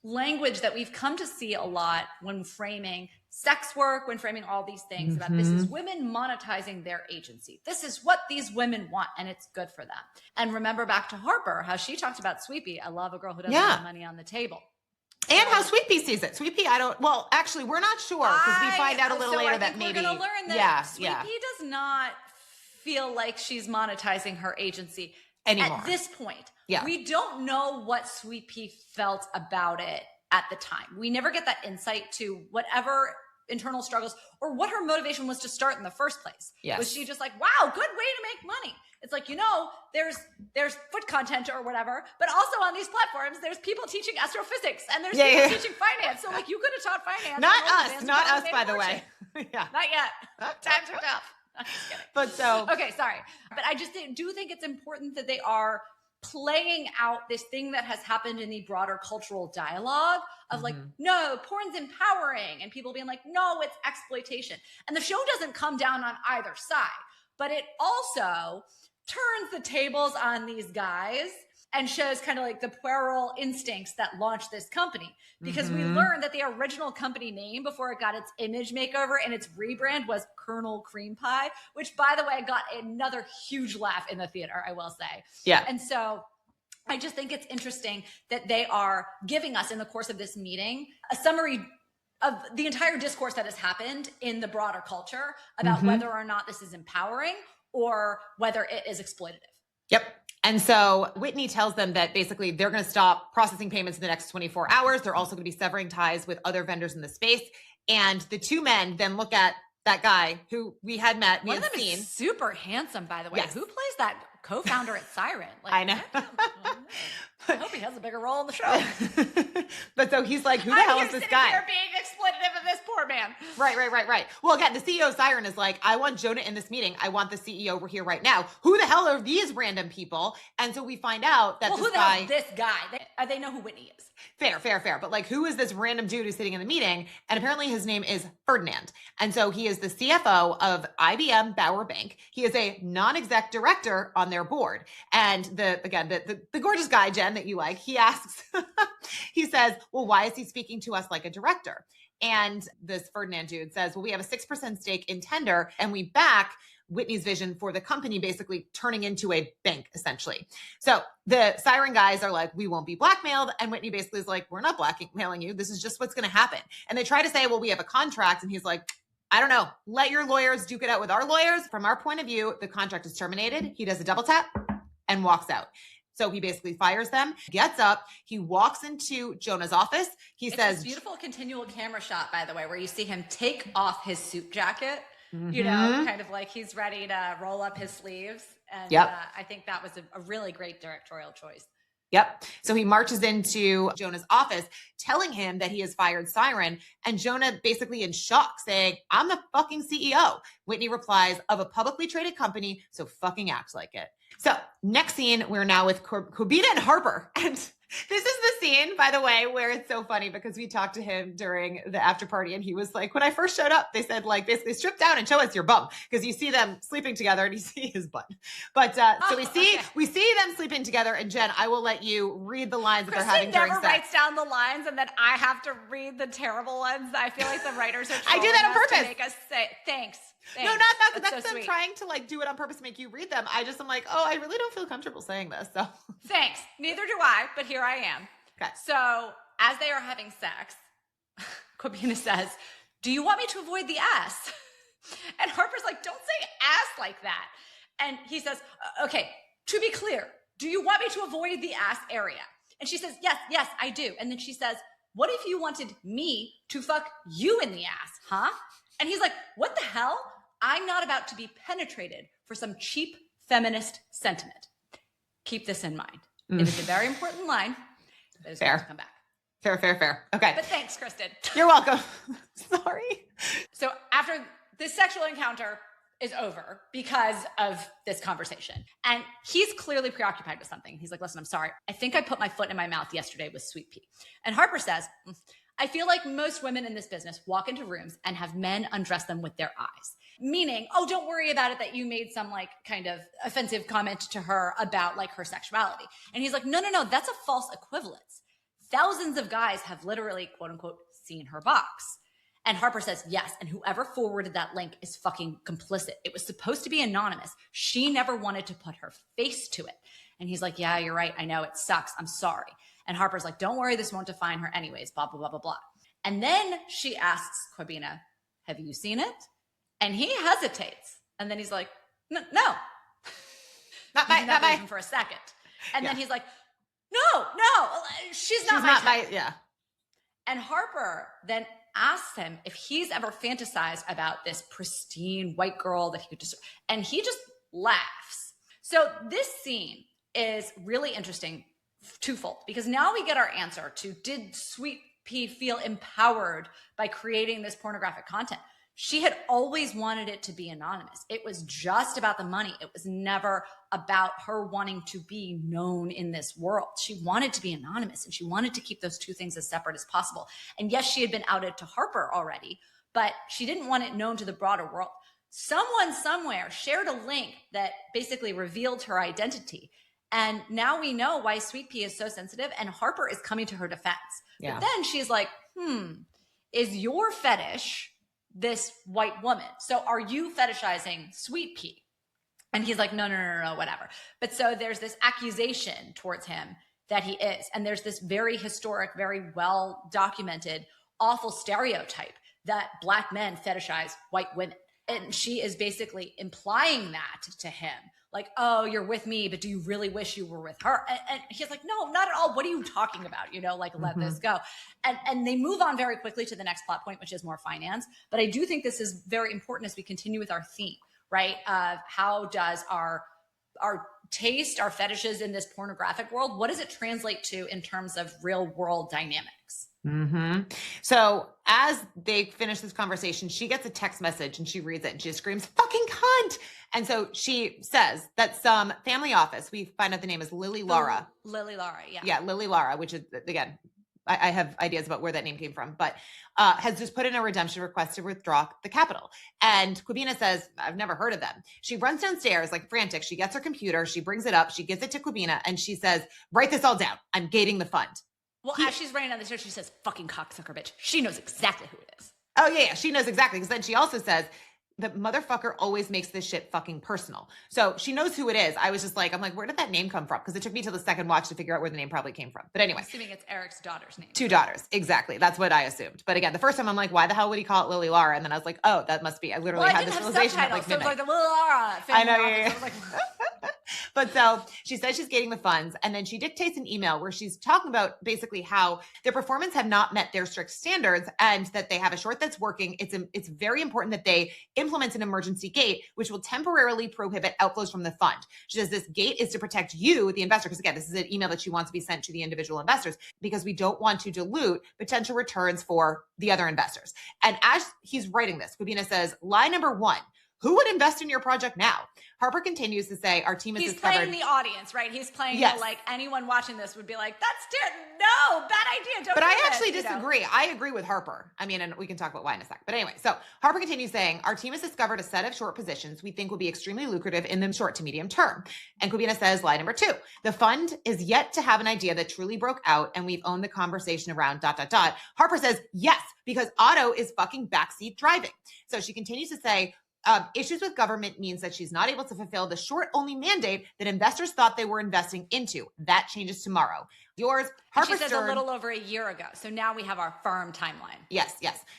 language that we've come to see a lot when framing sex work, when framing all these things about this is women monetizing their agency. This is what these women want, and it's good for them. And remember back to Harper, how she talked about Sweepy. I love a girl who doesn't have money on the table. And how Sweet Pea sees it. Sweet Pea, actually, we're not sure because we find out a little later that maybe. We're going to learn that Sweet Pea does not feel like she's monetizing her agency anymore. At this point. Yeah. We don't know what Sweet Pea felt about it at the time. We never get that insight to whatever internal struggles or what her motivation was to start in the first place. Yes. Was she just like, wow, good way to make money? It's like, there's foot content or whatever, but also on these platforms, there's people teaching astrophysics and there's people teaching finance. So like you could have taught finance. Not us, by the way. Not yet. Times are tough. I'm just kidding. But okay, sorry. But I just do think it's important that they are playing out this thing that has happened in the broader cultural dialogue of like, no, porn's empowering, and people being like, no, it's exploitation. And the show doesn't come down on either side, but it also turns the tables on these guys and shows kind of like the puerile instincts that launched this company. Because we learned that the original company name before it got its image makeover and its rebrand was Colonel Cream Pie, which by the way, got another huge laugh in the theater, I will say. Yeah. And so I just think it's interesting that they are giving us in the course of this meeting a summary of the entire discourse that has happened in the broader culture about whether or not this is empowering or whether it is exploitative. Yep. And so Whitney tells them that basically they're going to stop processing payments in the next 24 hours. They're also going to be severing ties with other vendors in the space. And the two men then look at that guy who we had met. One of them is super handsome, by the way. Yes. Who plays that co-founder at Siren? Like, I know. I hope he has a bigger role in the show. But so he's like, who the hell is this guy? Here being exploitative of this poor man. Right. Well, again, the CEO of Siren is like, I want Jonah in this meeting. I want the CEO over here right now. Who the hell are these random people? And so we find out that who the hell is this guy? They know who Whitney is. Fair. But like, who is this random dude who's sitting in the meeting? And apparently his name is Ferdinand. And so he is the CFO of IBM Bauer Bank. He is a non-exec director on their board. And the gorgeous guy, Jen, that you like, he asks, he says, well, why is he speaking to us like a director? And this Ferdinand dude says, well, we have a 6% stake in Tender and we back Whitney's vision for the company basically turning into a bank, essentially. So the Siren guys are like, we won't be blackmailed. And Whitney basically is like, we're not blackmailing you. This is just what's going to happen. And they try to say, well, we have a contract. And he's like, I don't know. Let your lawyers duke it out with our lawyers. From our point of view, the contract is terminated. He does a double tap and walks out. So he basically fires them, gets up, he walks into Jonah's office. He says, this beautiful continual camera shot, by the way, where you see him take off his suit jacket, kind of like he's ready to roll up his sleeves. And I think that was a really great directorial choice. Yep. So he marches into Jonah's office telling him that he has fired Siren, and Jonah basically in shock saying, I'm the fucking CEO. Whitney replies, of a publicly traded company, so fucking act like it. So next scene, we're now with Kobita and Harper. And This is the scene, by the way, where it's so funny because we talked to him during the after party and he was like, when I first showed up, they said like, basically strip down and show us your bum because you see them sleeping together and you see his butt. But so we see them sleeping together. And Jen, I will let you read the lines that they're having during sex. Never writes down the lines and then I have to read the terrible ones. I feel like the writers are I do that on purpose. To make us say thanks. No, not that's so them sweet. Trying to like do it on purpose to make you read them. I just am like, oh, I really don't feel comfortable saying this. So thanks. Neither do I, but here I am. Okay. So as they are having sex, Kwabena says, do you want me to avoid the ass? And Harper's like, don't say ass like that. And he says, okay, to be clear, do you want me to avoid the ass area? And she says, yes, I do. And then she says, what if you wanted me to fuck you in the ass, huh? And he's like, what the hell? I'm not about to be penetrated for some cheap feminist sentiment. Keep this in mind. It is a very important line that is going to come back. Fair. Okay. But thanks, Kristen. You're welcome. Sorry. So after this sexual encounter is over because of this conversation, and he's clearly preoccupied with something. He's like, listen, I'm sorry. I think I put my foot in my mouth yesterday with Sweet Pea. And Harper says, I feel like most women in this business walk into rooms and have men undress them with their eyes. Meaning, oh, don't worry about it that you made some like kind of offensive comment to her about like her sexuality. And he's like, no, that's a false equivalence. Thousands of guys have literally, quote unquote, seen her box. And Harper says, yes, and whoever forwarded that link is fucking complicit. It was supposed to be anonymous. She never wanted to put her face to it. And he's like, yeah, you're right. I know it sucks. I'm sorry. And Harper's like, don't worry, this won't define her anyways, blah, blah, blah, blah, blah. And then she asks Kwabena, have you seen it? And he hesitates. And then he's like, no. Not my. For a second. And then he's like, no, she's not my. Yeah. And Harper then asks him if he's ever fantasized about this pristine white girl that he could just, and he just laughs. So this scene is really interesting twofold, because now we get our answer to, did Sweet Pea feel empowered by creating this pornographic content? She had always wanted it to be anonymous. It was just about the money. It was never about her wanting to be known in this world. She wanted to be anonymous, and she wanted to keep those two things as separate as possible. And yes, she had been outed to Harper already, but she didn't want it known to the broader world. Someone somewhere shared a link that basically revealed her identity. And now we know why Sweet Pea is so sensitive, and Harper is coming to her defense. Yeah. But then she's like, is your fetish this white woman? So are you fetishizing Sweet Pea? And he's like, no, whatever. But so there's this accusation towards him that he is. And there's this very historic, very well documented, awful stereotype that Black men fetishize white women. And she is basically implying that to him. Like, oh, you're with me, but do you really wish you were with her? And he's like, no, not at all. What are you talking about? Let this go. And they move on very quickly to the next plot point, which is more finance. But I do think this is very important as we continue with our theme, right? How does our taste, our fetishes in this pornographic world, what does it translate to in terms of real world dynamics? So as they finish this conversation, she gets a text message and she reads it and she screams, fucking cunt. And so she says that some family office, we find out the name is Lily Lara. Lily Lara, yeah. Yeah, Lily Lara, which is, again, I have ideas about where that name came from, but has just put in a redemption request to withdraw the capital. And Kwabena says, I've never heard of them. She runs downstairs like frantic. She gets her computer, she brings it up, she gives it to Kwabena, and she says, write this all down. I'm gating the fund. Well, as she's running down the stairs, she says, fucking cocksucker bitch. She knows exactly who it is. Oh, yeah, she knows exactly. Because then she also says, the motherfucker always makes this shit fucking personal. So she knows who it is. I was just like, I'm like, where did that name come from? Because it took me till the second watch to figure out where the name probably came from. But anyway. I'm assuming it's Eric's daughter's name. 2 daughters. Exactly. That's what I assumed. But again, the first time I'm like, why the hell would he call it Lily Lara? And then I was like, oh, that must be, I literally had this realization at like midnight. So it was like the Lily Lara. I know. Yeah. But so she says she's getting the funds, and then she dictates an email where she's talking about basically how their performance have not met their strict standards and that they have a short that's working. It's very important that they implement an emergency gate, which will temporarily prohibit outflows from the fund. She says this gate is to protect you, the investor, because again, this is an email that she wants to be sent to the individual investors because we don't want to dilute potential returns for the other investors. And as he's writing this, Kwabena says, lie number 1, who would invest in your project now? Harper continues to say, our team has discovered. He's playing the audience, right? He's playing like anyone watching this would be like, no, bad idea. Don't But do I this, actually disagree. I agree with Harper. I mean, and we can talk about why in a sec. But anyway, so Harper continues saying, our team has discovered a set of short positions we think will be extremely lucrative in the short to medium term. And Kubina says, lie number 2, the fund is yet to have an idea that truly broke out and we've owned the conversation around ... Harper says, yes, because Otto is fucking backseat driving. So she continues to say, issues with government means that she's not able to fulfill the short-only mandate that investors thought they were investing into. That changes tomorrow. Yours, Harper She says Stern, a little over a year ago. So now we have our firm timeline. Yes.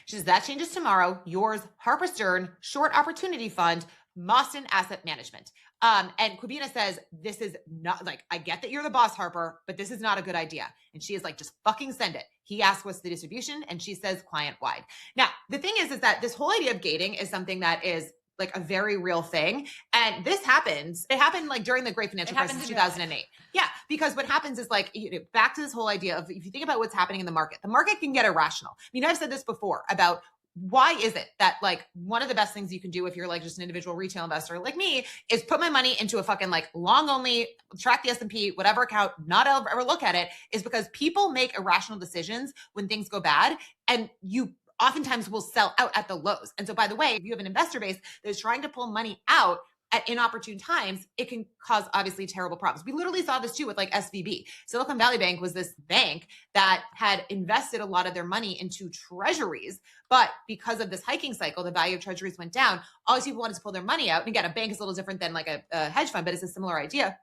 She says that changes tomorrow. Yours, Harper Stern, Short Opportunity Fund, Mawson Asset Management. And Kubina says, this is not like, I get that you're the boss, Harper, but this is not a good idea. And she is like, just fucking send it. He asks, what's the distribution? And she says, client wide. Now, the thing is that this whole idea of gating is something that is like a very real thing. And this happens. It happened like during the great financial crisis in 2008. Yeah. Because what happens is like, back to this whole idea of, if you think about what's happening in the market can get irrational. I mean, I've said this before about why is it that like one of the best things you can do if you're like just an individual retail investor like me is put my money into a fucking like long only track the S&P, whatever account, not ever look at it, is because people make irrational decisions when things go bad and you oftentimes will sell out at the lows. And so by the way, if you have an investor base that is trying to pull money out at inopportune times, it can cause obviously terrible problems. We literally saw this too with like SVB. Silicon Valley Bank was this bank that had invested a lot of their money into treasuries, but because of this hiking cycle, the value of treasuries went down. All these people wanted to pull their money out. And again, a bank is a little different than like a hedge fund, but it's a similar idea.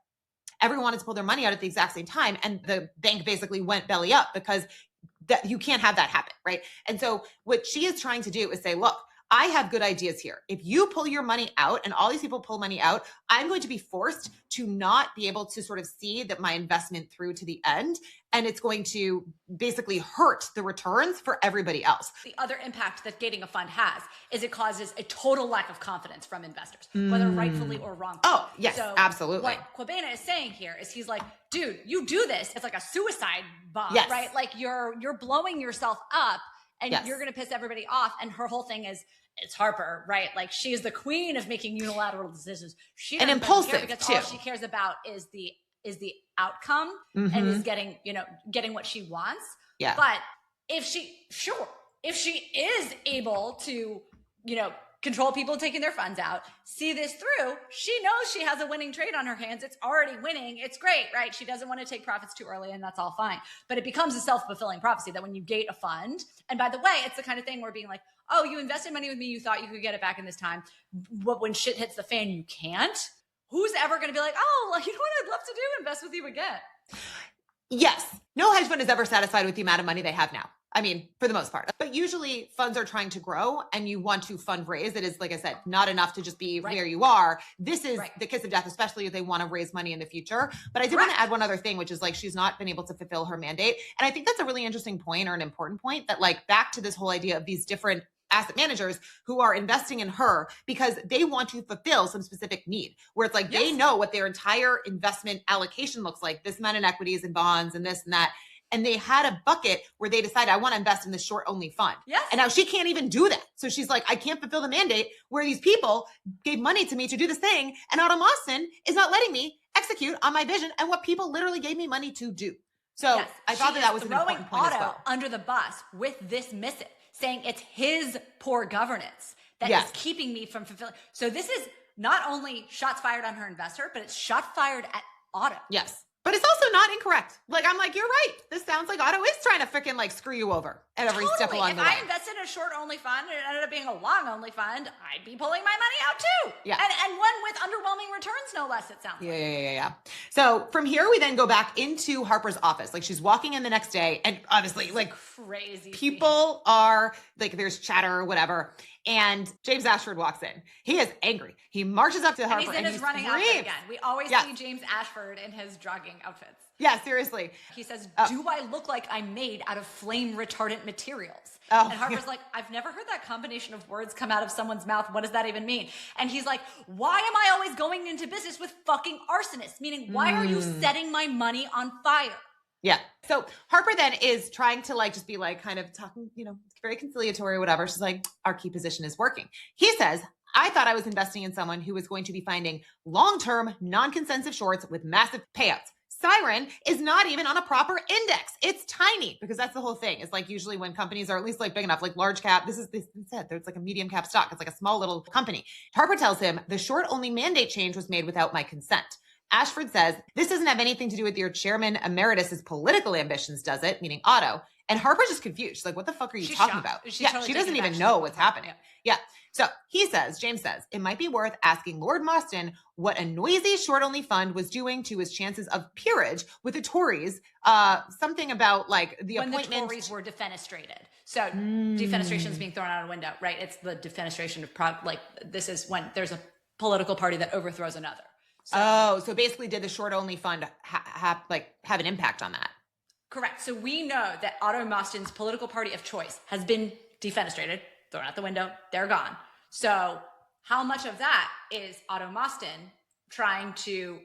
Everyone wanted to pull their money out at the exact same time. And the bank basically went belly up because that you can't have that happen, right? And so what she is trying to do is say, look, I have good ideas here. If you pull your money out and all these people pull money out, I'm going to be forced to not be able to sort of see that my investment through to the end. And it's going to basically hurt the returns for everybody else. The other impact that gating a fund has is it causes a total lack of confidence from investors, whether rightfully or wrongfully. Oh, yes, so absolutely. What Quabena is saying here is he's like, dude, you do this. It's like a suicide bomb, right? Like you're blowing yourself up and you're going to piss everybody off. And her whole thing is, it's Harper, right? Like she is the queen of making unilateral decisions. She and impulsive because too. All she cares about is the outcome and is getting what she wants. Yeah. But if she is able to, control people taking their funds out, see this through, she knows she has a winning trade on her hands. It's already winning. It's great, right? She doesn't want to take profits too early and that's all fine. But it becomes a self-fulfilling prophecy that when you gate a fund, and by the way, it's the kind of thing where being like, oh, you invested money with me, you thought you could get it back in this time. But when shit hits the fan, you can't. Who's ever going to be like, oh, well, you know what I'd love to do? Invest with you again. Yes. No hedge fund is ever satisfied with the amount of money they have now. I mean, for the most part. But usually funds are trying to grow and you want to fundraise. It is, like I said, not enough to just be where you are. This is the kiss of death, especially if they want to raise money in the future. But I did want to add one other thing, which is like she's not been able to fulfill her mandate. And I think that's a really interesting point or an important point that like back to this whole idea of these different asset managers who are investing in her because they want to fulfill some specific need where it's like they know what their entire investment allocation looks like, this amount in equities and bonds and this and that. And they had a bucket where they decided, I want to invest in this short only fund. Yes. And now she can't even do that. So she's like, I can't fulfill the mandate where these people gave money to me to do this thing. And Otto Mawson is not letting me execute on my vision and what people literally gave me money to do. So I thought that was an important point as well. Under the bus with this missive, saying it's his poor governance that is keeping me from fulfilling. So this is not only shots fired on her investor, but it's shot fired at Otto. Yes. But it's also not incorrect. Like, I'm like, you're right. This sounds like Otto is trying to freaking like screw you over at every step along the way. If I invested in a short only fund and it ended up being a long only fund, I'd be pulling my money out too. Yeah. And one with underwhelming returns, no less, it sounds like. Yeah. So from here, we then go back into Harper's office. Like she's walking in the next day and obviously like crazy people are like, there's chatter or whatever. And James Ashford walks in. He is angry. He marches up to Harper and he's in his running outfit again. We always see James Ashford in his jogging outfits. Yeah, seriously. He says, do I look like I'm made out of flame retardant materials? Oh, and Harper's like, I've never heard that combination of words come out of someone's mouth. What does that even mean? And he's like, why am I always going into business with fucking arsonists? Meaning, why are you setting my money on fire? Yeah. So Harper then is trying to like, just be like kind of talking, very conciliatory or whatever. She's like, our key position is working. He says, I thought I was investing in someone who was going to be finding long-term, non-consensus shorts with massive payouts. Siren is not even on a proper index. It's tiny, because that's the whole thing. It's like usually when companies are at least like big enough, like large cap, this said, there's like a medium cap stock. It's like a small little company. Harper tells him the short only mandate change was made without my consent. Ashford says, this doesn't have anything to do with your chairman emeritus's political ambitions, does it? Meaning Otto. And Harper's just confused. She's like, what the fuck are you talking about? She's Yeah, totally she doesn't taken even aback. know what's happening. Yeah. So James says, it might be worth asking Lord Mostyn what a noisy short-only fund was doing to his chances of peerage with the Tories. Something about like the appointment. When the Tories were defenestrated. So defenestration is being thrown out a window, right? It's the defenestration of this is when there's a political party that overthrows another. So basically did the short-only fund have an impact on that? Correct. So we know that Otto Mostyn's political party of choice has been defenestrated, thrown out the window, they're gone. So how much of that is Otto Mostyn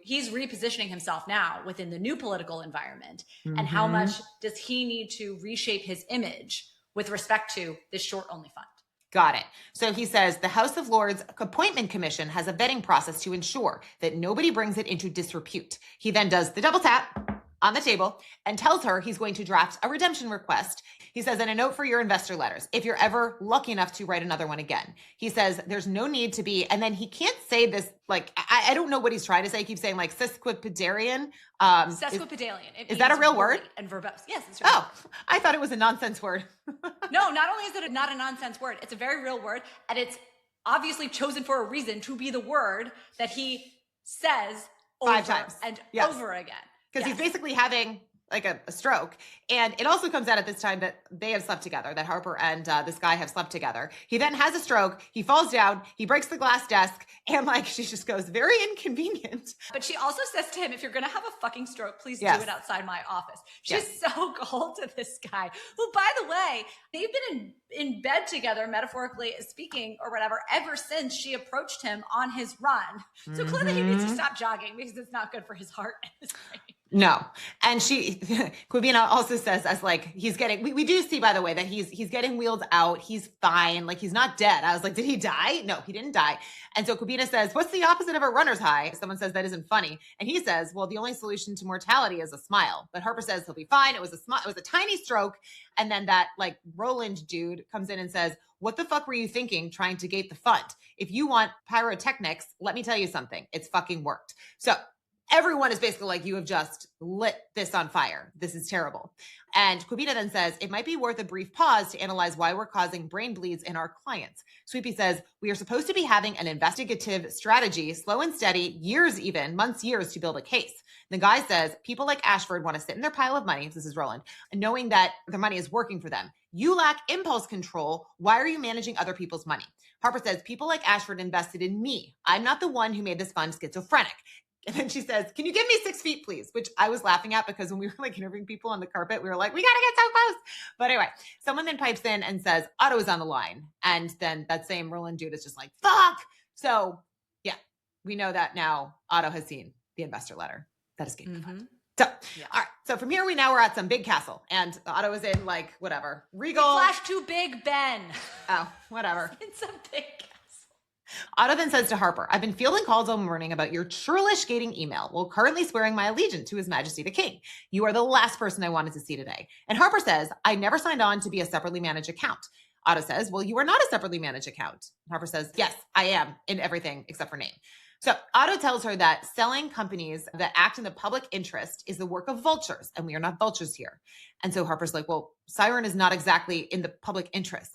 he's repositioning himself now within the new political environment, and how much does he need to reshape his image with respect to this short-only fund? Got it. So he says the House of Lords Appointment Commission has a vetting process to ensure that nobody brings it into disrepute. He then does the double tap on the table and tells her he's going to draft a redemption request. He says, and a note for your investor letters, if you're ever lucky enough to write another one again. He says there's no need to be, and then he can't say this, I don't know what he's trying to say. He keeps saying sesquipedalian. Sesquipedalian. Is that a real word? And verbose. Yes, it's real. Oh, I thought it was a nonsense word. No, not only is it not a nonsense word, it's a very real word, and it's obviously chosen for a reason to be the word that he says 5 times and yes. over again. Because he's basically having a stroke. And it also comes out at this time that they have slept together, that Harper and this guy have slept together. He then has a stroke. He falls down. He breaks the glass desk. And she just goes, very inconvenient. But she also says to him, if you're going to have a fucking stroke, please do Yes. it outside my office. She's so cold to this guy, who, by the way, they've been in bed together, metaphorically speaking, or whatever, ever since she approached him on his run. So clearly he needs to stop jogging because it's not good for his heart and his brain. No. And Quibina also says he's getting, we do see, by the way, that he's getting wheeled out. He's fine. He's not dead. I was like, did he die? No, he didn't die. And so Quibina says, what's the opposite of a runner's high? Someone says that isn't funny. And he says, well, the only solution to mortality is a smile. But Harper says he'll be fine. It was a tiny stroke. And then that Roland dude comes in and says, what the fuck were you thinking trying to gate the fund? If you want pyrotechnics, let me tell you something. It's fucking worked. So everyone is basically you have just lit this on fire. This is terrible. And Quibina then says, it might be worth a brief pause to analyze why we're causing brain bleeds in our clients. Sweepy says, we are supposed to be having an investigative strategy, slow and steady, months, years to build a case. The guy says, people like Ashford want to sit in their pile of money, this is Roland, knowing that their money is working for them. You lack impulse control. Why are you managing other people's money? Harper says, people like Ashford invested in me. I'm not the one who made this fund schizophrenic. And then she says, can you give me 6 feet, please? Which I was laughing at because when we were interviewing people on the carpet, we were like, we got to get so close. But anyway, someone then pipes in and says, Otto is on the line. And then that same Roland dude is just like, fuck. So yeah, we know that now Otto has seen the investor letter that escaped the fund. So, all right. So from here, we're at some big castle and Otto is in whatever. Regal. Flash to Big Ben. Oh, whatever. It's a big castle. Otto then says to Harper, I've been fielding calls all morning about your churlish gating email while currently swearing my allegiance to His Majesty the King. You are the last person I wanted to see today. And Harper says, I never signed on to be a separately managed account. Otto says, well, you are not a separately managed account. Harper says, yes, I am in everything except for name. So Otto tells her that selling companies that act in the public interest is the work of vultures, and we are not vultures here. And so Harper's like, well, Siren is not exactly in the public interest.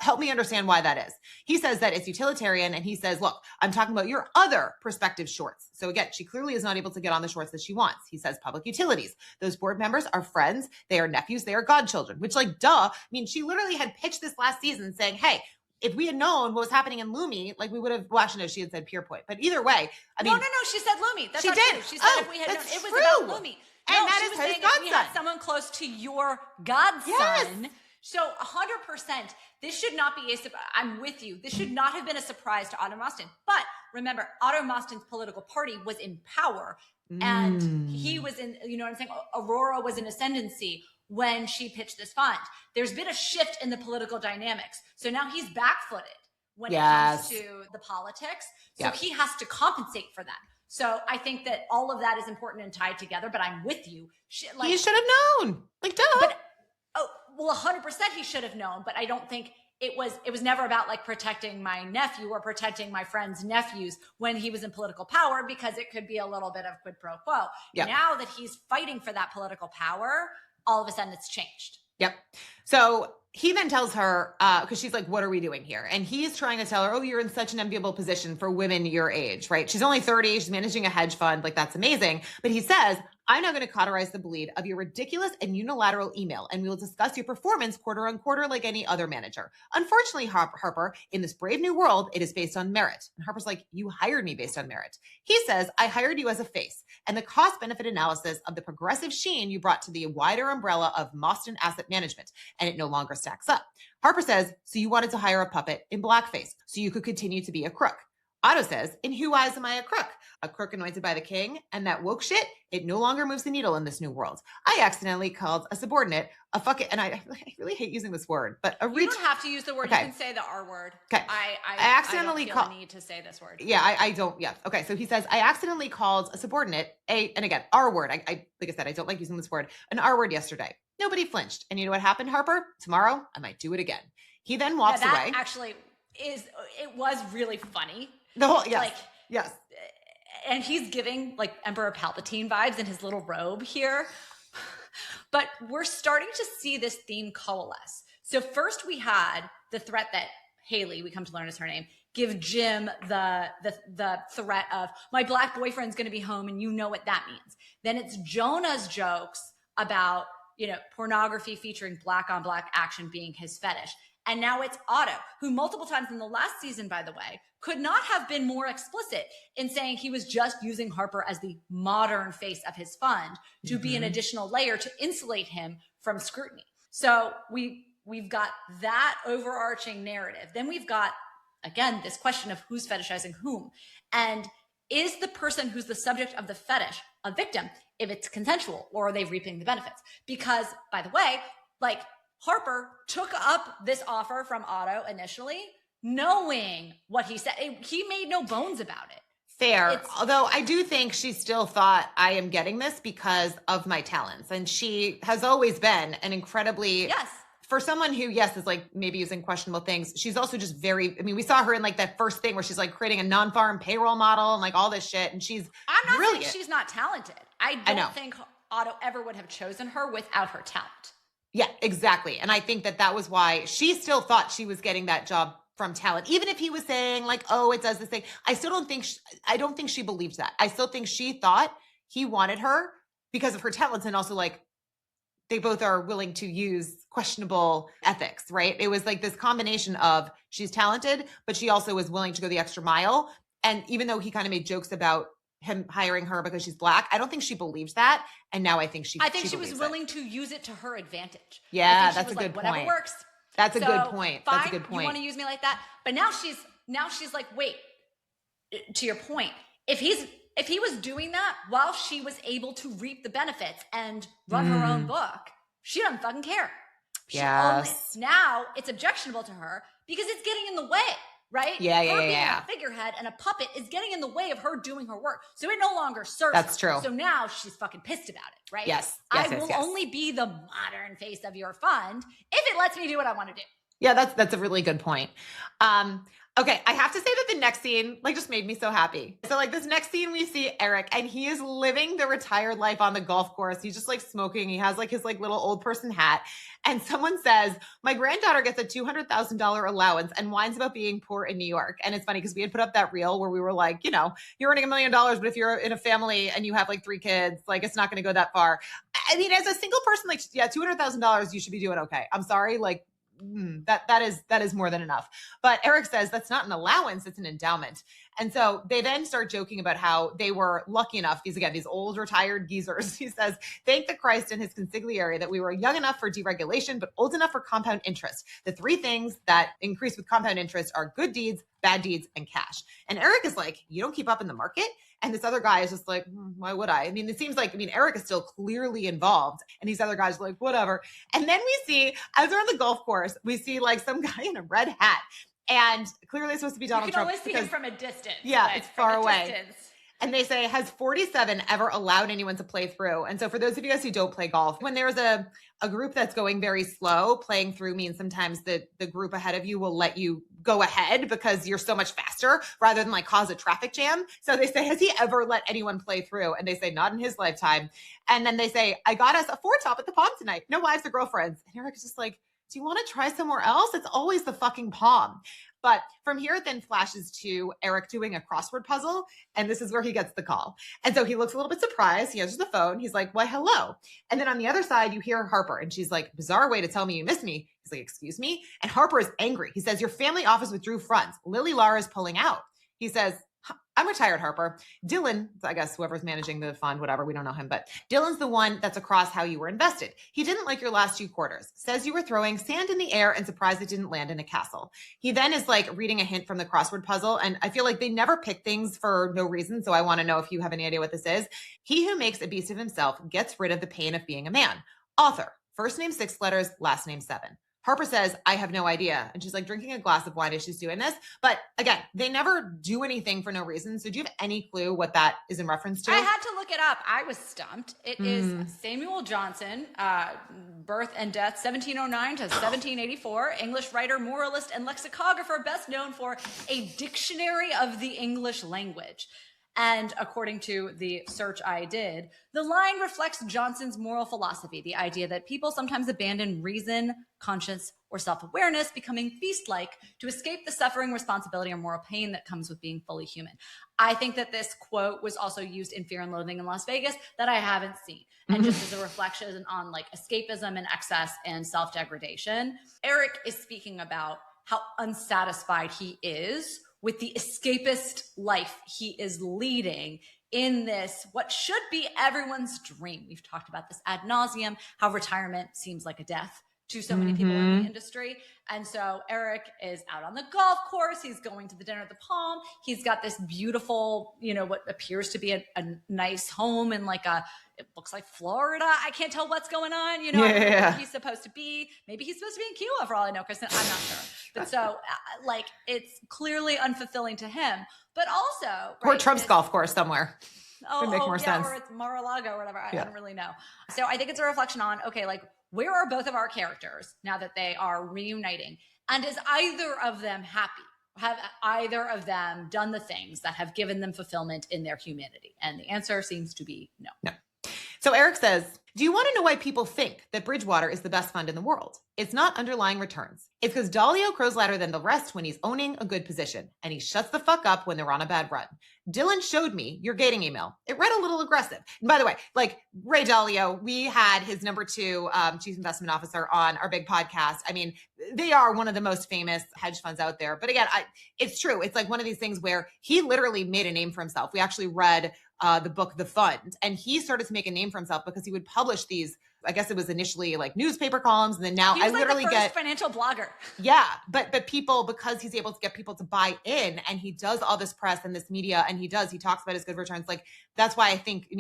Help me understand why that is. He says that it's utilitarian, and he says, look, I'm talking about your other prospective shorts. So again, she clearly is not able to get on the shorts that she wants. He says public utilities. Those board members are friends. They are nephews. They are godchildren, which duh. I mean, she literally had pitched this last season saying, hey, if we had known what was happening in Lumi, we would have, well, actually, no, she had said Pierpoint. But either way, I mean. No, she said Lumi. That's she not did. True. She said if we had known, it was about Lumi. And no, that she is was his saying if we had godson. someone close to your godson. Yes. So 100%, this should not be I'm with you. This should not have been a surprise to Otto Mostyn. But remember, Otto Mostyn's political party was in power. And he was in, you know what I'm saying? Aurora was in ascendancy when she pitched this fund. There's been a shift in the political dynamics. So now he's back-footed, when it comes to the politics. So he has to compensate for that. So I think that all of that is important and tied together, but I'm with you. He should have known. Like, duh. But, 100% he should have known, but I don't think it was never about like protecting my nephew or protecting my friend's nephews when he was in political power, because it could be a little bit of quid pro quo. Yep. Now that he's fighting for that political power, all of a sudden it's changed. Yep. So he then tells her, because she's like, what are we doing here? And he's trying to tell her, oh, you're in such an enviable position for women your age, right? She's only 30. She's managing a hedge fund. Like, that's amazing. But he says, I'm now going to cauterize the bleed of your ridiculous and unilateral email, and we will discuss your performance quarter on quarter like any other manager. Unfortunately, Harper, in this brave new world, it is based on merit. And Harper's like, you hired me based on merit. He says, I hired you as a face, and the cost-benefit analysis of the progressive sheen you brought to the wider umbrella of Mostyn Asset Management, and it no longer stacks up. Harper says, so you wanted to hire a puppet in blackface so you could continue to be a crook. Otto says, in whose eyes am I a crook? A crook anointed by the king? And that woke shit, it no longer moves the needle in this new world. I accidentally called a subordinate a fuck it, and I really hate using this word, but you don't have to use the word. Okay. You can say the R word. Okay. I accidentally called. Need to say this word. Yeah, I don't. Yeah. Okay. So he says, I accidentally called a subordinate and again, R word. I like I said, I don't like using this word, an R word yesterday. Nobody flinched. And you know what happened, Harper? Tomorrow, I might do it again. He then walks away. Actually it was really funny. The whole, yes. And he's giving like Emperor Palpatine vibes in his little robe here. But we're starting to see this theme coalesce. So first we had the threat that Haley, we come to learn is her name, give Jim the threat of my black boyfriend's going to be home and you know what that means. Then it's Jonah's jokes about, pornography featuring black on black action being his fetish. And now it's Otto, who multiple times in the last season, by the way, could not have been more explicit in saying he was just using Harper as the modern face of his fund to be an additional layer to insulate him from scrutiny. So we've got that overarching narrative. Then we've got, again, this question of who's fetishizing whom. And is the person who's the subject of the fetish a victim if it's consensual, or are they reaping the benefits? Because, by the way, like, Harper took up this offer from Otto initially, knowing what he said. He made no bones about it. Fair. Although I do think she still thought I am getting this because of my talents. And she has always been an incredibly, for someone who, is like maybe using questionable things. She's also just we saw her in like that first thing where she's like creating a non-farm payroll model and like all this shit. And I'm not saying she's not talented. I don't think Otto ever would have chosen her without her talent. Yeah, exactly. And I think that was why she still thought she was getting that job from talent. Even if he was saying like, oh, it does this thing. I don't think she believed that. I still think she thought he wanted her because of her talents. And also like, they both are willing to use questionable ethics, right? It was like this combination of she's talented, but she also was willing to go the extra mile. And even though he kind of made jokes about him hiring her because she's black, I don't think she believes that. And now I think she was willing to use it to her advantage. Yeah, that's a good point. Whatever works. That's a good point. Fine, that's a good point. You want to use me like that? But now she's like, wait, to your point, if he was doing that while she was able to reap the benefits and run her own book, she doesn't fucking care. Now it's objectionable to her because it's getting in the way. Right? Yeah. Being a figurehead and a puppet is getting in the way of her doing her work. So it no longer serves her. That's true. So now she's fucking pissed about it, right? Yes. I will only be the modern face of your fund if it lets me do what I want to do. Yeah, that's a really good point. Okay, I have to say that the next scene like just made me so happy. So like this next scene we see Eric and he is living the retired life on the golf course. He's just like smoking. He has like his like little old person hat. And someone says, my granddaughter gets a $200,000 allowance and whines about being poor in New York. And it's funny because we had put up that reel where we were like, you're earning $1 million, but if you're in a family and you have like 3 kids, like it's not going to go that far. I mean, as a single person, like, yeah, $200,000, you should be doing okay. I'm sorry. Like, that is more than enough. But Eric says that's not an allowance, it's an endowment. And so they then start joking about how they were lucky enough, these old retired geezers. He says, thank the Christ and his consigliere that we were young enough for deregulation, but old enough for compound interest. The 3 things that increase with compound interest are good deeds, bad deeds, and cash. And Eric is like, you don't keep up in the market? And this other guy is just like, why would I? I mean, it seems like, Eric is still clearly involved. And these other guys are like, whatever. And then we see, as they're on the golf course, we see like some guy in a red hat. And clearly it's supposed to be Donald Trump. You can only see him from a distance. Yeah, it's far away. Distance. And they say, has 47 ever allowed anyone to play through? And so for those of you guys who don't play golf, when there's a group that's going very slow, playing through means sometimes the group ahead of you will let you go ahead because you're so much faster rather than like cause a traffic jam. So they say, has he ever let anyone play through? And they say, not in his lifetime. And then they say, I got us a 4-top at the Palm tonight. No wives or girlfriends. And Eric is just like, do you want to try somewhere else? It's always the fucking Palm. But from here, it then flashes to Eric doing a crossword puzzle. And this is where he gets the call. And so he looks a little bit surprised. He answers the phone. He's like, why, hello. And then on the other side, you hear Harper. And she's like, bizarre way to tell me you miss me. He's like, excuse me. And Harper is angry. He says, your family office withdrew funds. Lily Lara is pulling out. He says, I'm retired, Harper. Dylan, I guess whoever's managing the fund, whatever, we don't know him, but Dylan's the one that's across how you were invested. He didn't like your last 2 quarters, says you were throwing sand in the air and surprised it didn't land in a castle. He then is like reading a hint from the crossword puzzle. And I feel like they never pick things for no reason. So I want to know if you have any idea what this is. He who makes a beast of himself gets rid of the pain of being a man. Author, first name 6 letters, last name 7. Harper says, I have no idea. And she's like drinking a glass of wine as she's doing this. But again, they never do anything for no reason. So do you have any clue what that is in reference to? I had to look it up. I was stumped. It is Samuel Johnson, birth and death, 1709 to 1784, English writer, moralist, and lexicographer, best known for a dictionary of the English language. And according to the search I did, the line reflects Johnson's moral philosophy, the idea that people sometimes abandon reason, conscience, or self-awareness, becoming beast-like to escape the suffering, responsibility, or moral pain that comes with being fully human. I think that this quote was also used in Fear and Loathing in Las Vegas that I haven't seen. And just as a reflection on like escapism and excess and self-degradation, Eric is speaking about how unsatisfied he is with the escapist life he is leading in this, what should be everyone's dream. We've talked about this ad nauseum, how retirement seems like a death to so many people in the industry. And so Eric is out on the golf course. He's going to the dinner at the Palm. He's got this beautiful, what appears to be a nice home in like it looks like Florida. I can't tell what's going on. Where he's supposed to be. Maybe he's supposed to be in Cuba for all I know, because I'm not sure. But so it's clearly unfulfilling to him. But also, or Trump's golf course somewhere. Would make more sense. Or it's Mar-a-Lago or whatever. I don't really know. So I think it's a reflection on, okay, like where are both of our characters now that they are reuniting? And is either of them happy? Have either of them done the things that have given them fulfillment in their humanity? And the answer seems to be no. No. So Eric says, do you want to know why people think that Bridgewater is the best fund in the world? It's not underlying returns. It's because Dalio crows louder than the rest when he's owning a good position, and he shuts the fuck up when they're on a bad run. Dylan showed me your gating email. It read a little aggressive. And by the way, like Ray Dalio, we had his number 2 chief investment officer on our big podcast. I mean, they are one of the most famous hedge funds out there. But again, it's true. It's like one of these things where he literally made a name for himself. We actually read the book, The Fund, and he started to make a name for himself because he would publish these, I guess it was initially like newspaper columns. And then now he was I literally the first get financial blogger. Yeah. But people, because he's able to get people to buy in and he does all this press and this media and he talks about his good returns. Like that's why I think,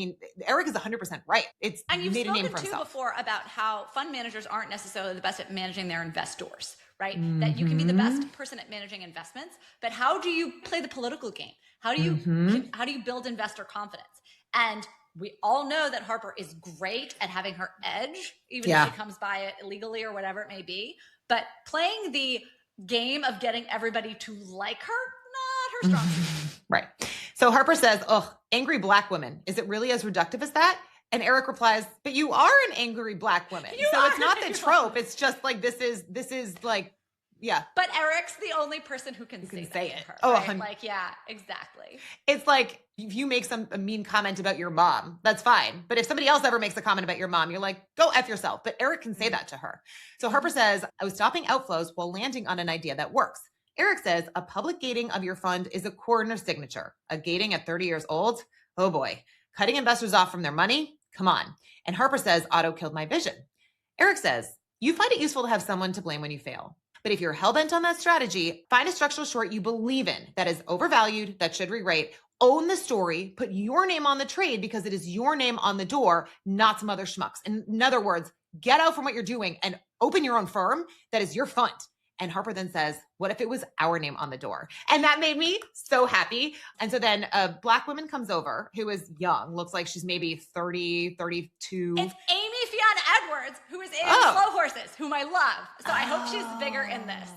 Eric is 100% right. And you've made a name spoken for too himself. before about how fund managers aren't necessarily the best at managing their investors, right? That you can be the best person at managing investments, but how do you play the political game? How do you build investor confidence? And we all know that Harper is great at having her edge, even if she comes by it illegally or whatever it may be. But playing the game of getting everybody to like her, not her strong suit. Right. So Harper says, angry black woman. Is it really as reductive as that? And Eric replies, but you are an angry black woman. So it's not the trope. It's just like, this is like, yeah. But Eric's the only person who can say it. Her, oh, right? Like, yeah, exactly. It's like if you make a mean comment about your mom, that's fine. But if somebody else ever makes a comment about your mom, you're like, go F yourself. But Eric can say that to her. So Harper says, I was stopping outflows while landing on an idea that works. Eric says, a public gating of your fund is a corner signature. A gating at 30 years old? Oh boy. Cutting investors off from their money? Come on. And Harper says, auto killed my vision. Eric says, you find it useful to have someone to blame when you fail. But if you're hell-bent on that strategy, find a structural short you believe in that is overvalued, that should re-rate, own the story, put your name on the trade because it is your name on the door, not some other schmucks. In other words, get out from what you're doing and open your own firm that is your fund. And Harper then says, what if it was our name on the door? And that made me so happy. And so then a Black woman comes over who is young, looks like she's maybe 30, 32. It's Amy Fiona Edwards, who is in Slow Horses, whom I love. So I hope she's bigger in this.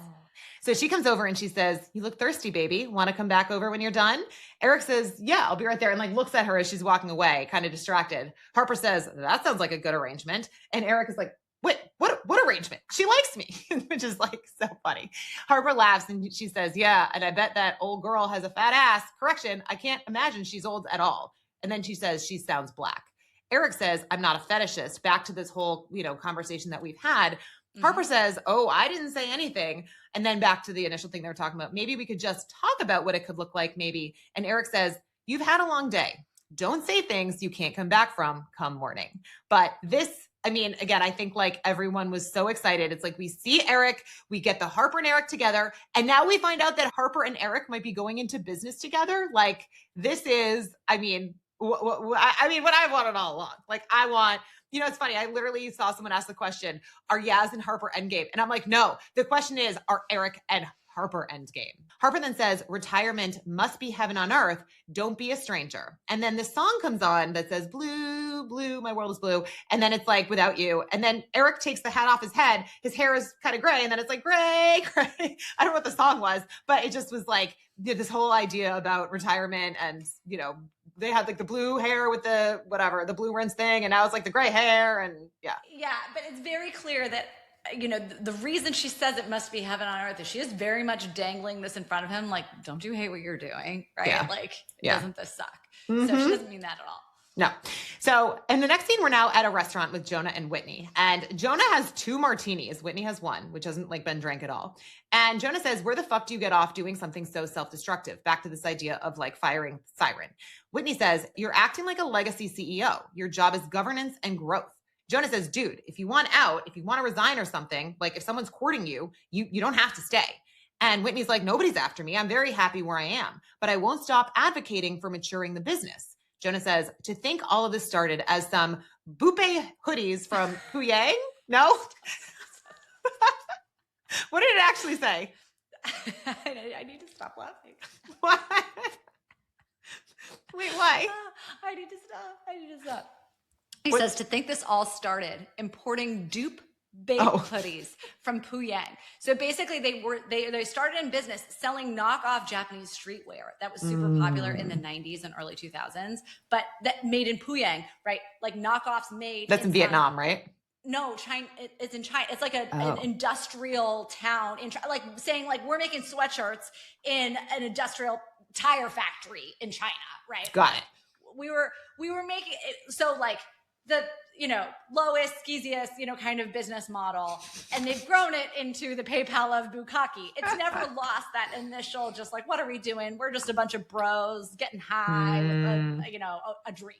So she comes over and she says, you look thirsty, baby. Want to come back over when you're done? Eric says, yeah, I'll be right there. And like looks at her as she's walking away, kind of distracted. Harper says, that sounds like a good arrangement. And Eric is like, what arrangement? She likes me, which is like so funny. Harper laughs and she says, yeah, and I bet that old girl has a fat ass. Correction, I can't imagine she's old at all. And then she says, she sounds Black. Eric says, I'm not a fetishist. Back to this whole, conversation that we've had. Harper says, oh, I didn't say anything. And then back to the initial thing they were talking about. Maybe we could just talk about what it could look like, maybe. And Eric says, you've had a long day. Don't say things you can't come back from come morning. But this, again, I think like everyone was so excited. It's like we see Eric, we get the Harper and Eric together. And now we find out that Harper and Eric might be going into business together. Like this is, what I wanted all along. Like I want, it's funny. I literally saw someone ask the question, are Yaz and Harper endgame? And I'm like, no, the question is, are Eric and Harper endgame? Harper then says, retirement must be heaven on earth. Don't be a stranger. And then this song comes on that says, blue, blue, my world is blue. And then it's like, without you. And then Eric takes the hat off his head. His hair is kind of gray. And then it's like, gray, gray. I don't know what the song was, but it just was like this whole idea about retirement and, they had like the blue hair with the blue rinse thing. And now it's like the gray hair and yeah. Yeah. But it's very clear that, the reason she says it must be heaven on earth is she is very much dangling this in front of him. Like, don't you hate what you're doing? Right. Yeah. Like, yeah. Doesn't this suck? So she doesn't mean that at all. No. So in the next scene, we're now at a restaurant with Jonah and Whitney. And Jonah has 2 martinis. Whitney has 1, which hasn't like been drank at all. And Jonah says, where the fuck do you get off doing something so self-destructive? Back to this idea of like firing Siren. Whitney says, you're acting like a legacy CEO. Your job is governance and growth. Jonah says, dude, if you want out, if you want to resign or something, like if someone's courting you, you don't have to stay. And Whitney's like, nobody's after me. I'm very happy where I am, but I won't stop advocating for maturing the business. Jonah says, to think all of this started as some Bukkake hoodies from Puyang? No? What did it actually say? I need to stop laughing. What? Wait, why? I need to stop. He says, to think this all started importing dupe baked hoodies from Puyang. So basically they started in business selling knockoff Japanese streetwear that was super popular in the 90s and early 2000s, but that made in Puyang, right? Like knockoffs made. That's in Vietnam, right? No, China. It's in China. It's like an industrial town in like saying like we're making sweatshirts in an industrial tire factory in China, right? Got it. We were making it so like the lowest, skeeziest, kind of business model. And they've grown it into the PayPal of Bukkake. It's never lost that initial, just like, what are we doing? We're just a bunch of bros getting high with a dream.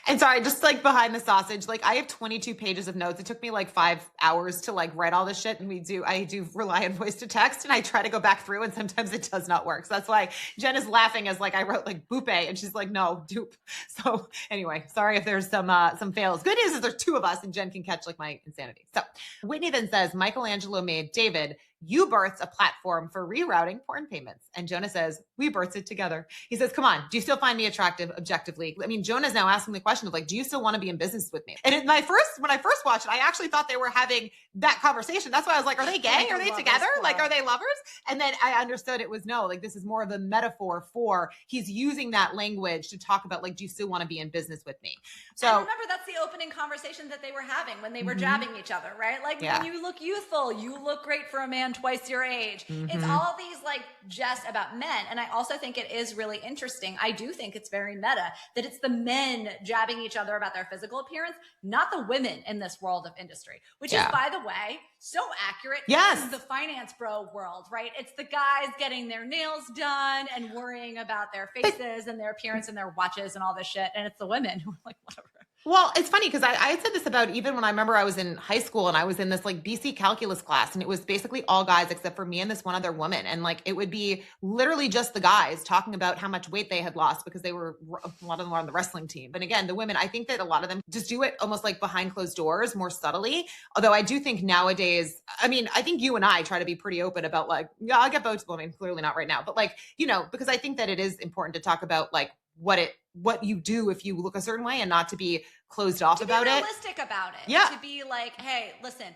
And sorry, just like behind the sausage, like I have 22 pages of notes. It took me like 5 hours to like write all this shit. And I do rely on voice to text and I try to go back through and sometimes it does not work. So that's why Jen is laughing as like I wrote like Bupe and she's like, no, dupe. So anyway, sorry if there's some fails. Good news is there's 2 of us and Jen can catch like my insanity. So Whitney then says, Michelangelo made David, you birthed a platform for rerouting porn payments. And Jonah says, we birthed it together. He says, come on, do you still find me attractive objectively? Jonah's now asking the question of like, do you still want to be in business with me? And when I first watched it, I actually thought they were having that conversation. That's why I was like, are they gay? Are they together? Like, are they lovers? And then I understood it was no, like this is more of a metaphor for he's using that language to talk about like, do you still want to be in business with me? So and remember, that's the opening conversation that they were having when they were jabbing each other, right? Like when you look youthful, you look great for a man twice your age. It's all these like just about men. And I also think it is really interesting. I do think it's very meta that it's the men jabbing each other about their physical appearance, not the women in this world of industry, which is, by the way, so accurate in the finance bro world, right? It's the guys getting their nails done and worrying about their faces and their appearance and their watches and all this shit. And it's the women who are like, whatever. Well, it's funny because I had said this about even when I remember I was in high school and I was in this like BC calculus class and it was basically all guys except for me and this one other woman. And like it would be literally just the guys talking about how much weight they had lost because they were, a lot of them were on the wrestling team. But again, the women, I think that a lot of them just do it almost like behind closed doors more subtly. Although I do think nowadays, I mean, I think you and I try to be pretty open about like, yeah, I'll get both. Well, I mean, clearly not right now, but like, you know, because I think that it is important to talk about like what you do if you look a certain way and not to be closed off about it. To be realistic about it. Yeah. To be like, hey, listen,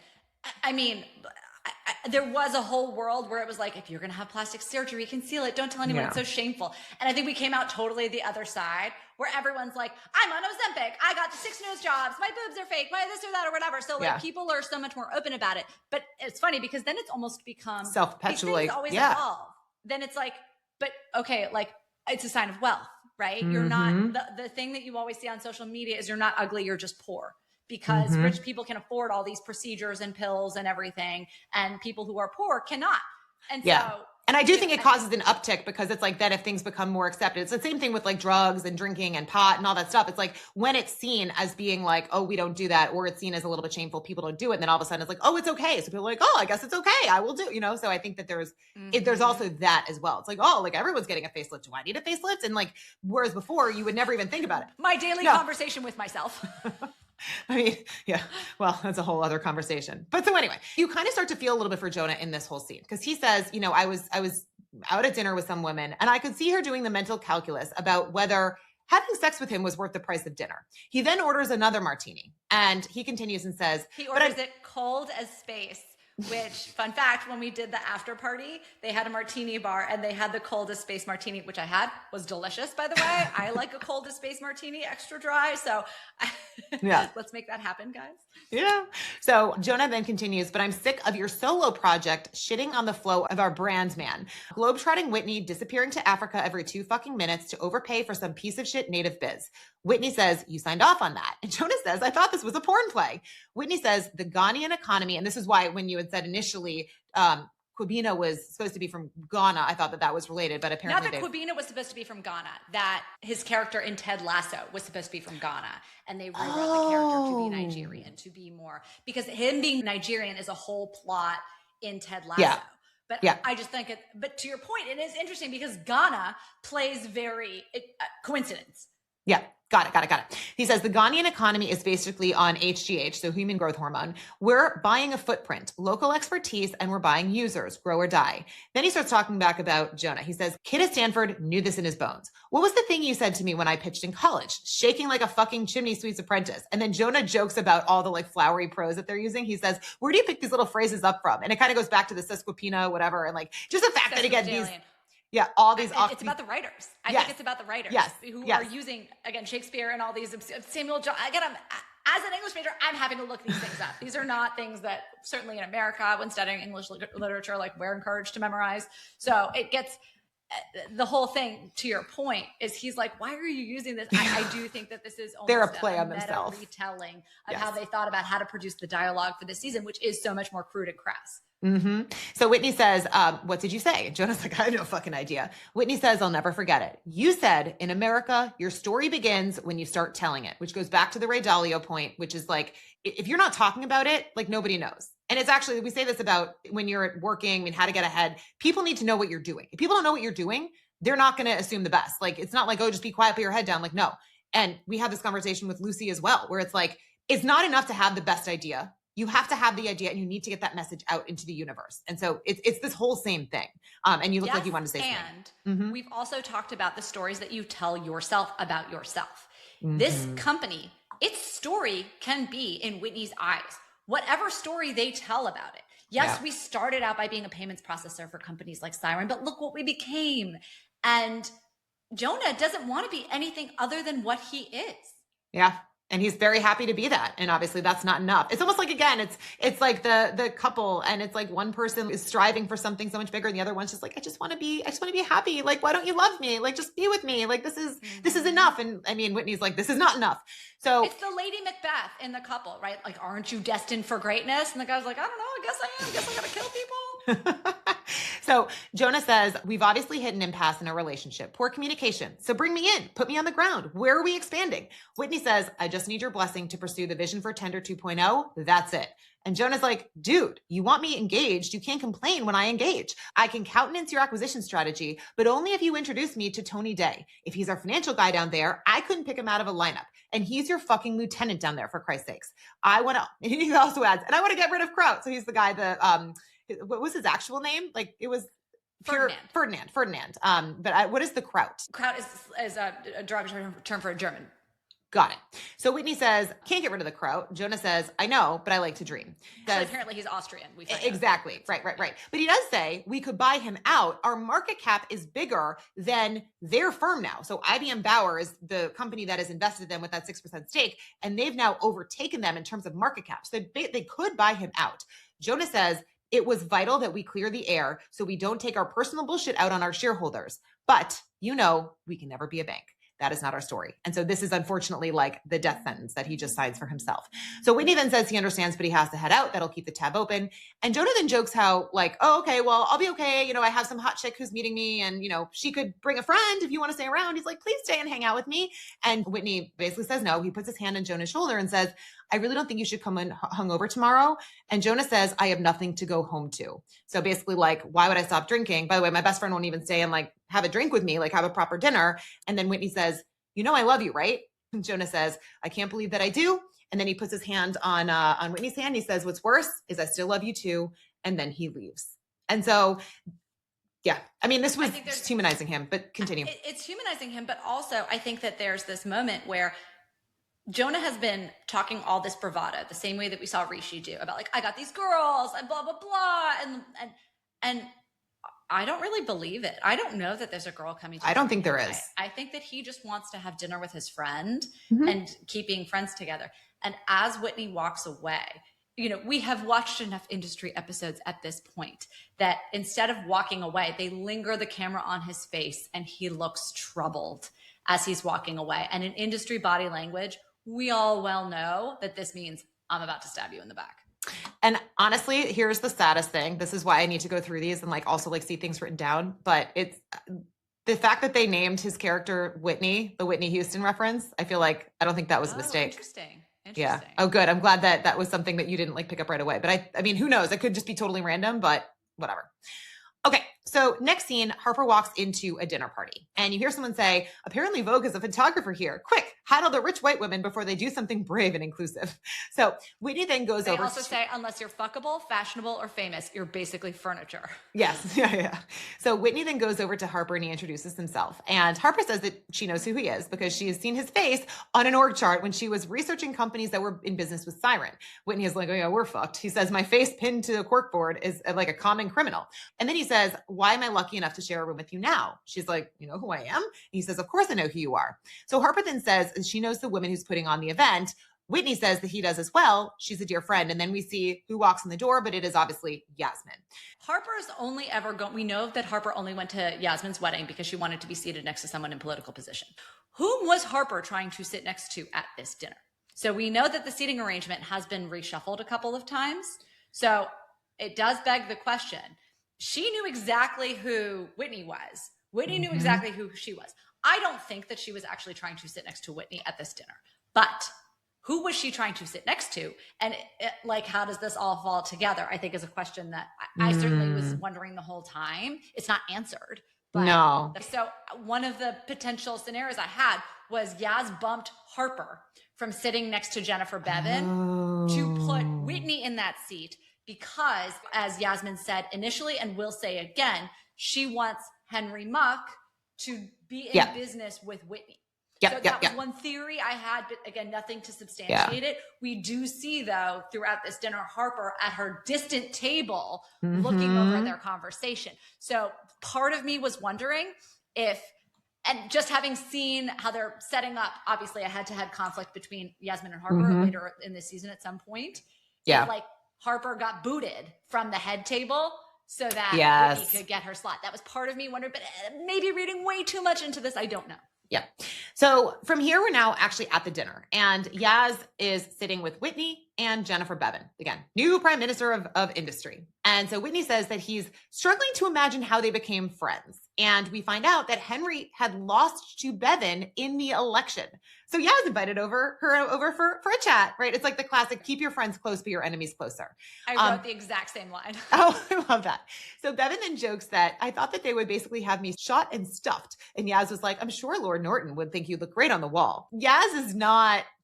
I mean, there was a whole world where it was like, if you're going to have plastic surgery, conceal it. Don't tell anyone. It's so shameful. And I think we came out totally the other side where everyone's like, I'm on Ozempic. I got the 6 nose jobs. My boobs are fake. My this or that or whatever. So like people are so much more open about it. But it's funny because then it's almost become self-perpetuate. Always evolve. Then it's like, but okay, like it's a sign of wealth. Right? You're not, the thing that you always see on social media is you're not ugly, you're just poor because rich people can afford all these procedures and pills and everything. And people who are poor cannot. And so. And I do think it causes an uptick because it's like then if things become more accepted, it's the same thing with like drugs and drinking and pot and all that stuff. It's like when it's seen as being like, oh, we don't do that, or it's seen as a little bit shameful, people don't do it. And then all of a sudden it's like, oh, it's okay. So people are like, oh, I guess it's okay. I will do, you know? So I think that there's also that as well. It's like, oh, like everyone's getting a facelift. Do I need a facelift? And like, whereas before you would never even think about it. My daily conversation with myself. I mean, yeah, well, that's a whole other conversation. But so anyway, you kind of start to feel a little bit for Jonah in this whole scene because he says, you know, I was out at dinner with some women and I could see her doing the mental calculus about whether having sex with him was worth the price of dinner. He then orders another martini and he continues and says, he orders it cold as space. Which, fun fact, when we did the after party, they had a martini bar and they had the coldest space martini, which I had, was delicious, by the way. I like a coldest space martini, extra dry. So let's make that happen, guys. Yeah. So Jonah then continues, but I'm sick of your solo project shitting on the flow of our brand man. Globetrotting Whitney disappearing to Africa every 2 fucking minutes to overpay for some piece of shit native biz. Whitney says, you signed off on that. And Jonah says, I thought this was a porn play. Whitney says, the Ghanaian economy, and this is why when you had said initially, Kwabena was supposed to be from Ghana, I thought that was related, but apparently not that Kwabena was supposed to be from Ghana, that his character in Ted Lasso was supposed to be from Ghana, and they rewrote the character to be Nigerian, to be more, because him being Nigerian is a whole plot in Ted Lasso. But I just think but to your point, it is interesting because Ghana plays very coincidence. Yeah. Got it. He says the Ghanaian economy is basically on HGH, so human growth hormone. We're buying a footprint, local expertise, and we're buying users, grow or die. Then he starts talking back about Jonah. He says, kid at Stanford knew this in his bones. What was the thing you said to me when I pitched in college? Shaking like a fucking chimney sweep's apprentice. And then Jonah jokes about all the like flowery prose that they're using. He says, where do you pick these little phrases up from? And it kind of goes back to the sesquipena, whatever. And like just the fact that again, all these. It's about the writers. I think it's about the writers who are using, again, Shakespeare and all these Samuel John. Again, as an English major, I'm having to look these things up. These are not things that certainly in America, when studying English literature, like we're encouraged to memorize. So it gets the whole thing. To your point, is he's like, why are you using this? I do think that this is almost they're a play on themselves, retelling of how they thought about how to produce the dialogue for this season, which is so much more crude and crass. So Whitney says, what did you say? Jonah's like, I have no fucking idea. Whitney says, I'll never forget it. You said in America, your story begins when you start telling it, which goes back to the Ray Dalio point, which is like, if you're not talking about it, like nobody knows. And it's actually, we say this about when you're working and how to get ahead. People need to know what you're doing. If people don't know what you're doing, they're not going to assume the best. Like, it's not like, oh, just be quiet, put your head down. Like, no. And we had this conversation with Lucy as well, where it's like, it's not enough to have the best idea. You have to have the idea and you need to get that message out into the universe. And so it's this whole same thing. And you look like you want to say something. And we've also talked about the stories that you tell yourself about yourself. This company, its story can be in Whitney's eyes, whatever story they tell about it. Yes, we started out by being a payments processor for companies like Siren, but look what we became. And Jonah doesn't want to be anything other than what he is. Yeah. And he's very happy to be that. And obviously that's not enough. It's almost like, again, it's like the couple, and it's like one person is striving for something so much bigger and the other one's just like, I just want to be happy. Like, why don't you love me? Like, just be with me. Like, this is enough. And I mean, Whitney's like, this is not enough. So it's the Lady Macbeth in the couple, right? Like, aren't you destined for greatness? And the guy's like, I don't know. I guess I am. I guess I got to kill people. So Jonah says, we've obviously hit an impasse in our relationship. Poor communication. So bring me in. Put me on the ground. Where are we expanding? Whitney says, I just need your blessing to pursue the vision for Tender 2.0. That's it. And Jonah's like, dude, you want me engaged. You can't complain when I engage. I can countenance your acquisition strategy, but only if you introduce me to Tony Day. If he's our financial guy down there, I couldn't pick him out of a lineup. And he's your fucking lieutenant down there, for Christ's sakes. I want to, he also adds, and I want to get rid of Kraut. So he's the guy that, what was his actual name? Like it was Ferdinand. But what is the Kraut? Kraut is a derogatory term for a German. Got it. So Whitney says, can't get rid of the Kraut. Jonah says, I know, but I like to dream. Apparently he's Austrian. Exactly. Right. But he does say we could buy him out. Our market cap is bigger than their firm now. So IBM Bauer is the company that has invested them with that 6% stake, and they've now overtaken them in terms of market cap. So they could buy him out. Jonah says, it was vital that we clear the air so we don't take our personal bullshit out on our shareholders. But, we can never be a bank. That is not our story. And so this is unfortunately like the death sentence that he just signs for himself. So Whitney then says he understands, but he has to head out. That'll keep the tab open. And Jonah then jokes how like, oh, okay, well, I'll be okay. I have some hot chick who's meeting me and, she could bring a friend if you want to stay around. He's like, please stay and hang out with me. And Whitney basically says no. He puts his hand on Jonah's shoulder and says, I really don't think you should come in hungover tomorrow. And Jonah says, I have nothing to go home to. So basically like, why would I stop drinking? By the way, my best friend won't even stay and like have a drink with me, like have a proper dinner. And then Whitney says, I love you, right? And Jonah says, I can't believe that I do. And then he puts his hand on Whitney's hand. He says, what's worse is I still love you too. And then he leaves. And so, yeah, this was just humanizing him, but continue. It's humanizing him, but also I think that there's this moment where Jonah has been talking all this bravado, the same way that we saw Rishi do about like, I got these girls and blah, blah, blah. And I don't really believe it. I don't know that there's a girl coming to I don't think there is. I think that he just wants to have dinner with his friend Mm-hmm. and keeping friends together. And as Whitney walks away, we have watched enough industry episodes at this point that instead of walking away, they linger the camera on his face and he looks troubled as he's walking away. And in industry body language, we all well know that this means I'm about to stab you in the back. And honestly, here's the saddest thing. This is why I need to go through these and like also like see things written down. But it's the fact that they named his character Whitney, the Whitney Houston reference. I don't think that was a mistake. Interesting. Yeah. Oh, good. I'm glad that was something that you didn't like pick up right away. But I mean, who knows? It could just be totally random, but whatever. Okay. So next scene, Harper walks into a dinner party and you hear someone say, apparently Vogue is a photographer here. Quick, hide all the rich white women before they do something brave and inclusive. So Whitney then goes over. They also say, unless you're fuckable, fashionable, or famous, you're basically furniture. Yes. Yeah. So Whitney then goes over to Harper and he introduces himself. And Harper says that she knows who he is because she has seen his face on an org chart when she was researching companies that were in business with Siren. Whitney is like, oh yeah, we're fucked. He says, my face pinned to a corkboard is like a common criminal. And then he says, why am I lucky enough to share a room with you now? She's like, you know who I am? And he says, of course I know who you are. So Harper then says she knows the woman who's putting on the event. Whitney says that he does as well. She's a dear friend. And then we see who walks in the door, but it is obviously Yasmin. Harper's only ever gone. We know that Harper only went to Yasmin's wedding because she wanted to be seated next to someone in political position. Whom was Harper trying to sit next to at this dinner? So we know that the seating arrangement has been reshuffled a couple of times. So it does beg the question. She knew exactly who Whitney was. Whitney knew exactly who she was. I don't think that she was actually trying to sit next to Whitney at this dinner, but who was she trying to sit next to? And how does this all fall together? I think is a question that I certainly was wondering the whole time. It's not answered. But no. So one of the potential scenarios I had was Yaz bumped Harper from sitting next to Jennifer Bevan to put Whitney in that seat because, as Yasmin said initially and will say again, she wants Henry Muck to be in business with Whitney. So that was one theory I had, but again, nothing to substantiate it. We do see, though, throughout this dinner, Harper at her distant table looking over their conversation. So part of me was wondering if, and just having seen how they're setting up, obviously a head-to-head conflict between Yasmin and Harper later in this season at some point. Yeah. If, Harper got booted from the head table so that Whitney could get her slot. That was part of me wondering, but maybe reading way too much into this. I don't know. Yeah. So from here, we're now actually at the dinner, and Yaz is sitting with Whitney and Jennifer Bevan, again, new prime minister of industry. And so Whitney says that he's struggling to imagine how they became friends. And we find out that Henry had lost to Bevan in the election. So Yaz invited her over for a chat, right? It's like the classic, keep your friends close, but your enemies closer. I wrote the exact same line. Oh, I love that. So Bevan then jokes that I thought that they would basically have me shot and stuffed. And Yaz was like, I'm sure Lord Norton would think you look great on the wall. Yaz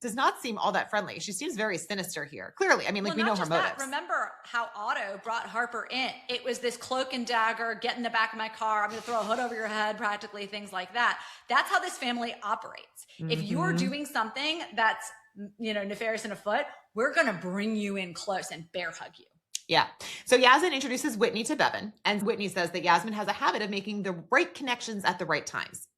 does not seem all that friendly. She seems very sinister here. Clearly. I mean, like, we know her motives. Remember how Otto brought Harper in. It was this cloak and dagger, get in the back of my car, I'm going to throw a hood over your head, practically, things like that. That's how this family operates. Mm-hmm. If you're doing something that's, nefarious and afoot, we're going to bring you in close and bear hug you. Yeah. So Yasmin introduces Whitney to Bevan, and Whitney says that Yasmin has a habit of making the right connections at the right times.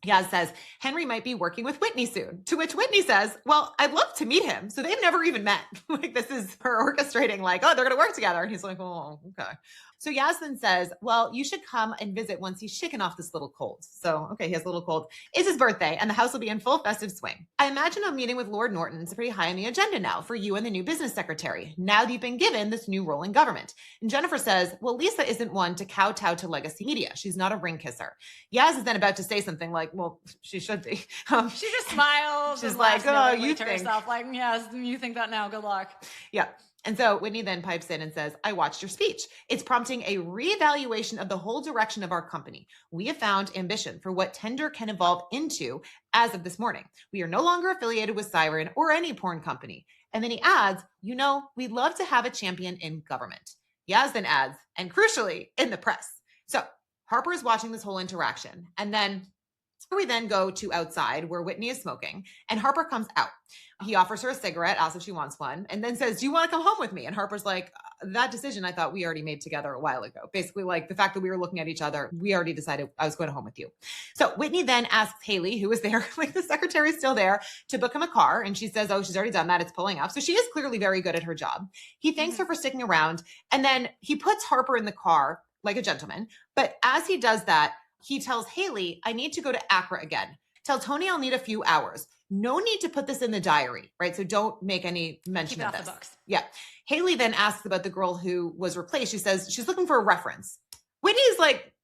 Yaz says, Henry might be working with Whitney soon, to which Whitney says, well, I'd love to meet him. So they've never even met. Like, this is her orchestrating, like, oh, they're going to work together. And he's like, oh, okay. So Yasmin says, well, you should come and visit once he's shaken off this little cold. So, okay, he has a little cold. It's his birthday, and the house will be in full festive swing. I imagine a meeting with Lord Norton is pretty high on the agenda now for you and the new business secretary, now that you've been given this new role in government. And Jennifer says, well, Lisa isn't one to kowtow to legacy media. She's not a ring kisser. Yaz is then about to say something like, well, she should be. She just smiles. She's like, oh, you think. Herself, like, yes, you think that now. Good luck. Yeah. And so Whitney then pipes in and says, I watched your speech. It's prompting a reevaluation of the whole direction of our company. We have found ambition for what Tender can evolve into as of this morning. We are no longer affiliated with Siren or any porn company. And then he adds, we'd love to have a champion in government. Yaz then adds, and crucially, in the press. So Harper is watching this whole interaction. And then we then go to outside where Whitney is smoking, and Harper comes out. He offers her a cigarette, asks if she wants one, and then says, do you want to come home with me? And Harper's like, that decision I thought we already made together a while ago. Basically, like, the fact that we were looking at each other, we already decided I was going home with you. So Whitney then asks Haley, who is there, like the secretary's still there, to book him a car. And she says, oh, she's already done that. It's pulling up. So she is clearly very good at her job. He thanks her for sticking around. And then he puts Harper in the car like a gentleman. But as he does that, he tells Haley, I need to go to Accra again. Tell Tony I'll need a few hours. No need to put this in the diary, right? So don't make any mention of this. The books. Yeah. Haley then asks about the girl who was replaced. She says she's looking for a reference. Whitney's like,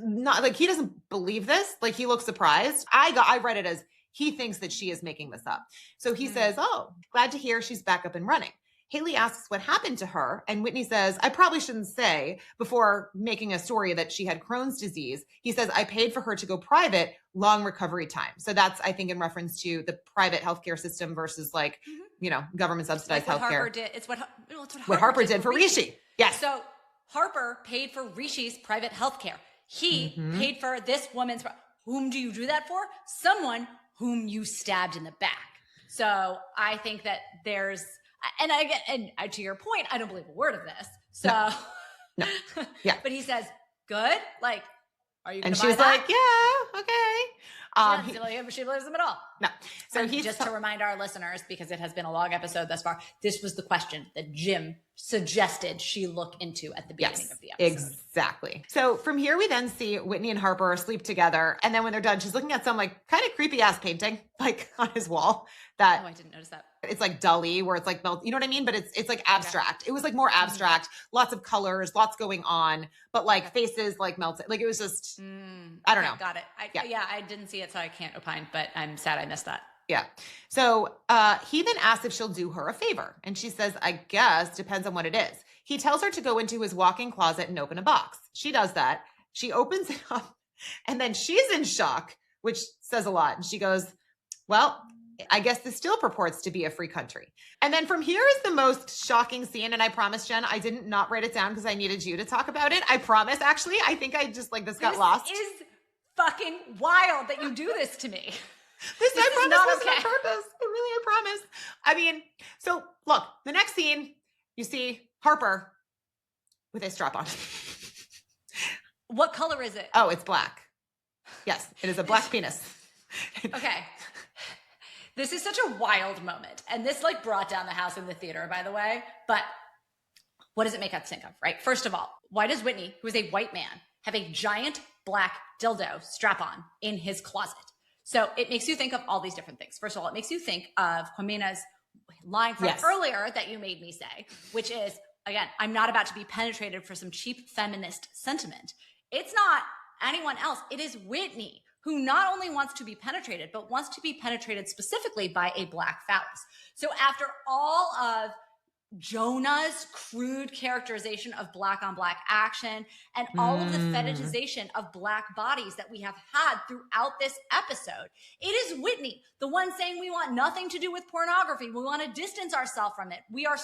not like, he doesn't believe this. Like, he looks surprised. I read it as he thinks that she is making this up. So he says, oh, glad to hear she's back up and running. Haley asks what happened to her, and Whitney says, I probably shouldn't say, before making a story that she had Crohn's disease. He says, I paid for her to go private, long recovery time. So that's, I think, in reference to the private healthcare system versus, like, government subsidized like healthcare. Harper did. It's what Harper did for Rishi. Yes. So Harper paid for Rishi's private healthcare. He paid for this woman's. Whom do you do that for? Someone whom you stabbed in the back. So I think that there's. And to your point, I don't believe a word of this. So, no. Yeah. But he says, good. Like, are you going to buy And she's that? like, yeah, okay. She believes him at all. No. So and just to remind our listeners, because it has been a long episode thus far, this was the question that Jim suggested she look into at the beginning of the episode. Exactly. So from here, we then see Whitney and Harper sleep together. And then when they're done, she's looking at some like kind of creepy ass painting, like on his wall that I didn't notice that. It's like Dali, where it's like melt, you know what I mean? But it's like abstract. Okay. It was like more abstract, lots of colors, lots going on, but like faces like melted. Like, it was just, I don't know. Got it. I didn't see it, so I can't opine, but I'm sad I missed that. Yeah. So he then asks if she'll do her a favor. And she says, I guess, depends on what it is. He tells her to go into his walk-in closet and open a box. She does that. She opens it up, and then she's in shock, which says a lot. And she goes, well, I guess this still purports to be a free country. And then from here is the most shocking scene. And I promise, Jen, I didn't not write it down because I needed you to talk about it. I promise, actually. I think I just got lost. This is fucking wild that you do this to me. This I promise wasn't on purpose. I promise. I mean, so look, the next scene, you see Harper with a strap on. What color is it? Oh, it's black. Yes, it is a black penis. Okay. This is such a wild moment. And this brought down the house in the theater, by the way. But what does it make us think of, right? First of all, why does Whitney, who is a white man, have a giant black dildo strap on in his closet? So it makes you think of all these different things. First of all, it makes you think of Jimena's line from earlier that you made me say, which is, again, I'm not about to be penetrated for some cheap feminist sentiment. It's not anyone else. It is Whitney, who not only wants to be penetrated, but wants to be penetrated specifically by a Black phallus. So after all of Jonah's crude characterization of Black on Black action and all of the fetishization of Black bodies that we have had throughout this episode, it is Whitney, the one saying we want nothing to do with pornography. We want to distance ourselves from it. We are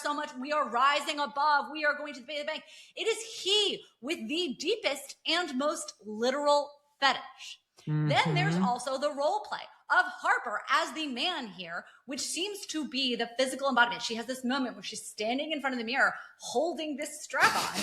rising above. We are going to the bank. It is he with the deepest and most literal fetish. Then there's also the role play of Harper as the man here, which seems to be the physical embodiment. She has this moment where she's standing in front of the mirror holding this strap on.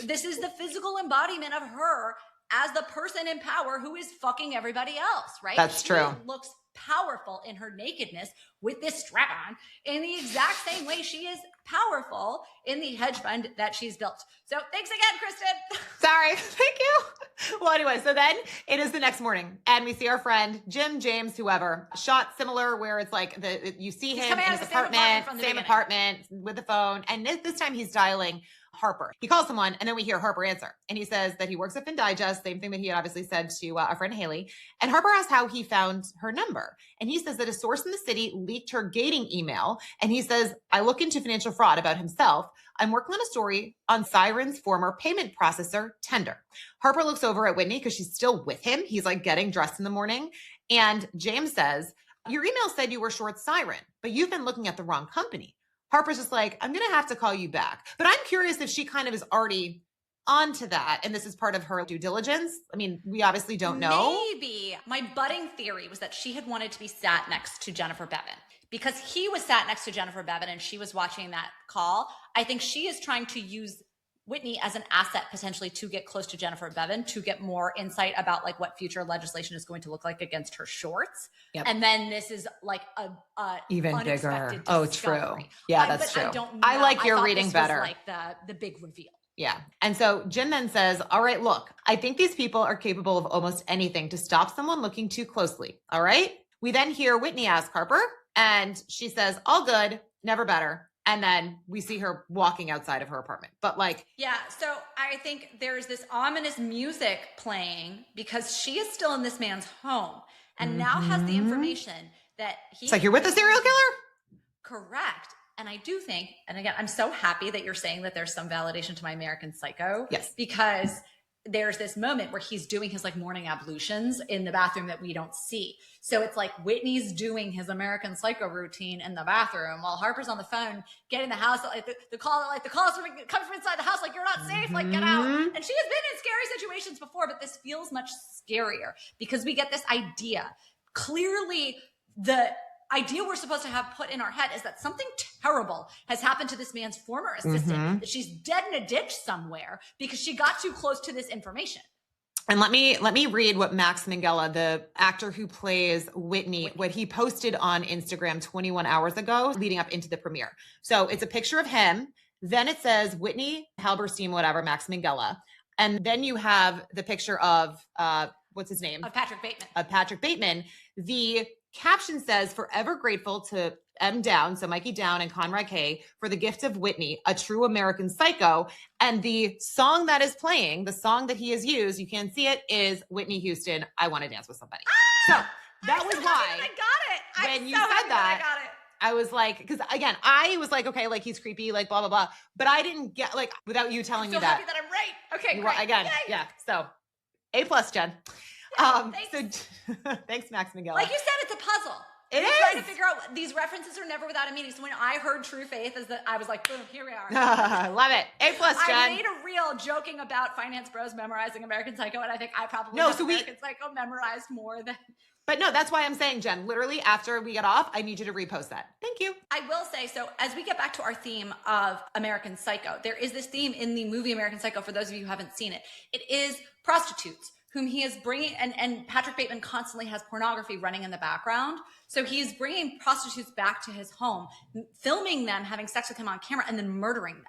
This is the physical embodiment of her as the person in power who is fucking everybody else, right? That's true. She looks powerful in her nakedness with this strap on in the exact same way she is powerful in the hedge fund that she's built. So thanks again, Kristen. Sorry. Thank you. Well, anyway, so then it is the next morning and we see our friend Jim, James, whoever, shot similar where it's like you see him in his apartment, same apartment with the phone. And this time he's dialing Harper. He calls someone and then we hear Harper answer. And he says that he works at FinDigest, same thing that he had obviously said to our friend Haley. And Harper asks how he found her number. And he says that a source in the city leaked her gating email. And he says, I look into financial fraud about himself. I'm working on a story on Siren's former payment processor, Tender. Harper looks over at Whitney because she's still with him. He's like getting dressed in the morning. And James says, your email said you were short Siren, but you've been looking at the wrong company. Harper's just like, I'm going to have to call you back. But I'm curious if she kind of is already onto that. And this is part of her due diligence. I mean, we obviously don't know. Maybe. My budding theory was that she had wanted to be sat next to Jennifer Bevan because he was sat next to Jennifer Bevan and she was watching that call. I think she is trying to use Whitney as an asset potentially to get close to Jennifer Bevan, to get more insight about like what future legislation is going to look like against her shorts. Yep. And then this is like a even bigger. Discovery. Oh, true. Yeah, that's true. I like your reading better. Like the big reveal. Yeah. And so Jim then says, all right, look, I think these people are capable of almost anything to stop someone looking too closely. All right. We then hear Whitney ask Harper and she says, all good, never better. And then we see her walking outside of her apartment. But like, yeah, so I think there's this ominous music playing because she is still in this man's home and now has the information that it's like, you're with a serial killer? Correct. And I do think, and again, I'm so happy that you're saying that there's some validation to my American Psycho. Yes. Because there's this moment where he's doing his like morning ablutions in the bathroom that we don't see. So it's like Whitney's doing his American Psycho routine in the bathroom while Harper's on the phone getting the house, like the call comes from inside the house, like you're not safe, like get out. And she has been in scary situations before, but this feels much scarier because we get this idea. Clearly, the idea we're supposed to have put in our head is that something terrible has happened to this man's former assistant, that she's dead in a ditch somewhere because she got too close to this information. And let me read what Max Minghella, the actor who plays Whitney, what he posted on Instagram 21 hours ago leading up into the premiere. So it's a picture of him. Then it says Whitney Halberstein, whatever, Max Minghella. And then you have the picture of, what's his name? Of Patrick Bateman. Of Patrick Bateman. The caption says, forever grateful to M. Down, so Mikey Down and Conrad K, for the gift of Whitney, a true American Psycho. And the song that is playing, the song that he has used, you can't see it, is Whitney Houston, I Want to Dance with Somebody. So that was why I got it. When you said that, I got it. I was like, because again, I was like, okay, like he's creepy, like blah, blah, blah. But I didn't get, like, without you telling me that. I'm so happy that I'm right. Okay, great. Again, Yay. yeah. So A+, Jen. Yeah, thanks. So thanks, Max Minghella. Like you said, it's a puzzle. It is. Trying to figure out these references are never without a meaning. So when I heard True Faith, I was like, boom, here we are. Love it. A+, Jen. I made a reel joking about finance bros memorizing American Psycho, and I think I probably have American Psycho memorized more than. But no, that's why I'm saying, Jen, literally after we get off, I need you to repost that. Thank you. I will say, so as we get back to our theme of American Psycho, there is this theme in the movie American Psycho, for those of you who haven't seen it. It is prostitutes whom he is bringing, and Patrick Bateman constantly has pornography running in the background. So he's bringing prostitutes back to his home, filming them having sex with him on camera, and then murdering them.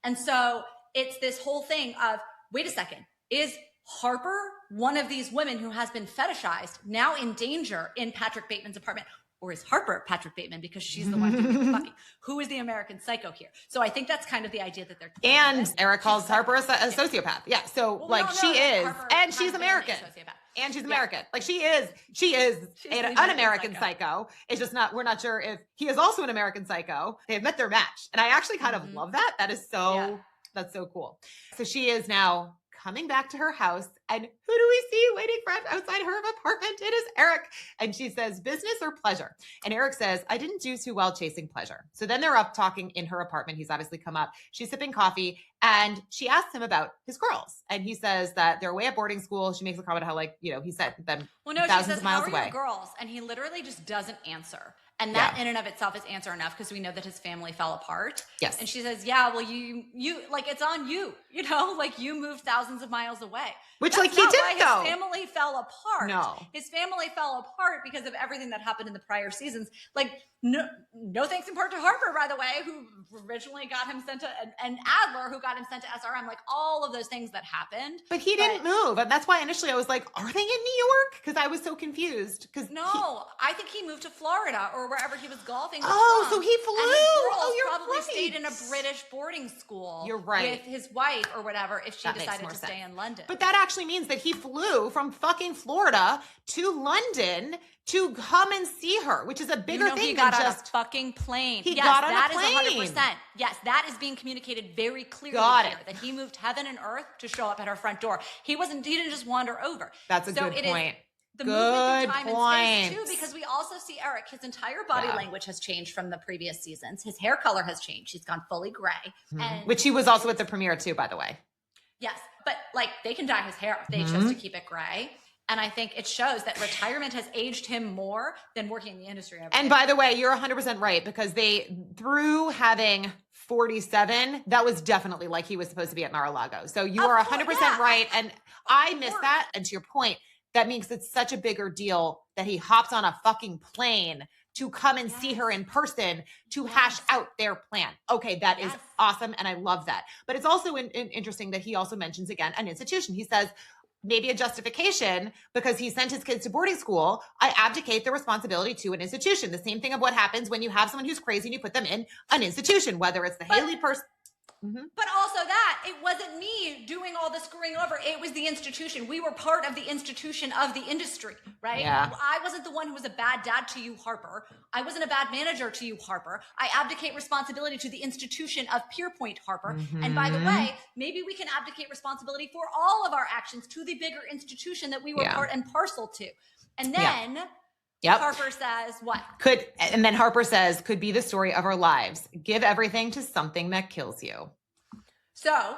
And so it's this whole thing of, wait a second, is Harper, one of these women who has been fetishized, now in danger in Patrick Bateman's apartment. Or is Harper Patrick Bateman because she's the one doing the fucking? Who is the American psycho here? So I think that's kind of the idea that they're. And Eric calls Harper a sociopath. Yeah. So she is, Harper and she's American. And she's American. Like she is an American psycho. It's just not, we're not sure if he is also an American psycho. They've met their match. And I actually kind of love that. That is that's so cool. So she is now coming back to her house, and who do we see waiting for outside her apartment? It is Eric. And she says, business or pleasure? And Eric says, I didn't do too well chasing pleasure. So then they're up talking in her apartment. He's obviously come up. She's sipping coffee, and she asks him about his girls. And he says that they're away at boarding school. She makes a comment how, he said them thousands of miles away. How are your girls? And he literally just doesn't answer. And that in and of itself is answer enough, because we know that his family fell apart. Yes. And she says, yeah, well, you like, it's on you, like you moved thousands of miles away. Which That's he didn't though. His family fell apart. No. His family fell apart because of everything that happened in the prior seasons. Like, no thanks in part to Harper, by the way, who originally got him sent to, and Adler, who got him sent to SRM, like all of those things that happened. But he didn't move. And that's why initially I was like, are they in New York? Because I was so confused. I think he moved to Florida or wherever he was golfing. Oh, so he flew. And his girls you're probably right. stayed in a British boarding school. You're right. With his wife or whatever, if she decided to stay in London. But that actually means that he flew from fucking Florida to London to come and see her, which is a bigger thing than just... He got on a fucking plane. He got on a plane. That is 100%. Yes, that is being communicated very clearly here, that he moved heaven and earth to show up at her front door. He didn't just wander over. That's a good point. The movement through time and space too, because we also see Eric, his entire body language has changed from the previous seasons. His hair color has changed. He's gone fully gray. And which he was also at the premiere too, by the way. Yes, but they can dye his hair if they chose to keep it gray. And I think it shows that retirement has aged him more than working in the industry. And by the way, you're 100% right, because through having 47, that was definitely like he was supposed to be at Mar-a-Lago. So you are 100% right. And I missed that. And to your point, that makes it such a bigger deal that he hops on a fucking plane to come and see her in person to hash out their plan. Okay, that is awesome. And I love that. But it's also interesting that he also mentions again an institution. He says, maybe a justification because he sent his kids to boarding school. I abdicate the responsibility to an institution. The same thing of what happens when you have someone who's crazy and you put them in an institution, whether it's the Haley person. But also that it wasn't me doing all the screwing over. It was the institution. We were part of the institution of the industry, right? Yeah. I wasn't the one who was a bad dad to you, Harper. I wasn't a bad manager to you, Harper. I abdicate responsibility to the institution of Pierpoint, Harper. And by the way, maybe we can abdicate responsibility for all of our actions to the bigger institution that we were part and parcel to. And then Harper says what? And then Harper says, could be the story of our lives. Give everything to something that kills you. So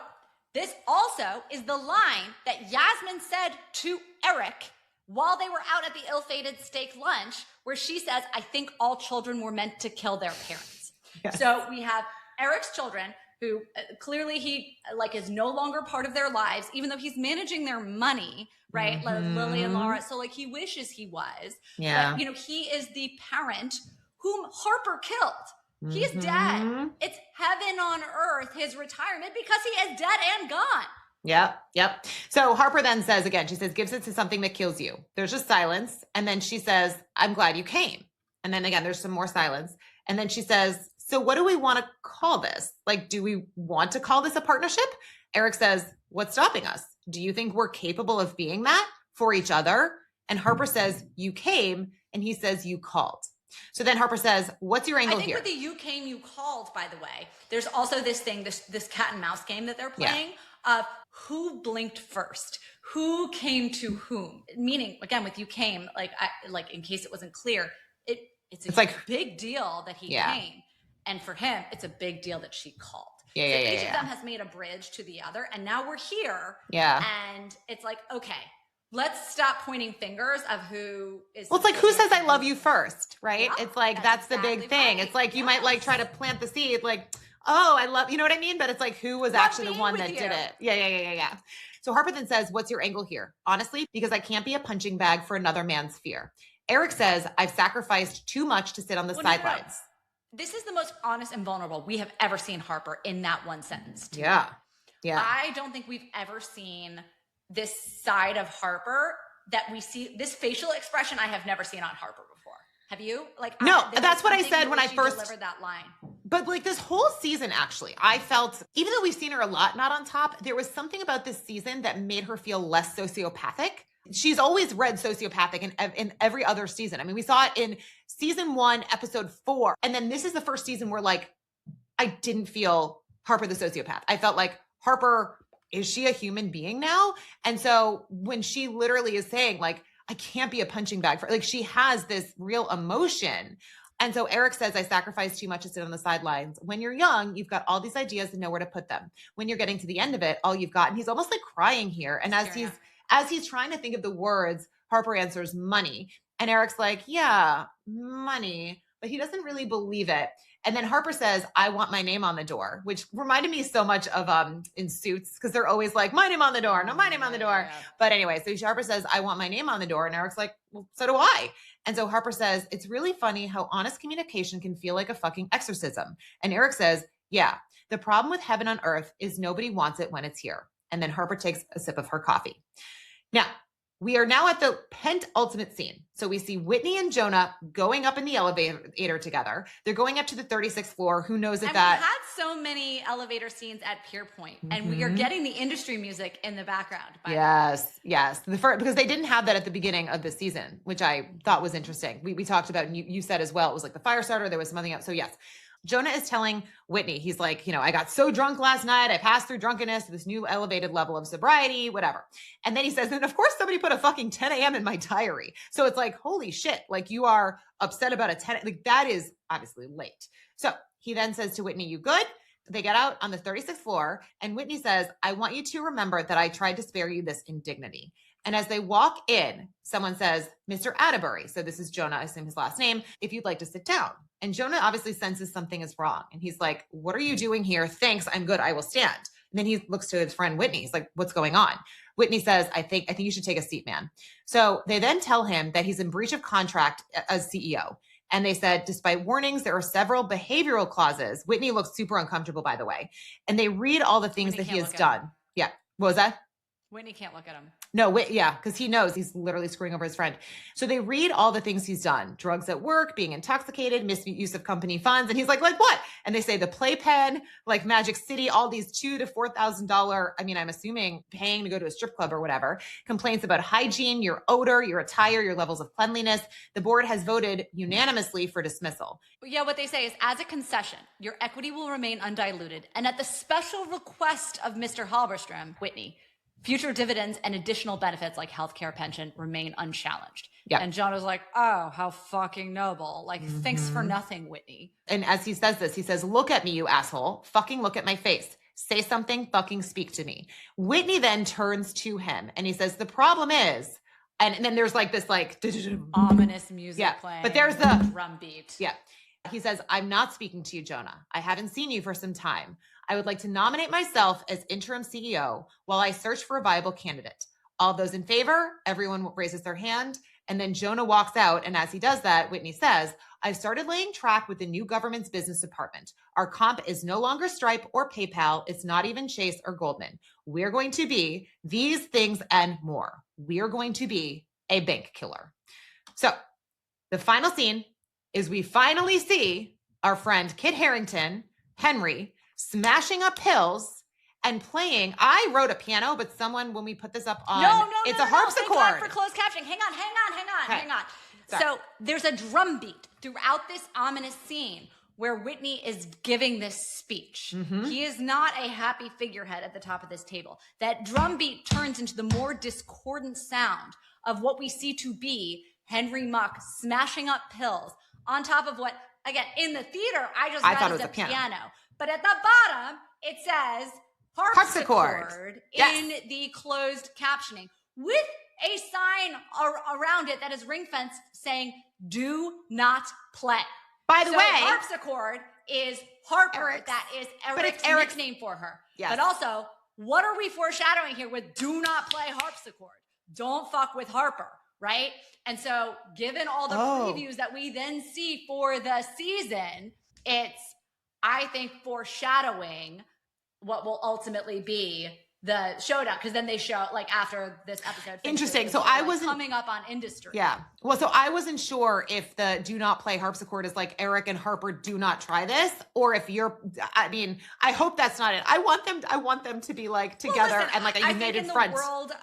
this also is the line that Yasmin said to Eric while they were out at the ill-fated steak lunch, where she says, I think all children were meant to kill their parents. Yes. So we have Eric's children who clearly he is no longer part of their lives, even though he's managing their money, right? Like Lily and Laura. So he wishes he was. Yeah. But, he is the parent whom Harper killed. He is dead. It's heaven on earth, his retirement, because he is dead and gone. Yep. So Harper then says again, she says, gives it to something that kills you. There's just silence. And then she says, I'm glad you came. And then again, there's some more silence. And then she says, so what do we want to call this? Do we want to call this a partnership? Eric says, what's stopping us? Do you think we're capable of being that for each other? And Harper says, you came. And he says, you called. So then Harper says, what's your angle here? I think with the you came, you called, by the way, there's also this thing, this cat and mouse game that they're playing of who blinked first, who came to whom. Meaning, again, with you came, in case it wasn't clear, it's a big deal that he came. And for him, it's a big deal that she called. Each of them has made a bridge to the other. And now we're here. Yeah. And it's okay. Let's stop pointing fingers of who is. Well, it's who says I love you first, right? Yeah, it's that's the big thing. Right. It's you might try to plant the seed, oh, I love, you know what I mean? But it's who was actually the one that did it. Yeah. So Harper then says, what's your angle here? Honestly, because I can't be a punching bag for another man's fear. Eric says, I've sacrificed too much to sit on the sidelines. No. This is the most honest and vulnerable we have ever seen Harper in that one sentence. Yeah. I don't think we've ever seen this side of Harper that we see, this facial expression I have never seen on Harper before. Have you? Like, no, that's what I said when I first delivered that line. But like this whole season, actually, I felt, even though we've seen her a lot not on top, there was something about this season that made her feel less sociopathic. She's always read sociopathic in every other season. I mean, we saw it in season 1, episode 4. And then this is the first season where like, I didn't feel Harper the sociopath. I felt like Harper, is she a human being now? And so when she literally is saying like, I can't be a punching bag for, like, she has this real emotion. And so Eric says, I sacrificed too much to sit on the sidelines. When you're young, you've got all these ideas and know where to put them. When you're getting to the end of it, all you've got, and he's almost like crying here. And as he's trying to think of the words, Harper answers money. And Eric's like, yeah, money, but he doesn't really believe it. And then Harper says, I want my name on the door, which reminded me so much of in Suits, because they're always like, my name on the door. No, my name on the door. Yeah. But anyway, so Harper says, I want my name on the door. And Eric's like, well, so do I. And so Harper says, it's really funny how honest communication can feel like a fucking exorcism. And Eric says, yeah, the problem with heaven on earth is nobody wants it when it's here. And then Harper takes a sip of her coffee. Now, we are now at the penultimate scene. So we see Whitney and Jonah going up in the elevator together. They're going up to the 36th floor. Who knows if that... We had so many elevator scenes at Pier Point, and we are getting the industry music in the background. Yes. Because they didn't have that at the beginning of the season, which I thought was interesting. We talked about, and you said as well, it was like the fire starter. There was something else. So yes. Jonah is telling Whitney, he's like, I got so drunk last night. I passed through drunkenness to this new elevated level of sobriety, whatever. And then he says, and of course somebody put a fucking 10 a.m. in my diary. So it's like, holy shit. Like you are upset about a 10, like that is obviously late. So he then says to Whitney, you good? They get out on the 36th floor and Whitney says, I want you to remember that I tried to spare you this indignity. And as they walk in, someone says, Mr. Atterbury. So this is Jonah, I assume his last name, if you'd like to sit down. And Jonah obviously senses something is wrong. And he's like, what are you doing here? Thanks. I'm good. I will stand. And then he looks to his friend Whitney. He's like, what's going on? Whitney says, I think you should take a seat, man. So they then tell him that he's in breach of contract as CEO. And they said, despite warnings, there are several behavioral clauses. Whitney looks super uncomfortable, by the way. And they read all the things that he has done. Yeah. What was that? Whitney can't look at him. No, yeah, because he knows he's literally screwing over his friend. So they read all the things he's done: drugs at work, being intoxicated, misuse of company funds. And he's like what? And they say the playpen, like Magic City, all these $2,000 to $4,000. I mean, I'm assuming paying to go to a strip club or whatever. Complaints about hygiene, your odor, your attire, your levels of cleanliness. The board has voted unanimously for dismissal. Yeah, what they say is, as a concession, your equity will remain undiluted. And at the special request of Mr. Halberstrom, Whitney, future dividends and additional benefits like healthcare, pension remain unchallenged. Yeah. And John was like, oh, how fucking noble. Like, thanks for nothing, Whitney. And as he says this, he says, look at me, you asshole. Fucking look at my face. Say something, fucking speak to me. Whitney then turns to him and he says, the problem is, and then there's like this like ominous music playing. But there's the drum beat. Yeah. He says, I'm not speaking to you, Jonah. I haven't seen you for some time. I would like to nominate myself as interim CEO while I search for a viable candidate. All those in favor, everyone raises their hand. And then Jonah walks out. And as he does that, Whitney says, I started laying track with the new government's business department. Our comp is no longer Stripe or PayPal. It's not even Chase or Goldman. We're going to be these things and more. We are going to be a bank killer. So the final scene is we finally see our friend Kit Harington, Henry, smashing up pills and playing. I wrote a piano, but someone, when we put this up on, it's a harpsichord. Thank God for closed captioning. Hang on. Sorry. So there's a drum beat throughout this ominous scene where Whitney is giving this speech. He is not a happy figurehead at the top of this table. That drum beat turns into the more discordant sound of what we see to be Henry Muck smashing up pills on top of what, again, in the theater, I thought it was a piano. But at the bottom, it says harpsichord in the closed captioning with a sign around it that is ring fenced saying, do not play. By the way, harpsichord is Harper. Eric's. That is Eric's nickname for her. Yes. But also, what are we foreshadowing here with do not play harpsichord? Don't fuck with Harper, right? And so given all the previews that we then see for the season, it's, I think, foreshadowing what will ultimately be the showdown, because then they show like after this episode. Interesting. So I wasn't coming up on industry. Yeah. Well, so I wasn't sure if the do not play harpsichord is like Eric and Harper do not try this, or if I mean, I hope that's not it. I want them to be like together and like a united front.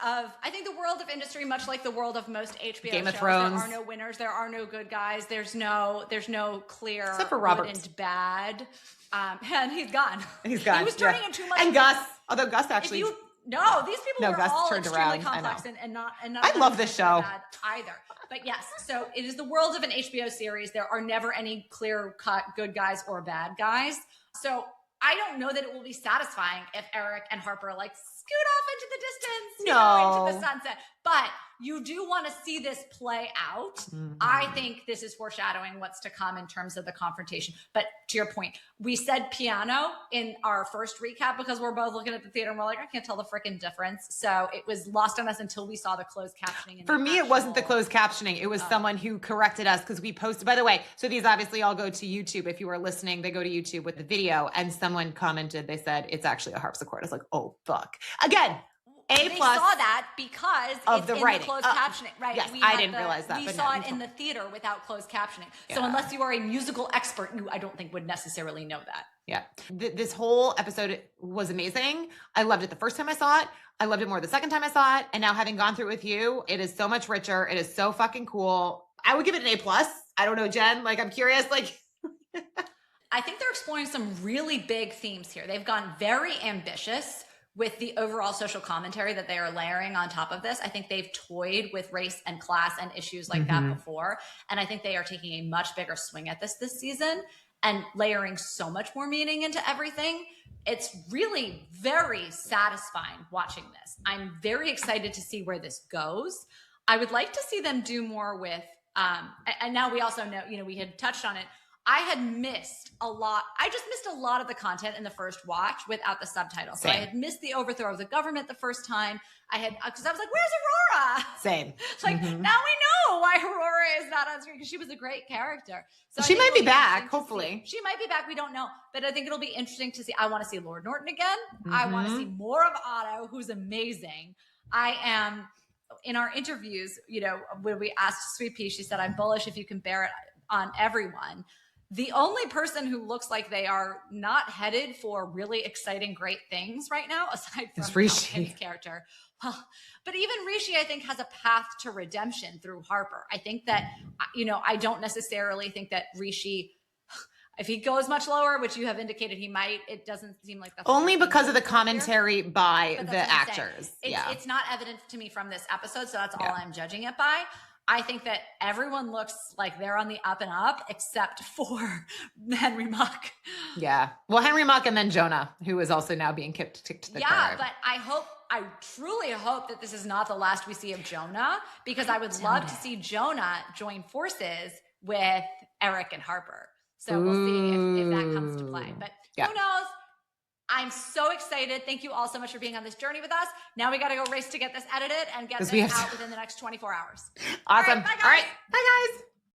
I think the world of industry, much like the world of most HBO Game shows, of Thrones. there are no winners, there are no good guys, there's no clear except for Robert good and bad. And he's gone. He's gone. He was turning into much. And Gus, although Gus actually. These people were Gus all turned extremely around. complex and not. I love this show either. But yes, so it is the world of an HBO series. There are never any clear-cut good guys or bad guys. So I don't know that it will be satisfying if Eric and Harper like scoot off into the distance, into the sunset. But you do want to see this play out. Mm-hmm. I think this is foreshadowing what's to come in terms of the confrontation. But to your point, we said piano in our first recap because we're both looking at the theater and we're like, I can't tell the freaking difference. So it was lost on us until we saw the closed captioning. For me, it wasn't the closed captioning. It was someone who corrected us because we posted, by the way, so these obviously all go to YouTube. If you are listening, they go to YouTube with the video, and someone commented, they said, it's actually a harpsichord. I was like, oh, fuck. Again, A+. They saw that because of it's the in writing. The closed captioning, right? Yes, I didn't realize that. We saw it in the theater without closed captioning. So Yeah. unless you are a musical expert, you, I don't think, would necessarily know that. Yeah. This whole episode was amazing. I loved it the first time I saw it. I loved it more the second time I saw it. And now having gone through it with you, it is so much richer. It is so fucking cool. I would give it an A+. I don't know, Jen. Like, I'm curious. Like, I think they're exploring some really big themes here. They've gone very ambitious with the overall social commentary that they are layering on top of this. I think they've toyed with race and class and issues like that before. And I think they are taking a much bigger swing at this season and layering so much more meaning into everything. It's really very satisfying watching this. I'm very excited to see where this goes. I would like to see them do more with, and now we also know, we had touched on it. I had missed a lot. I just missed a lot of the content in the first watch without the subtitles. So I had missed the overthrow of the government the first time. Because I was like, where's Aurora? Same. Like, now we know why Aurora is not on screen, because she was a great character. So she might be back, hopefully. She might be back. We don't know. But I think it'll be interesting to see. I want to see Lord Norton again. I want to see more of Otto, who's amazing. I am, in our interviews, when we asked Sweet Pea, she said, I'm bullish if you can bear it on everyone. The only person who looks like they are not headed for really exciting, great things right now, aside from Rishi character. Well, but even Rishi, I think, has a path to redemption through Harper. I think that, I don't necessarily think that Rishi, if he goes much lower, which you have indicated he might, it doesn't seem like that's only because of the commentary by the actors. It's not evident to me from this episode, so that's all I'm judging it by. I think that everyone looks like they're on the up and up, except for Henry Mock. Yeah. Well, Henry Mock and then Jonah, who is also now being kicked to the curb. Yeah, but I truly hope that this is not the last we see of Jonah, because I would love to see Jonah join forces with Eric and Harper. So we'll see if that comes to play. But who knows? I'm so excited. Thank you all so much for being on this journey with us. Now we got to go race to get this edited and get this out within the next 24 hours. Awesome. All right, bye, guys. All right. Bye, guys.